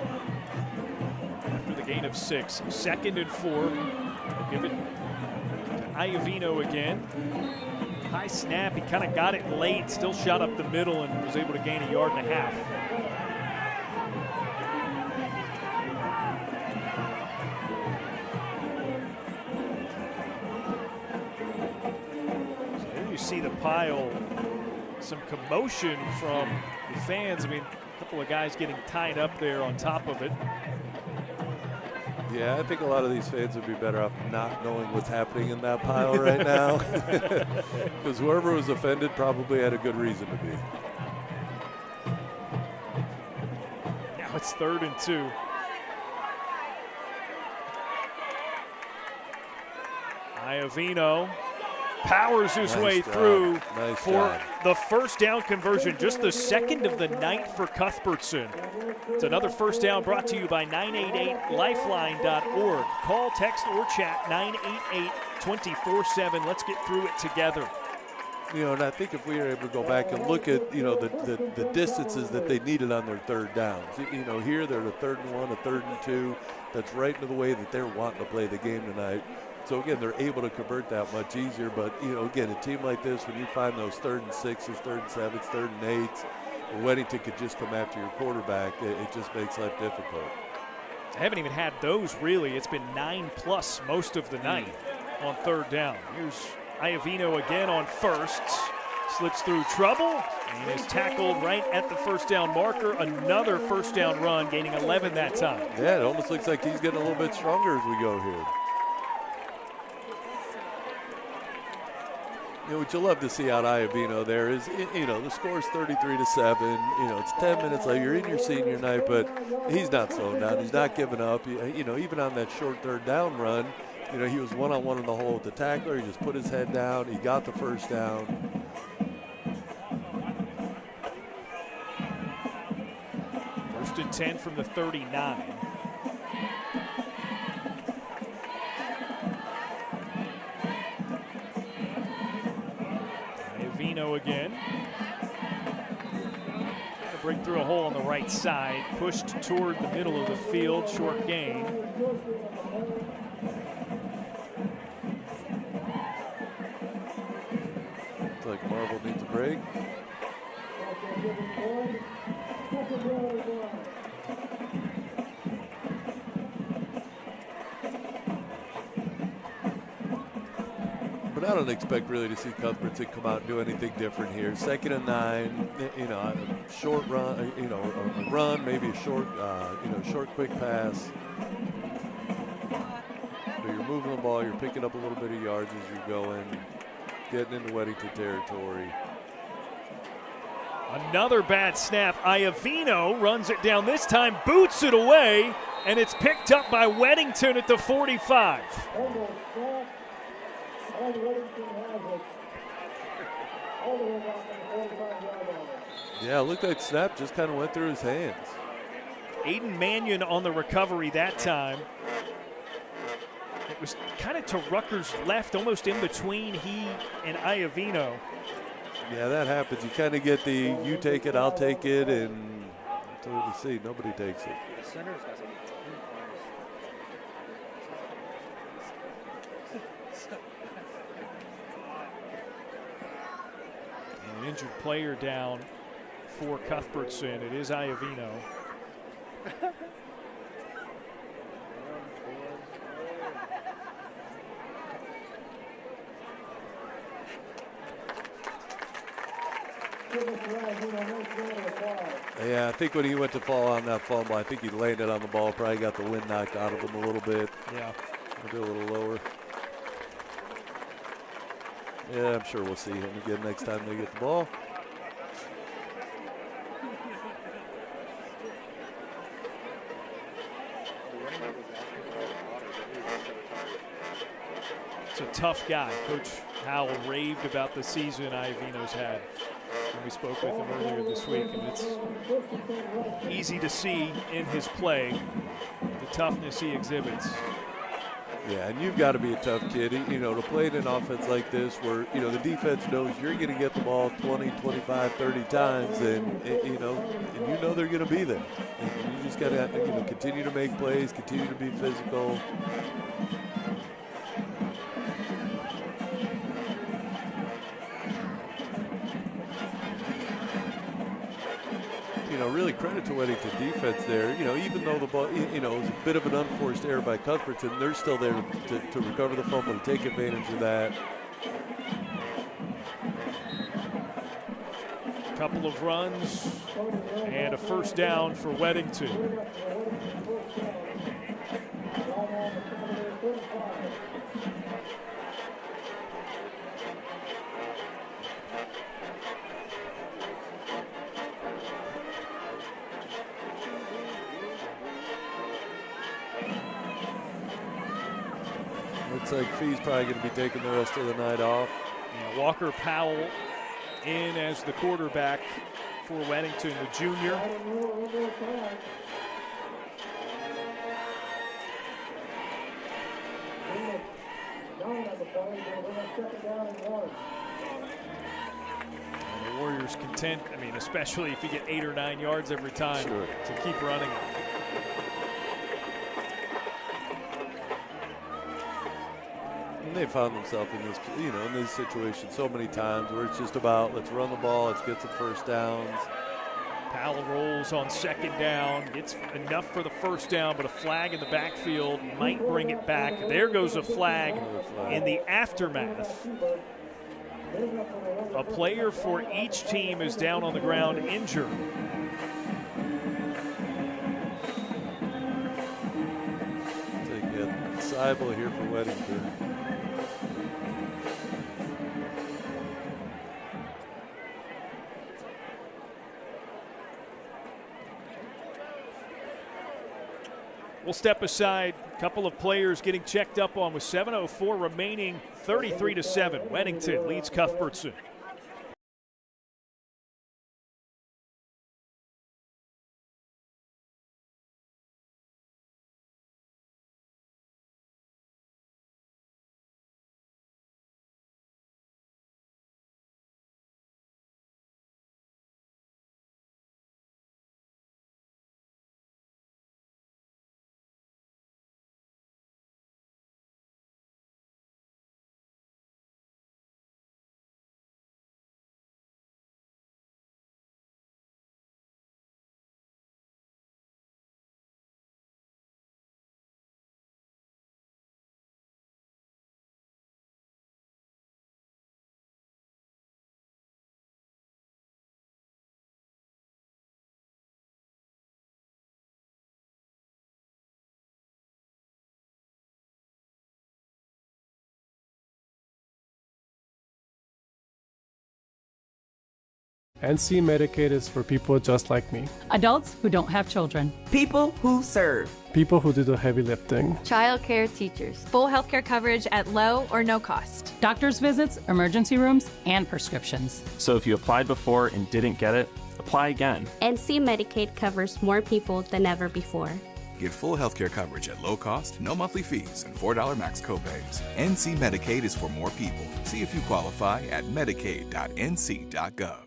Speaker 1: After the gain of 6, 2nd and 4. They'll give it Iavino again. High snap, he kind of got it late, still shot up the middle and was able to gain 1.5 yards. So there you see the pile, some commotion from the fans. I mean, a couple of guys getting tied up there on top of it.
Speaker 2: Yeah, I think a lot of these fans would be better off not knowing what's happening in that pile right now. Because whoever was offended probably had a good reason to be.
Speaker 1: Now it's 3rd and 2. Iavino powers his way through for the first down conversion, just the 2nd of the night for Cuthbertson. It's another first down brought to you by 988lifeline.org. Call, text, or chat 988-24/7. Let's get through it together.
Speaker 2: And I think if we were able to go back and look at, the distances that they needed on their third downs. Here they're a 3rd and 1, a 3rd and 2. That's right into the way that they're wanting to play the game tonight. So, again, they're able to convert that much easier. But, again, a team like this, when you find those 3rd and 6s, 3rd and 7s, 3rd and 8s, Weddington could just come after your quarterback. It just makes life difficult.
Speaker 1: I haven't even had those, really. It's been 9+ most of the night on 3rd down. Here's Iovino again on firsts. Slips through trouble and is tackled right at the 1st down marker. Another 1st down run, gaining 11 that time.
Speaker 2: Yeah, it almost looks like he's getting a little bit stronger as we go here. What you love to see out Iovino there is, the score's 33-7. It's 10 minutes later. You're in your senior night, but he's not slowing down. He's not giving up. Even on that short 3rd down run, he was one-on-one in the hole with the tackler. He just put his head down. He got the 1st down.
Speaker 1: First and 10 from the 39. Iovino again. Trying to break through a hole on the right side. Pushed toward the middle of the field. Short gain.
Speaker 2: Looks like Marvel needs a break. But I don't expect really to see Cuthbertson come out and do anything different here. 2nd and 9, a short run, a run, maybe a short, short quick pass. But you're moving the ball, you're picking up a little bit of yards as you're going, getting into Weddington territory.
Speaker 1: Another bad snap. Iovino runs it down this time, boots it away, and it's picked up by Weddington at the 45.
Speaker 2: Yeah, it looked like snap just kind of went through his hands.
Speaker 1: Aiden Mannion on the recovery that time. It was kind of to Rucker's left, almost in between he and Iovino.
Speaker 2: Yeah, that happens. You kind of get the you take it, I'll take it, and until we see, nobody takes it.
Speaker 18: The center's got some
Speaker 1: An injured player down for Cuthbertson. It is Iovino.
Speaker 2: Yeah, I think when he went to fall on that fumble, I think he landed on the ball, probably got the wind knocked out of him a little bit.
Speaker 1: Yeah.
Speaker 2: Maybe a little lower. Yeah, I'm sure we'll see him again next time they get the ball.
Speaker 1: It's a tough guy. Coach Howell raved about the season Iovino's had when we spoke with him earlier this week, and it's easy to see in his play the toughness he exhibits.
Speaker 2: Yeah, and you've got to be a tough kid, to play in an offense like this where, the defense knows you're going to get the ball 20, 25, 30 times, and you know they're going to be there. And you just got to, continue to make plays, continue to be physical. Really credit to Weddington defense there. Even though the ball, it was a bit of an unforced error by Cuthbertson, they're still there to recover the fumble and take advantage of that.
Speaker 1: Couple of runs and a 1st down for Weddington.
Speaker 2: Looks like Fee's probably going to be taking the rest of the night off.
Speaker 1: Yeah, Walker Powell in as the quarterback for Weddington, the junior. players content, I mean, especially if you get 8 or 9 yards every time, to keep running it.
Speaker 2: And they found themselves in this, in this situation so many times where it's just about let's run the ball, let's get some first downs.
Speaker 1: Powell rolls on 2nd down, gets enough for the first down, but a flag in the backfield might bring it back. There goes a flag in the aftermath. A player for each team is down on the ground injured.
Speaker 2: Take it. Seibel here for Weddington.
Speaker 1: We'll step aside. A couple of players getting checked up on with 7:04 remaining, 33-7. Weddington leads Cuthbertson.
Speaker 3: NC Medicaid is for people just like me.
Speaker 5: Adults who don't have children.
Speaker 19: People who serve.
Speaker 3: People who do the heavy lifting.
Speaker 7: Child care teachers. Full healthcare coverage at low or no cost.
Speaker 5: Doctor's visits, emergency rooms, and prescriptions.
Speaker 8: So if you applied before and didn't get it, apply again.
Speaker 9: NC Medicaid covers more people than ever before.
Speaker 4: Get full healthcare coverage at low cost, no monthly fees, and $4 max copays. NC Medicaid is for more people. See if you qualify at medicaid.nc.gov.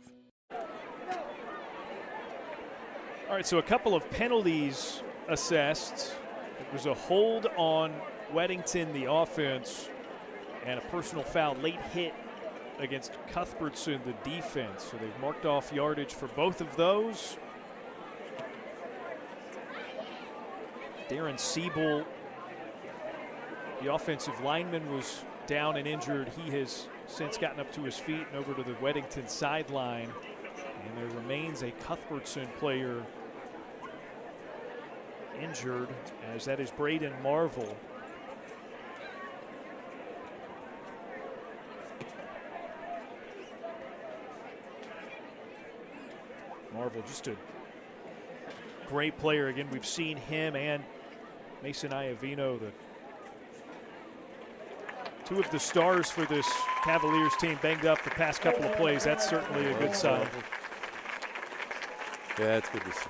Speaker 1: All right, so a couple of penalties assessed. It was a hold on Weddington, the offense, and a personal foul, late hit against Cuthbertson, the defense. So they've marked off yardage for both of those. Darren Siebel, the offensive lineman, was down and injured. He has since gotten up to his feet and over to the Weddington sideline. And there remains a Cuthbertson player injured, as that is Braden Marvel. Marvel, just a great player. Again, we've seen him and Mason Iovino, the two of the stars for this Cavaliers team, banged up the past couple of plays. That's certainly a good sign.
Speaker 2: Yeah, it's good to see.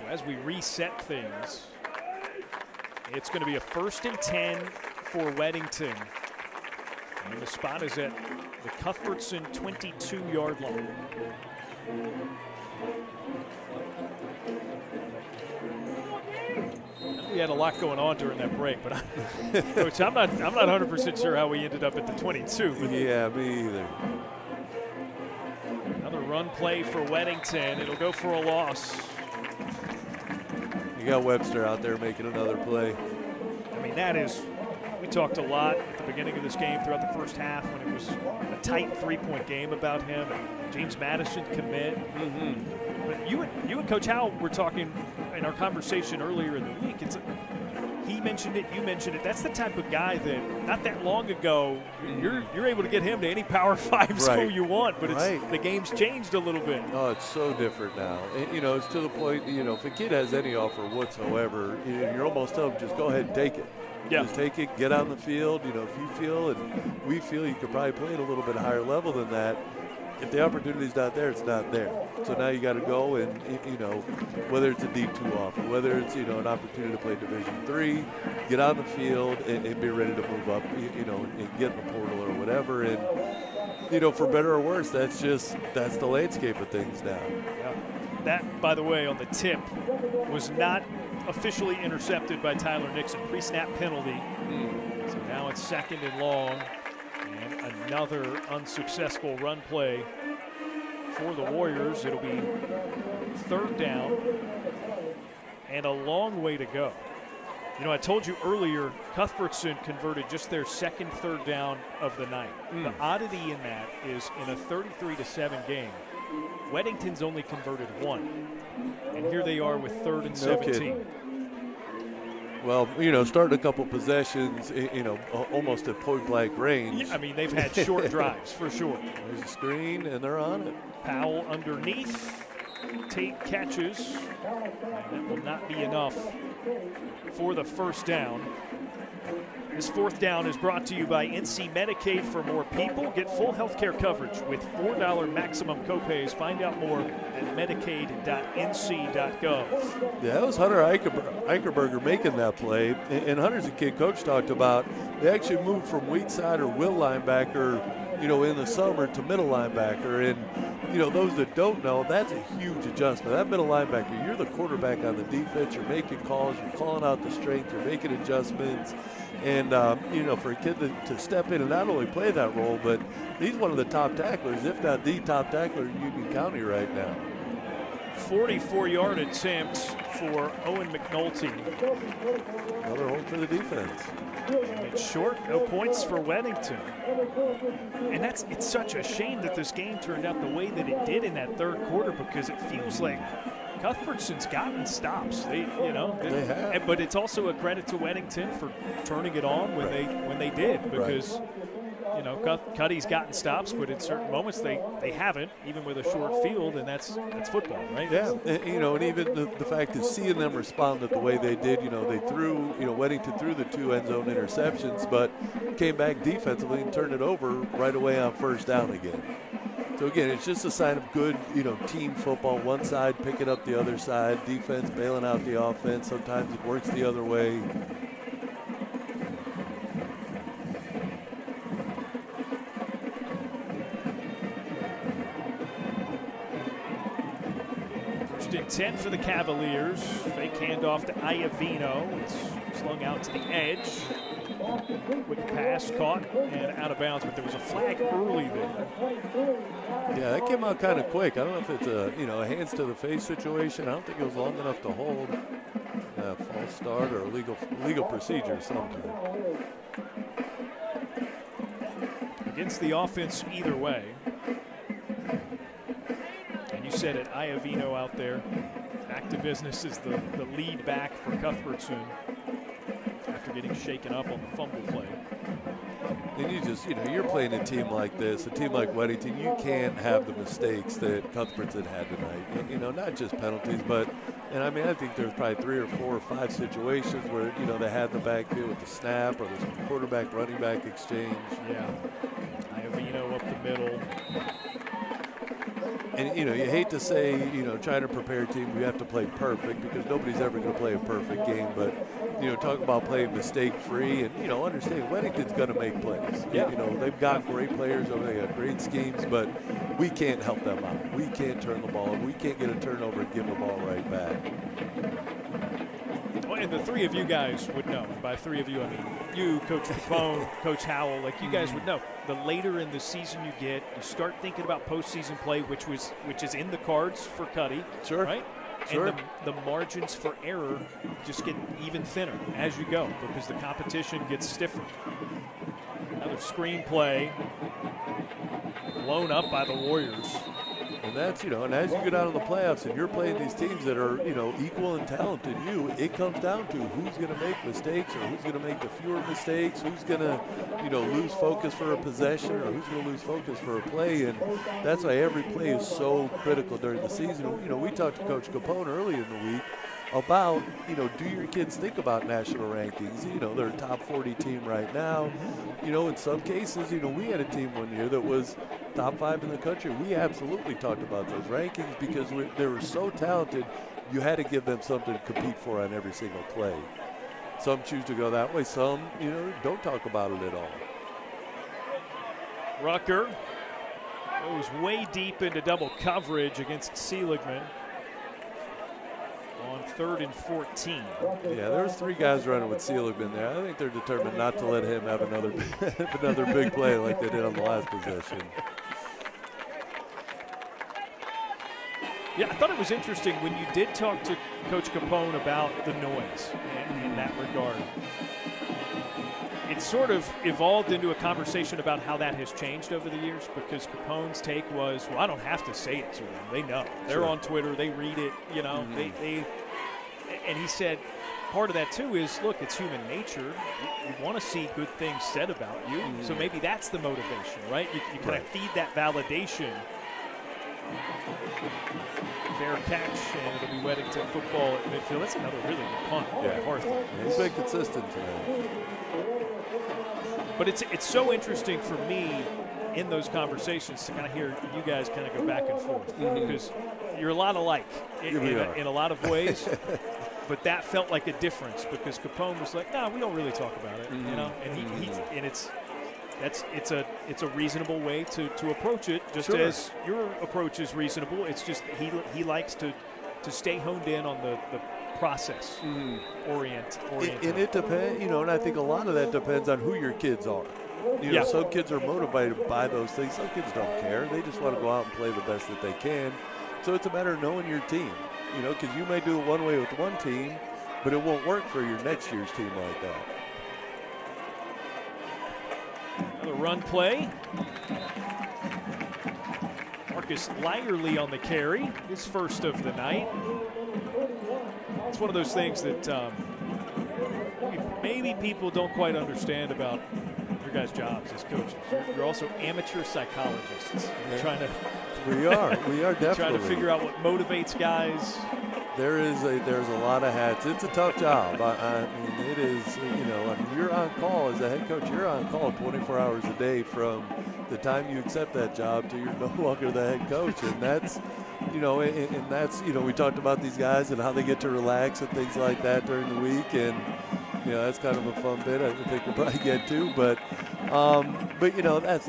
Speaker 1: As we reset things, it's going to be a 1st and 10 for Weddington. And the spot is at the Cuthbertson 22-yard line. We had a lot going on during that break, but Coach, I'm not 100% sure how we ended up at the 22. But
Speaker 2: yeah, me either.
Speaker 1: Another run play for Weddington. It'll go for a loss.
Speaker 2: You got Webster out there making another play.
Speaker 1: I mean, that is, we talked a lot at the beginning of this game throughout the first half when it was a tight 3-point game about him. James Madison commit. But you and Coach Howell were talking in our conversation earlier in the week. He mentioned it, you mentioned it. That's the type of guy that not that long ago you're able to get him to any Power 5 school you want, but the game's changed a little bit.
Speaker 2: Oh, it's so different now. And, it's to the point, if a kid has any offer whatsoever, you're almost telling him just go ahead and take it.
Speaker 1: Yeah.
Speaker 2: Just take it, get on the field. You know, if you feel and we feel you could probably play at a little bit higher level than that, if the opportunity's not there, it's not there. So now you got to go and, you know, whether it's a D2 offer, whether it's, you know, an opportunity to play Division III, get on the field and be ready to move up, you know, and get in the portal or whatever. And, you know, for better or worse, that's the landscape of things now.
Speaker 1: Yeah. That, by the way, on the tip was not officially intercepted by Tyler Nixon. Pre-snap penalty. So now it's 2nd and long. And another unsuccessful run play for the Warriors. It'll be 3rd down and a long way to go. You know, I told you earlier, Cuthbertson converted just their 2nd 3rd down of the night. The oddity in that is in a 33-7 game, Weddington's only converted 1. And here they are with 3rd and 17.
Speaker 2: Well, you know, starting a couple possessions, you know, almost at point-blank range.
Speaker 1: Yeah, I mean, they've had short drives for sure.
Speaker 2: There's a screen, and they're on it.
Speaker 1: Powell underneath. Tate catches. And that will not be enough for the 1st down. This 4th down is brought to you by NC Medicaid. For more people, get full health care coverage with $4 maximum copays. Find out more at medicaid.nc.gov.
Speaker 2: Yeah, that was Hunter Eichenberger making that play. And Hunter's a kid Coach talked about. They actually moved from weak side or will linebacker, you know, in the summer to middle linebacker. And, you know, those that don't know, that's a huge adjustment. That middle linebacker, you're the quarterback on the defense. You're making calls. You're calling out the strength. You're making adjustments. And, you know, for a kid to step in and not only play that role, but he's one of the top tacklers, if not the top tackler in Union County right now.
Speaker 1: 44-yard attempt for Owen McNulty.
Speaker 2: Another hold for the defense.
Speaker 1: It's short, no points for Weddington. And it's such a shame that this game turned out the way that it did in that 3rd quarter, because it feels like Cuthbertson's gotten stops. They have. But it's also a credit to Weddington for turning it on when they did, because you know, Cuddy's gotten stops, but at certain moments they haven't, even with a short field, and that's football, right?
Speaker 2: Yeah, and, you know, and even the fact of seeing them respond the way they did, you know, they threw, you know, Weddington threw the 2 end zone interceptions, but came back defensively and turned it over right away on 1st down again. So again, it's just a sign of good, you know, team football. One side picking up the other side, defense bailing out the offense. Sometimes it works the other way.
Speaker 1: First and 10 for the Cavaliers. Fake handoff to Iavino. It's slung out to the edge. Quick pass caught and out of bounds, but there was a flag early there.
Speaker 2: Yeah, that came out kind of quick. I don't know if it's a a hands to the face situation. I don't think it was long enough to hold. False start or legal procedure something.
Speaker 1: Against the offense either way. And you said it, Iavino out there. Back to business is the lead back for Cuthbertson after getting shaken up on the fumble play.
Speaker 2: And you just, you're playing a team like this, a team like Weddington, you can't have the mistakes that Cuthbertson had tonight. Not just penalties, but, and I mean, I think there's probably 3 or 4 or 5 situations where, they had the backfield with the snap or the quarterback running back exchange.
Speaker 1: Yeah. Iavino up the middle.
Speaker 2: And, you hate to say, trying to prepare a team, we have to play perfect because nobody's ever going to play a perfect game. But, talk about playing mistake-free and, understand Weddington's going to make plays.
Speaker 1: Yeah.
Speaker 2: They've got great players, they got great schemes, but we can't help them out. We can't turn the ball. We can't get a turnover and give the ball right back.
Speaker 1: Well, and the 3 of you guys would know. By 3 of you, I mean you, Coach Capone, Coach Howell, you guys would know. The later in the season you get, you start thinking about postseason play, which is in the cards for Cuddy.
Speaker 2: Sure.
Speaker 1: Right?
Speaker 2: Sure.
Speaker 1: And the margins for error just get even thinner as you go because the competition gets stiffer. Another screen play blown up by the Warriors.
Speaker 2: And that's, and as you get out of the playoffs and you're playing these teams that are, equal in talent to you, it comes down to who's going to make mistakes or who's going to make the fewer mistakes, who's going to, lose focus for a possession or who's going to lose focus for a play. And that's why every play is so critical during the season. We talked to Coach Capone early in the week, about, do your kids think about national rankings? They're a top 40 team right now. In some cases, we had a team one year that was top 5 in the country. We absolutely talked about those rankings because they were so talented. You had to give them something to compete for on every single play. Some choose to go that way. Some, don't talk about it at all.
Speaker 1: Rucker goes way deep into double coverage against Seligman on 3rd and 14.
Speaker 2: Yeah, there's 3 guys running with Seligman there. I think they're determined not to let him have another big play like they did on the last possession.
Speaker 1: Yeah, I thought it was interesting when you did talk to Coach Capone about the noise in that regard. It sort of evolved into a conversation about how that has changed over the years because Capone's take was, well, I don't have to say it to them. They know. They're on Twitter. They read it. And he said part of that, too, is, look, it's human nature. You want to see good things said about you. So maybe that's the motivation, right? You kind of feed that validation. Fair catch, and it'll be Weddington football at midfield. That's another really good punt.
Speaker 2: Yeah, he's been consistent today.
Speaker 1: But it's so interesting for me in those conversations to kind of hear you guys kind of go back and forth because you're a lot alike in a lot of ways. But that felt like a difference because Capone was like, "No, we don't really talk about it," and it's a reasonable way to approach it, just as your approach is reasonable. It's just he likes to stay honed in on the process oriented.
Speaker 2: And it depends, and I think a lot of that depends on who your kids are. Some kids are motivated by those things. Some kids don't care. They just want to go out and play the best that they can. So it's a matter of knowing your team, because you may do it one way with one team, but it won't work for your next year's team like that.
Speaker 1: Another run play. Marcus Lyerly on the carry, his first of the night. It's one of those things that maybe people don't quite understand about your guys' jobs as coaches. You're also amateur psychologists.
Speaker 2: We are definitely
Speaker 1: trying to figure out what motivates guys.
Speaker 2: There's a lot of hats. It's a tough job. I mean, it is. You're on call as a head coach. You're on call 24 hours a day from the time you accept that job to you're no longer the head coach, and that's. And that's, we talked about these guys and how they get to relax and things like that during the week. And, that's kind of a fun bit I think we'll probably get to. But that's,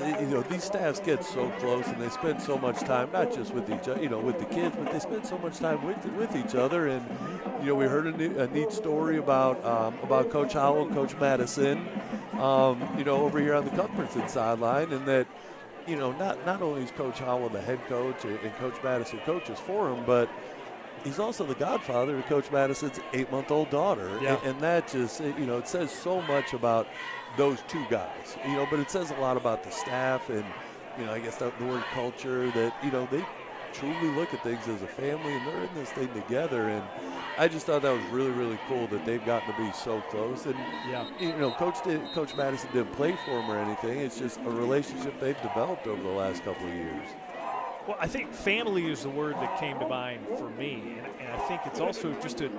Speaker 2: these staffs get so close and they spend so much time, not just with each other, with the kids, but they spend so much time with each other. And, we heard a neat story about Coach Howell and Coach Madison, over here on the Cuthbertson sideline, and that, not only is Coach Howell the head coach and Coach Madison coaches for him, but he's also the godfather of Coach Madison's 8-month-old daughter.
Speaker 1: Yeah.
Speaker 2: And that just, it says so much about those two guys, but it says a lot about the staff and, I guess the word culture that, they truly look at things as a family and they're in this thing together. And I just thought that was really, really cool that they've gotten to be so close. And, Coach Madison didn't play for him or anything. It's just a relationship they've developed over the last couple of years.
Speaker 1: Well, I think family is the word that came to mind for me. And I think it's also just a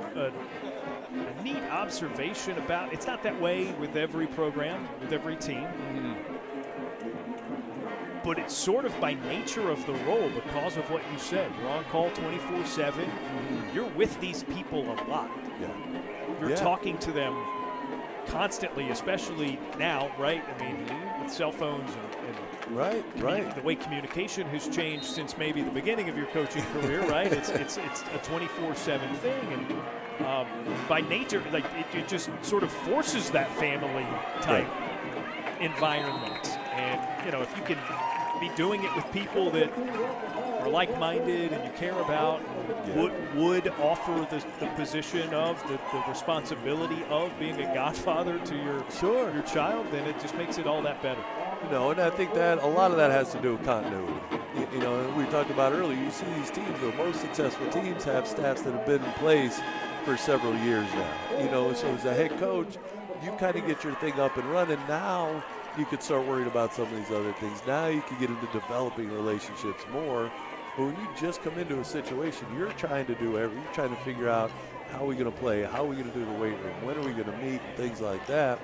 Speaker 1: neat observation about it's not that way with every program, with every team. But it's sort of by nature of the role because of what you said. You're on call 24/7. You're with these people a lot. You're talking to them constantly, especially now, right? I mean, with cell phones and
Speaker 2: the
Speaker 1: way communication has changed since maybe the beginning of your coaching career, right? It's a 24/7 thing, and by nature, like it just sort of forces that family type environment. And if you can be doing it with people that are like-minded and you care about, would offer the position of the responsibility of being a godfather to your child, then it just makes it all that better.
Speaker 2: And I think that a lot of that has to do with continuity. We talked about earlier, you see these teams, the most successful teams have staffs that have been in place for several years now. So as a head coach, you kind of get your thing up and running. Now you could start worrying about some of these other things. Now you can get into developing relationships more. But when you just come into a situation, you're trying to figure out how are we going to play, how are we going to do the weight room, when are we going to meet, things like that.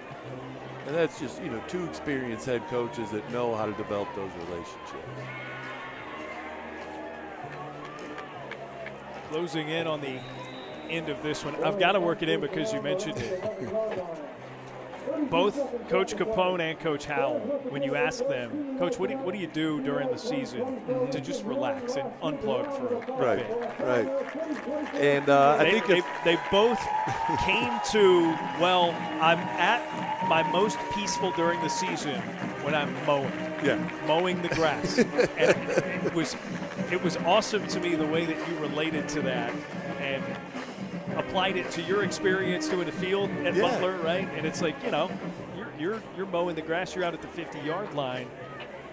Speaker 2: And that's just, you know, two experienced head coaches that know how to develop those relationships.
Speaker 1: Closing in on the end of this one. I've got to work it in because you mentioned it. Both Coach Capone and Coach Howell, when you ask them, Coach, what do you do during the season to just relax and unplug for a bit?
Speaker 2: Right. And I think
Speaker 1: they both came to, well, I'm at my most peaceful during the season when I'm mowing the grass. And it was awesome to me the way that you related to that and applied it to your experience doing the field at Butler, right? And it's like, you know, you're mowing the grass, you're out at the 50-yard line.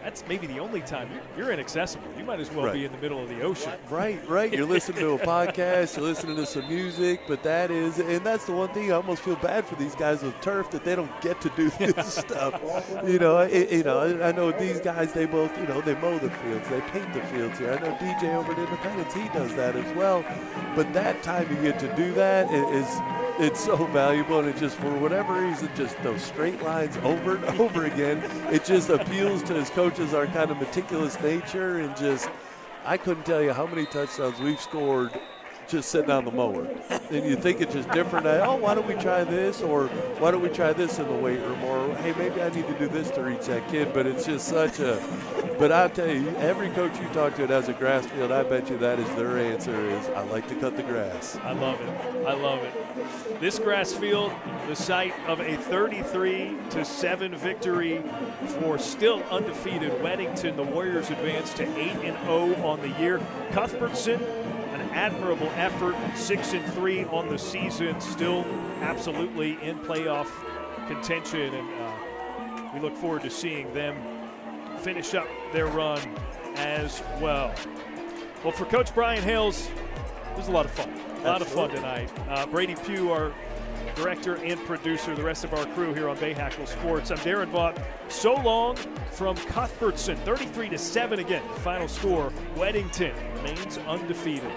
Speaker 1: That's maybe the only time you're inaccessible. You might as well be in the middle of the ocean.
Speaker 2: Right. You're listening to a podcast, you're listening to some music, but that's the one thing I almost feel bad for these guys with turf that they don't get to do this stuff. I know these guys, they both, they mow the fields, they paint the fields here. I know DJ over at Independence, he does that as well. But that time you get to do that it's so valuable, and it just, for whatever reason, just those straight lines over and over again, it just appeals to his coaches, our kind of meticulous nature, and just, I couldn't tell you how many touchdowns we've scored just sitting on the mower. And you think it's just different. Why don't we try this? Or why don't we try this in the weight room? Or, hey, maybe I need to do this to reach that kid. But it's just such a – but I'll tell you, every coach you talk to that has a grass field, I bet you that is their answer is, I like to cut the grass.
Speaker 1: I love it. This grass field, the site of a 33-7 victory for still undefeated Weddington. The Warriors advance to 8-0 on the year. Cuthbertson, an admirable effort, 6-3 on the season, still absolutely in playoff contention, and we look forward to seeing them finish up their run as well. Well, for Coach Brian Hales, it was a lot of fun. A lot of fun tonight. Brady Pugh, our director and producer, the rest of our crew here on Bahakel Sports. I'm Darren Vaught. So long from Cuthbertson, 33-7 again. The final score, Weddington remains undefeated.